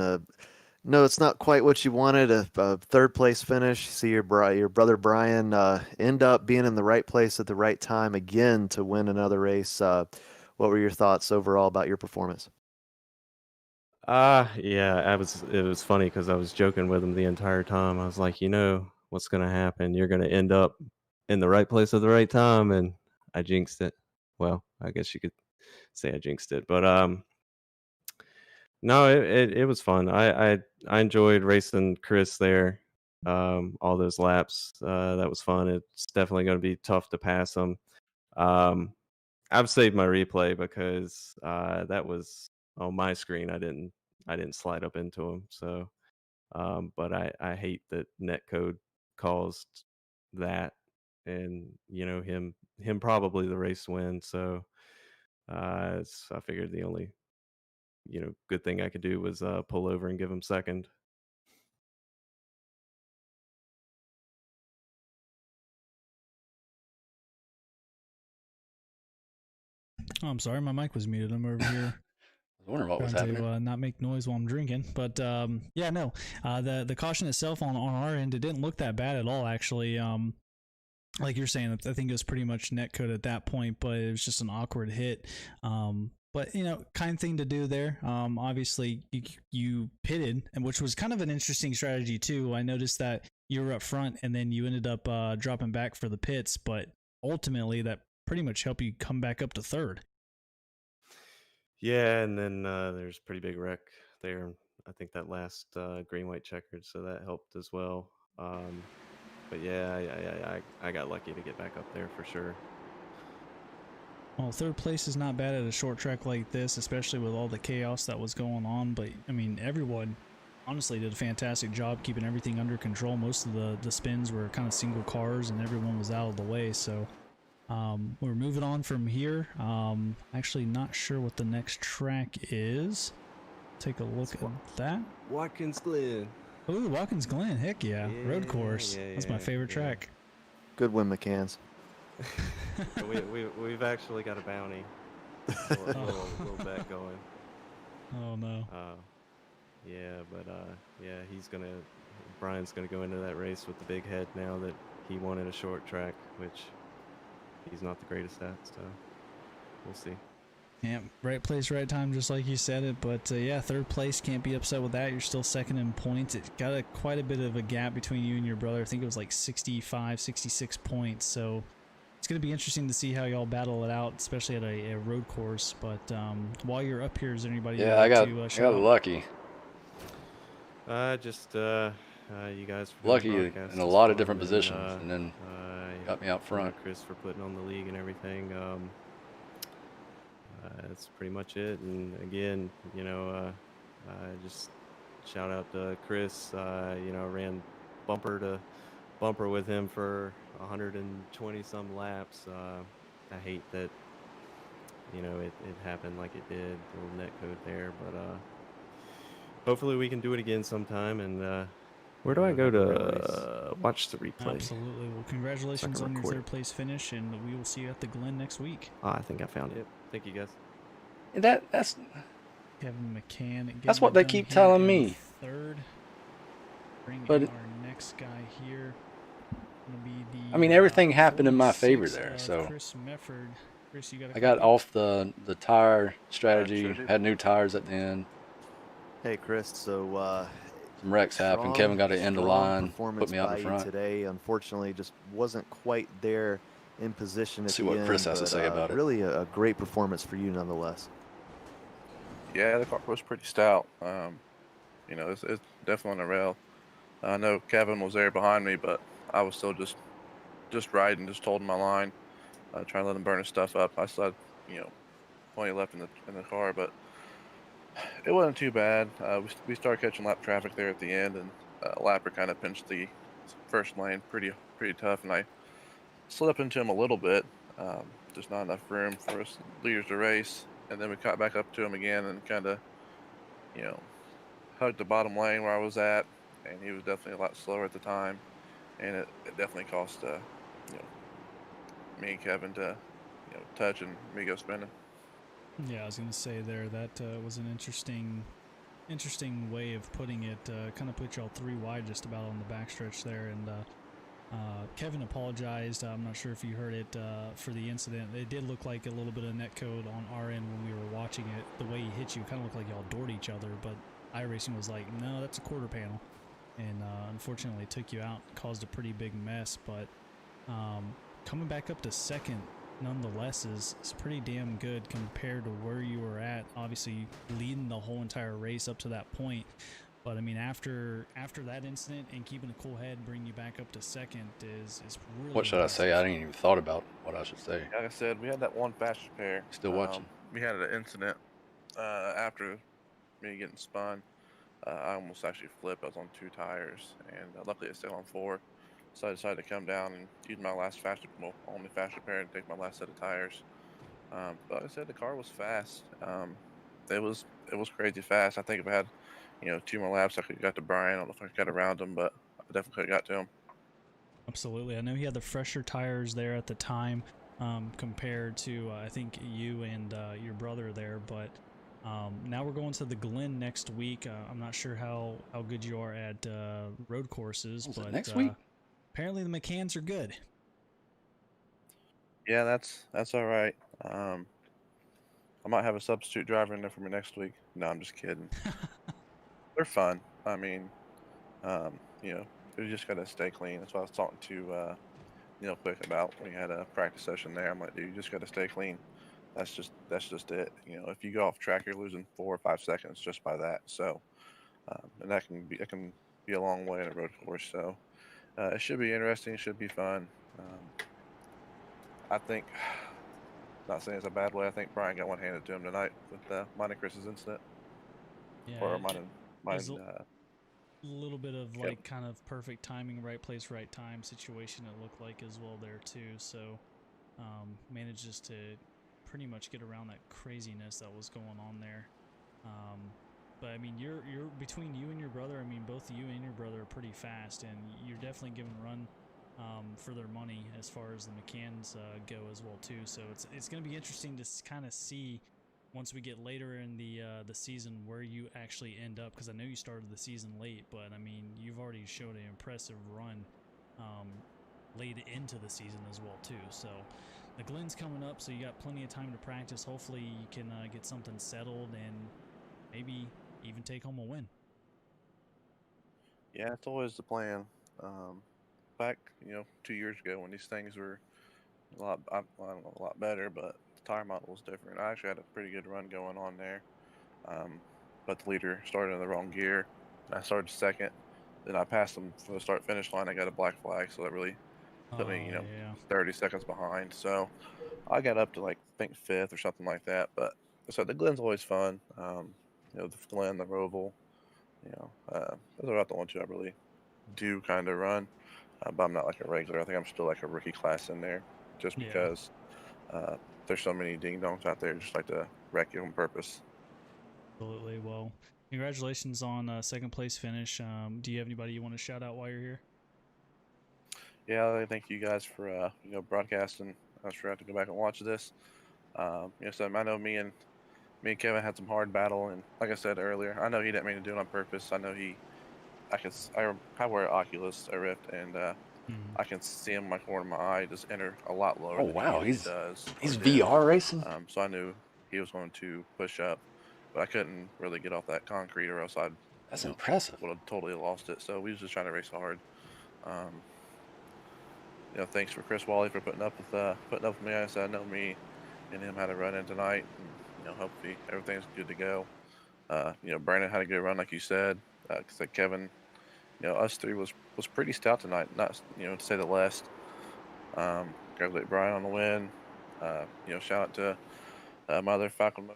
no, it's not quite what you wanted. A 3rd place finish. See your brother Brian end up being in the right place at the right time again to win another race. What were your thoughts overall about your performance? Yeah, it was funny because I was joking with him the entire time. I was like, you know what's gonna happen? You're gonna end up in the right place at the right time, and I jinxed it. Well, I guess you could say I jinxed it, but no, it was fun. I enjoyed racing Chris there. All those laps. That was fun. It's definitely going to be tough to pass him. I've saved my replay because that was on my screen. I didn't slide up into him. So, but I hate that netcode caused that, and him probably the race win. So, I figured the only good thing I could do was pull over and give him second. Oh, I'm sorry, my mic was muted. I'm over here. I was wondering what was trying happening. to not make noise while I'm drinking. But yeah, no, the caution itself on our end, it didn't look that bad at all, actually. Like you're saying, I think it was pretty much netcode at that point, but it was just an awkward hit. But kind thing to do there. Obviously, you pitted, and which was kind of an interesting strategy too. I noticed that you were up front, and then you ended up dropping back for the pits, but ultimately that pretty much helped you come back up to 3rd. Yeah, and then there's a pretty big wreck there. I think that last green white checkered, so that helped as well. But yeah, I got lucky to get back up there for sure. Well, third place is not bad at a short track like this, especially with all the chaos that was going on. But I mean, everyone honestly did a fantastic job keeping everything under control. Most of the spins were kind of single cars, and everyone was out of the way. So we're moving on from here. Actually, not sure what the next track is. Take a look at that. Watkins Glen. Ooh, Watkins Glen. Heck yeah. Road course. That's my favorite track. Good win, McCanns. We've actually got a bounty. A little bet going. Oh no. Yeah, but yeah, Brian's gonna go into that race with the big head now that he wanted a short track, which he's not the greatest at, so we'll see. Yeah, right place, right time, just like you said it. But yeah, third place, can't be upset with that. You're still second in points. It got quite a bit of a gap between you and your brother. I think it was like 65, 66 points. So it's going to be interesting to see how y'all battle it out, especially at a road course. But while you're up here, is there anybody? Yeah, I got lucky. You guys lucky in a lot of different positions, and then got me out front. Chris for putting on the league and everything. That's pretty much it. And again, you know, just shout out to Chris. You know, ran bumper to bumper with him for 120 some laps. I hate that, you know, it happened like it did, the little net code there, but hopefully we can do it again sometime. And where do I go to watch the replay? Absolutely. Well, congratulations on your third place finish, and we will see you at the Glen next week. I think I found it. Thank you, guys. That's Kevin McCann. That's what they keep telling me. Third. But our next guy here. Be the, I mean, everything happened in my favor there. So Chris Mefford. Chris, you I got off the tire strategy. Had new tires at the end. Hey, Chris. So some wrecks happened. Kevin got to end the line, put me out in front. Today, unfortunately, just wasn't quite there in position. See what Chris has to say about it. Really, a great performance for you, nonetheless. Yeah, the car was pretty stout. You know, it's definitely on the rail. I know Kevin was there behind me, but I was still just riding, just holding my line, trying to let him burn his stuff up. I still had, you know, plenty left in the car, but it wasn't too bad. We started catching lap traffic there at the end, and Lapper kind of pinched the first lane pretty tough, and I slid up into him a little bit. Just not enough room for us leaders to race, and then we caught back up to him again and kind of, you know, hugged the bottom lane where I was at, and he was definitely a lot slower at the time, and it definitely cost you know, me and Kevin to, you know, touch and me go spinning. Yeah, I was gonna say there that was an interesting way of putting it. Kind of put y'all 3 wide just about on the backstretch there, and Kevin apologized. I'm not sure if you heard it for the incident. It did look like a little bit of netcode on our end when we were watching it. The way he hit you kind of looked like y'all doored each other, but iRacing was like, no, that's a quarter panel, and unfortunately it took you out, caused a pretty big mess. But coming back up to second nonetheless is pretty damn good compared to where you were at. Obviously leading the whole entire race up to that point, but I mean after that incident and keeping a cool head, bringing you back up to second is really what should impressive. I say? I didn't even thought about what I should say. Like I said, we had that one fast repair. Still watching. We had an incident after me getting spun. I almost actually flipped. I was on 2 tires, and luckily I stayed on 4. So I decided to come down and use my last only fast repair and take my last set of tires. But like I said, the car was fast. It was crazy fast. I think if I had, you know, 2 more laps, I could have got to Brian. I don't know if I got around him, but I definitely could have got to him. Absolutely. I know he had the fresher tires there at the time compared to I think you and your brother there, but now we're going to the Glen next week. I'm not sure how good you are at road courses, but next week? Apparently the McCanns are good. Yeah, that's all right. I might have a substitute driver in there for me next week. No, I'm just kidding. They're fun. I mean, you know, you just gotta stay clean. That's what I was talking to Neil Quick about when we had a practice session there. I'm like, dude, you just gotta stay clean. That's just it. You know, if you go off track, you're losing 4 or 5 seconds just by that. So, and that can be a long way in a road course. So, it should be interesting. It should be fun. I think not saying it's a bad way. I think Brian got one handed to him tonight with mine and Chris's incident. Yeah, Or mine. A little bit of like kind of perfect timing, right place, right time situation. It looked like as well there too. So manages to pretty much get around that craziness that was going on there. But I mean, you're between you and your brother. I mean, both you and your brother are pretty fast, and you're definitely giving run for their money as far as the McCanns go as well too. So it's going to be interesting to kind of see once we get later in the season where you actually end up, because I know you started the season late, but I mean you've already showed an impressive run late into the season as well too. So the Glen's coming up, so you got plenty of time to practice. Hopefully you can get something settled and maybe even take home a win. Yeah, it's always the plan. Back 2 years ago when these things were a lot, I don't know, a lot better, but the tire model was different. I actually had a pretty good run going on there, but the leader started in the wrong gear. I started second, then I passed him for the start-finish line. I got a black flag, so that really put me, 30 seconds behind. So I got up to like I think fifth or something like that. But so the Glen's always fun. The Glen, the Roval, those are about the ones who I really do kind of run. But I'm not like a regular. I think I'm still like a rookie class in there, just because there's so many ding dongs out there just like to wreck you on purpose. Absolutely. Well, congratulations on second place finish. Do you have anybody you want to shout out while you're here? Yeah, thank you guys for broadcasting. I was sure I have to go back and watch this. So I know me and Kevin had some hard battle, and like I said earlier, I know he didn't mean to do it on purpose. I know I wear an Oculus, a Rift, and I can see him in my corner of my eye just enter a lot lower. Oh than wow, he does. He's VR racing. So I knew he was going to push up, but I couldn't really get off that concrete, or else That's impressive. Would have totally lost it. So we was just trying to race hard. Thanks for Chris Wally for putting up with me. I said I know me and him had a run in tonight, and hopefully everything's good to go. Brandon had a good run, like you said. Like Kevin, us three was pretty stout tonight. Not to say the least. Congratulate Brian on the win. Shout out to my other Falcon.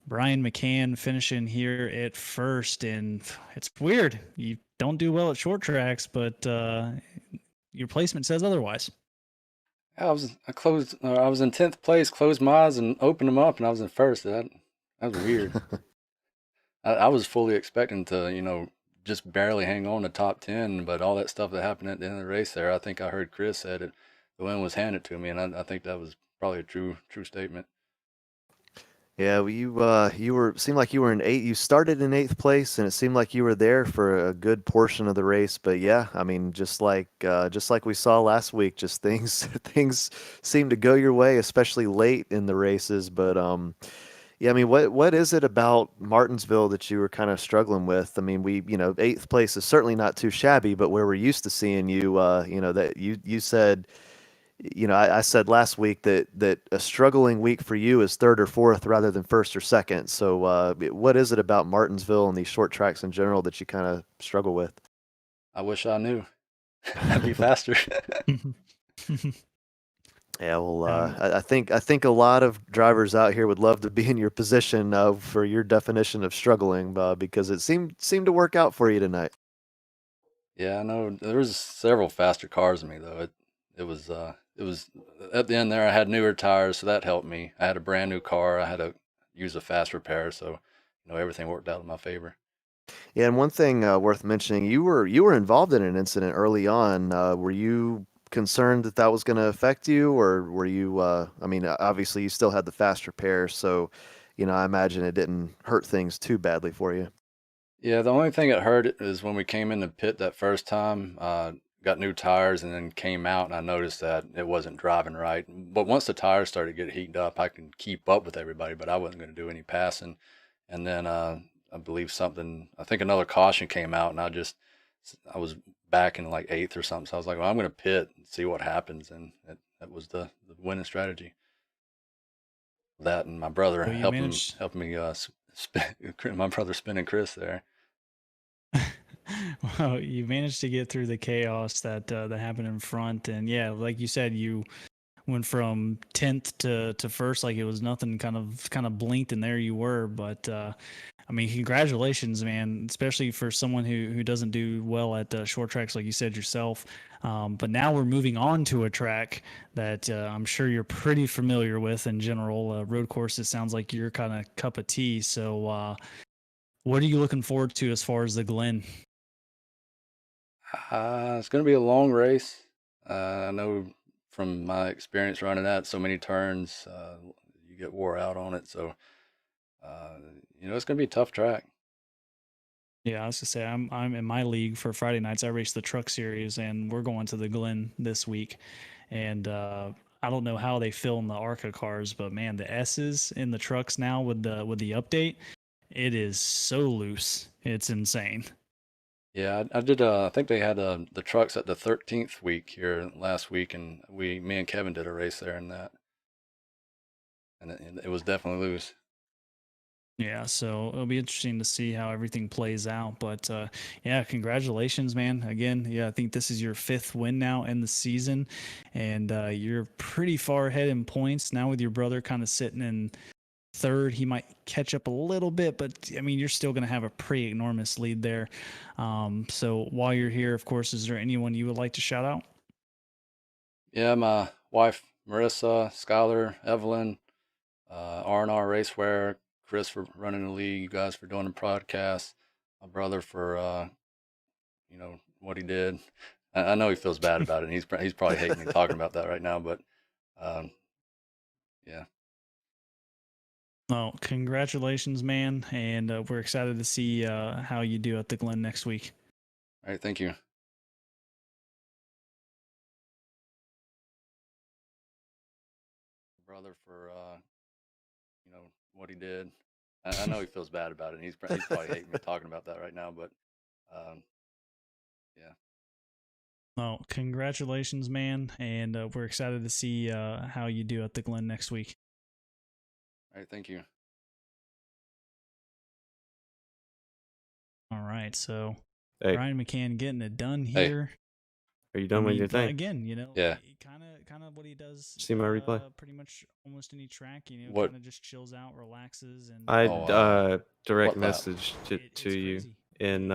Brian McCann finishing here at first, and it's weird. You don't do well at short tracks, but your placement says otherwise. I was in 10th place, closed my eyes and opened them up, and I was in first. That was weird. I was fully expecting to, just barely hang on to top 10, but all that stuff that happened at the end of the race there, I think I heard Chris said it. The win was handed to me, and I think that was probably a true statement. Yeah, well, you seemed like you were in eighth. You started in 8th place, and it seemed like you were there for a good portion of the race. But yeah, I mean, just like we saw last week, just things seem to go your way, especially late in the races. But yeah, I mean, what is it about Martinsville that you were kind of struggling with? I mean, 8th place is certainly not too shabby, but where we're used to seeing you, that you said. I said last week that a struggling week for you is 3rd or 4th rather than 1st or 2nd. So what is it about Martinsville and these short tracks in general that you kind of struggle with? I wish I knew. I'd be faster. Yeah, well, I think a lot of drivers out here would love to be in your position for your definition of struggling, because it seemed to work out for you tonight. Yeah, I know there was several faster cars than me though. It was at the end there. I had newer tires, so that helped me. I had a brand new car. I had to use a fast repair, so everything worked out in my favor. Yeah, and one thing worth mentioning, you were involved in an incident early on. Were you concerned that was going to affect you, or were you? I mean, obviously you still had the fast repair, so I imagine it didn't hurt things too badly for you. Yeah, the only thing that hurt is when we came in the pit that first time. got new tires and then came out, and I noticed that it wasn't driving right. But once the tires started to get heated up, I could keep up with everybody, but I wasn't going to do any passing. And then I believe I think another caution came out, and I was back in like 8th or something. So I was like, well, I'm going to pit and see what happens. And that was the winning strategy. That and my brother Well, you helping managed- me my brother spinning Chris there. Well, you managed to get through the chaos that happened in front, and yeah, like you said, you went from 10th to first like it was nothing. Kind of blinked, and there you were. But I mean, congratulations, man! Especially for someone who doesn't do well at short tracks, like you said yourself. But now we're moving on to a track that I'm sure you're pretty familiar with in general. Road courses sounds like your kind of cup of tea. So, what are you looking forward to as far as the Glen? It's going to be a long race. I know from my experience running that, so many turns, you get wore out on it. So, it's going to be a tough track. Yeah, I was gonna say I'm in my league for Friday nights. I race the truck series, and we're going to the Glen this week. And I don't know how they fill in the ARCA cars, but man, the S's in the trucks now with the update, it is so loose. It's insane. Yeah, I did. I think they had the trucks at the 13th week here last week, and me and Kevin did a race there in that, and it was definitely loose. Yeah, so it'll be interesting to see how everything plays out. But yeah, congratulations, man. Again, yeah, I think this is your 5th win now in the season, and you're pretty far ahead in points now with your brother kind of sitting in 3rd. He might catch up a little bit, but I mean, you're still going to have a pretty enormous lead there. So while you're here, of course, is there anyone you would like to shout out? Yeah, my wife, Marissa, Skylar, Evelyn, R&R Racewear, Chris for running the league, you guys for doing the podcast, my brother for, what he did. I know he feels bad about it, and he's probably hating me talking about that right now, but yeah. Well, congratulations, man, and we're excited to see how you do at the Glen next week. All right, thank you. Brother for, what he did. I know he feels bad about it, and he's probably hating me talking about that right now, but yeah. Well, congratulations, man, and we're excited to see how you do at the Glen next week. All right, thank you. All right, so Hey. Ryan McCann getting it done here. Are you done with your thing? Again, Yeah. kind of what he does. See my replay? Pretty much almost any track, What? kind of just chills out, relaxes, and I direct what lap? message to you in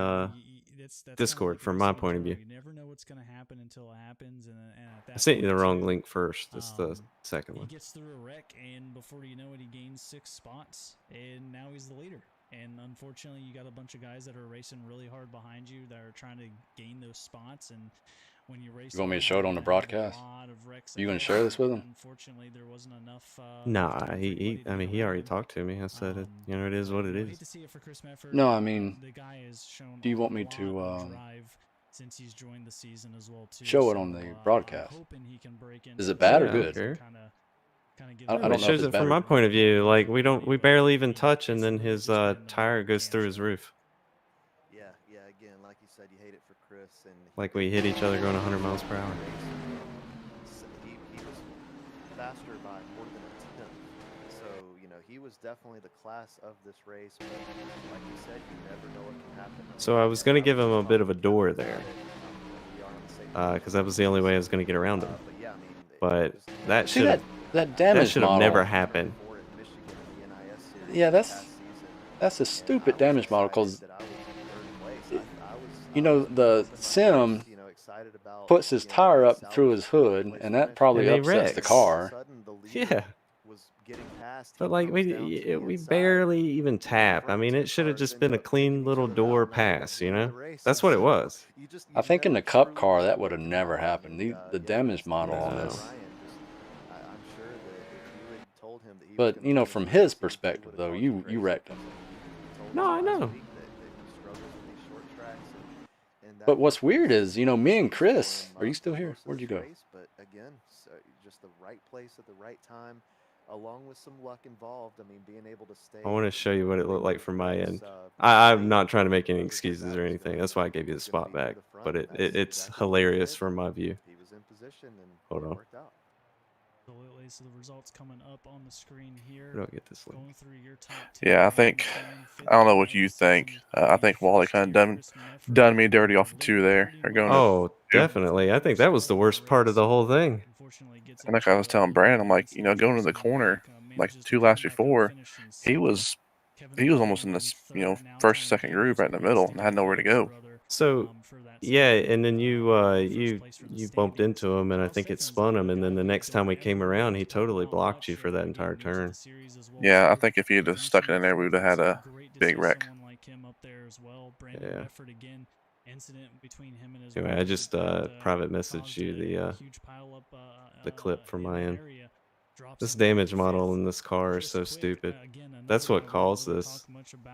Discord from my point of view. You never know what's going to happen until it happens, and at that I sent you the point, wrong link first. It's the second he one. gets through a wreck, and before you know it, he gains 6 spots, and now he's the leader. And unfortunately, you got a bunch of guys that are racing really hard behind you that are trying to gain those spots. And when you race, You want me to show it on the broadcast? You gonna share this with him? Unfortunately, there wasn't enough. Nah, he already talked to me. I said it. It is what it is. Hate to see it for Chris Mefford. No, I mean, the guy has shown do you want a me lot to of drive since he's joined the season as well too. show it So, on the I'm broadcast? hoping he can break Is into it bad or Yeah, I don't good? care. Kinda get I that don't It know if shows it's it from better. my point of view. Like we barely even touch, and then his tire goes through his roof. Yeah, again, like you said, you hate it for Chris. And Like we hit each other going 100 miles per hour. He was faster by more than a tenth. So, he was definitely the class of this race. But like you said, you never know what can happen. So I was going to give him a bit of a door there, because that was the only way I was going to get around him. But that See should that damage model. never happened. Yeah, that's a stupid damage model because the sim puts his tire up through his hood, and that probably And they upsets the wrecks. car. Yeah. But like we barely even tap. I mean, it should have just been a clean little door pass, That's what it was. I think in the Cup car that would have never happened. The damage model on this. But from his perspective though, you wrecked him. No, I know. and that But what's was weird is, you know, me and for him Chris, are you still here? most of Where'd you this go? race. But again, just the right place at the right time, along with some luck involved. I mean, being able to stay I want to show you what it looked like from my end. I'm I'm not trying to make any excuses or anything. That's why I gave you the spot back. But it's hilarious from my view. He was in position, and Hold it on. worked out. Absolutely. So the results coming up on the screen here. Where do I get this link? Going through your top 10. Yeah, I think, I don't know what you think. I think Wally kind of done me dirty off of 2 there. Or going to Oh, 2. definitely. I think that was the worst part of the whole thing. And like I was telling Brandon, I'm like, going to the corner, like 2 laps before, he was almost in this, first, second groove right in the middle and had nowhere to go. So, yeah, and then you bumped into him, and I think it spun him. And then the next time we came around, he totally blocked you for that entire turn. Yeah, I think if he'd have stuck it in there, we would have had a big wreck. Yeah. Incident between him and his Anyway, I just private messaged you the clip from my end. This damage model in this car is so stupid. That's what caused this.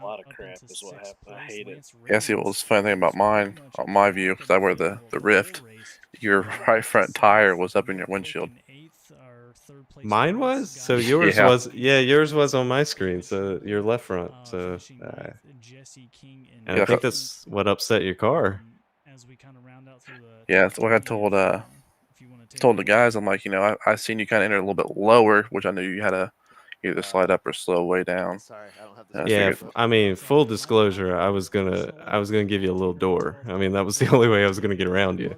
A lot of crap is what happened. I hate it. Yeah, see, what was the funny thing about mine, on my view, because I wear the Rift, your right front tire was up in your windshield. Mine was? So yours Yeah. was, yeah, yours was on my screen. So your left front. So, and I think that's what upset your car. Yeah, that's what I told the guys. I'm like, I seen you kind of enter a little bit lower, which I knew you had to either slide up or slow way down. Sorry, I don't have And I Yeah, figured- I mean, full disclosure, I was gonna give you a little door. I mean, that was the only way I was gonna get around you.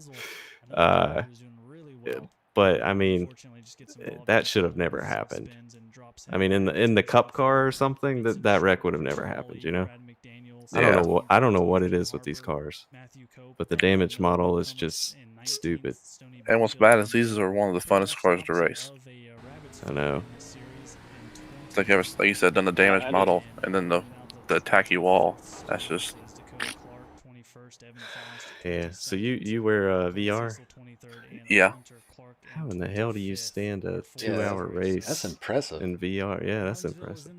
But I mean, that should have never happened. I mean, in the cup car or something, that wreck would have never happened. You know, I don't know what it is with these cars, but the damage model is just stupid. And what's bad is these are one of the funnest cars to race. I know. It's like you said, done the damage model and then the tacky wall. That's just. Yeah. So you wear VR? Yeah. How in the hell do you stand a 2-hour race? That's impressive. In VR, yeah, that's impressive.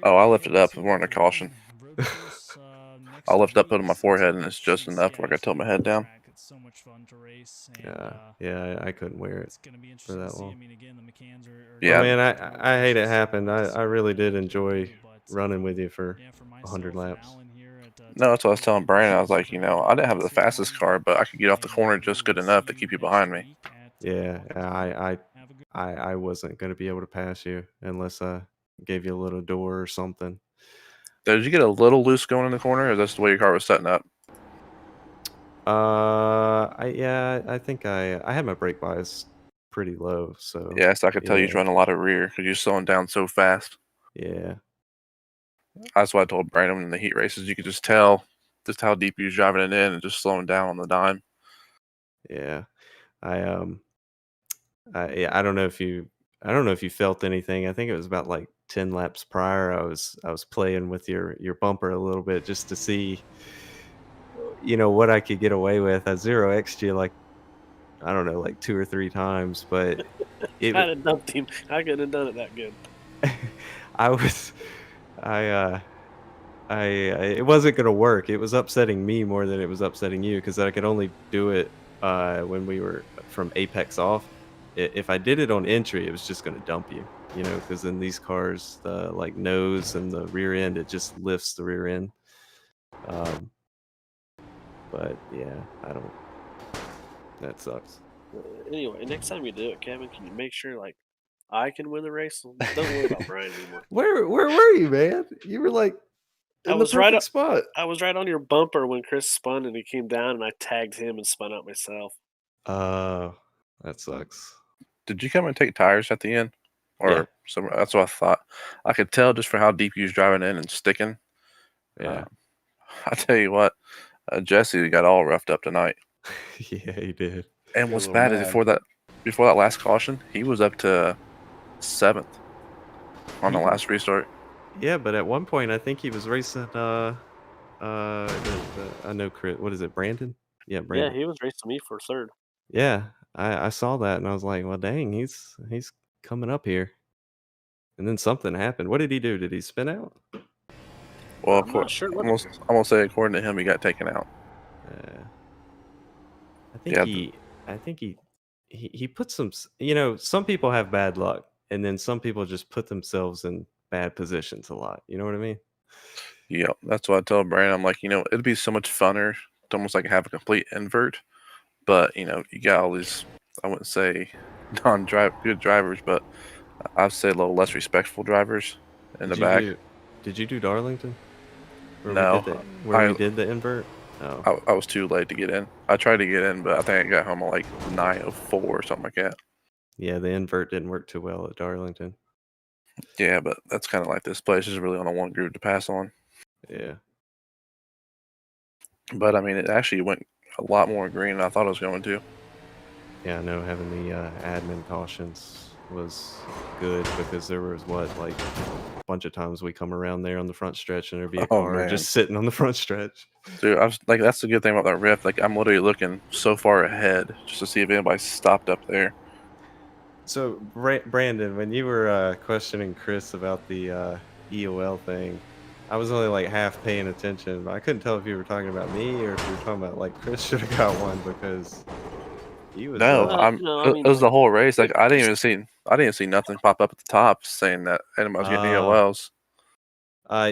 Oh, I lifted up and we're under caution. I'll lift up, put it on my forehead, and it's just enough where I can tilt my head down. Yeah, I couldn't wear it for that long. Yeah, oh, man, I hate it happened. I really did enjoy running with you for 100 laps. No, that's what I was telling Brandon. I was like, I didn't have the fastest car, but I could get off the corner just good enough to keep you behind me. Yeah, I wasn't going to be able to pass you unless I gave you a little door or something. Did you get a little loose going in the corner, or that's the way your car was setting up? I think I had my brake bias pretty low, so Yeah, so I could tell you was running a lot of rear because you're slowing down so fast. Yeah. That's why I told Brandon in the heat races, you could just tell just how deep he was driving it in and just slowing down on the dime. Yeah. I don't know if you felt anything. I think it was about like 10 laps prior. I was playing with your bumper a little bit just to see what I could get away with. I 0x'd you like, I don't know, like 2 or 3 times, but I'd have dumped him. I couldn't have done it that good. It wasn't gonna work. It was upsetting me more than it was upsetting you because I could only do it when we were from apex off. If I did it on entry, it was just gonna dump you, because in these cars, the like nose and the rear end, it just lifts the rear end. But yeah, that sucks. Anyway, next time you do it, Kevin, can you make sure I can win the race? Don't worry about Brian anymore. Where were you, man? You were like in the perfect spot. I was right on your bumper when Chris spun and he came down, and I tagged him and spun out myself. That sucks. Did you come and take tires at the end? Or somewhere? That's what I thought. I could tell just for how deep you was driving in and sticking. Yeah. I tell you what, Jesse got all roughed up tonight. Yeah, he did. And what's bad is before that last caution, he was up to 7th on the last restart. Yeah, but at one point I think he was racing I know Chris, what is it, Brandon? Yeah, Brandon. Yeah, he was racing me for 3rd. Yeah, I saw that and I was like, well, dang, he's coming up here. And then something happened. What did he do? Did he spin out? Well, I'm not sure. I'm gonna say according to him, he got taken out. I think Yeah, he put some. Some people have bad luck, and then some people just put themselves in bad positions a lot. You know what I mean? yeah, that's what I tell Brandon. I'm like, it'd be so much funner to almost like have a complete invert, but you got all these. I wouldn't say good drivers, but I'd say a little less respectful drivers in the back. Did you do Darlington? No, Where we did the invert? Oh. I was too late to get in. I tried to get in, but I think I got home at like 9:04 or something like that. Yeah, the invert didn't work too well at Darlington. Yeah, but that's kind of like this place is really on a one groove to pass on. Yeah. But I mean, it actually went a lot more green than I thought it was going to. Yeah, I know having the admin cautions was good because there was like a bunch of times we come around there on the front stretch and there'd be a car just sitting on the front stretch. Dude, I was like, that's the good thing about that rift. Like, I'm literally looking so far ahead just to see if anybody stopped up there. So, Brandon, when you were questioning Chris about the EOL thing, I was only like half paying attention, but I couldn't tell if you were talking about me or if you were talking about like Chris should have got one because he was. No, it was the whole race. Like, I didn't even see nothing pop up at the top saying that anybody was getting EOLs.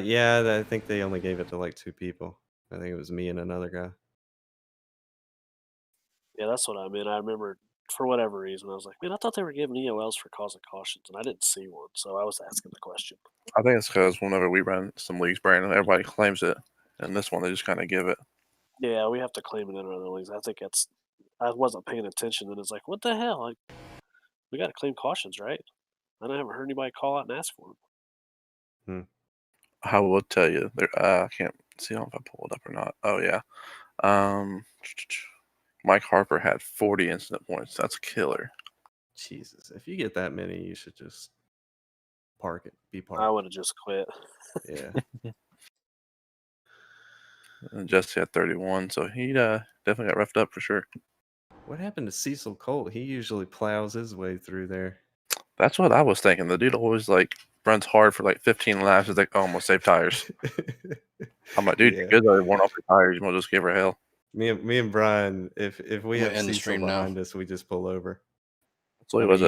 Yeah, I think they only gave it to like 2 people. I think it was me and another guy. Yeah, that's what I mean. I remember for whatever reason, I was like, man, I thought they were giving EOLs for causing cautions, and I didn't see one, so I was asking the question. I think it's because whenever we run some leagues, Brandon, everybody claims it, and this one they just kind of give it. Yeah, we have to claim it in other leagues. I think I wasn't paying attention, and it's like, what the hell? Like, we got to claim cautions, right? I haven't heard anybody call out and ask for them. I will tell you, I can't see if I pull it up or not. Oh yeah, Mike Harper had 40 incident points. That's killer. Jesus, if you get that many, you should just park it. Be parked. I would have just quit. Yeah. And Jesse had 31, so he definitely got roughed up for sure. What happened to Cecil Colt? He usually plows his way through there. That's what I was thinking. The dude always like runs hard for like 15 laps. He's like, oh, I'm gonna save tires. I'm like, dude, you're good. Already worn off your tires. You want to just give her hell. Me and Brian, if we We're have in the Cecil stream now. behind us, we just pull over. So he was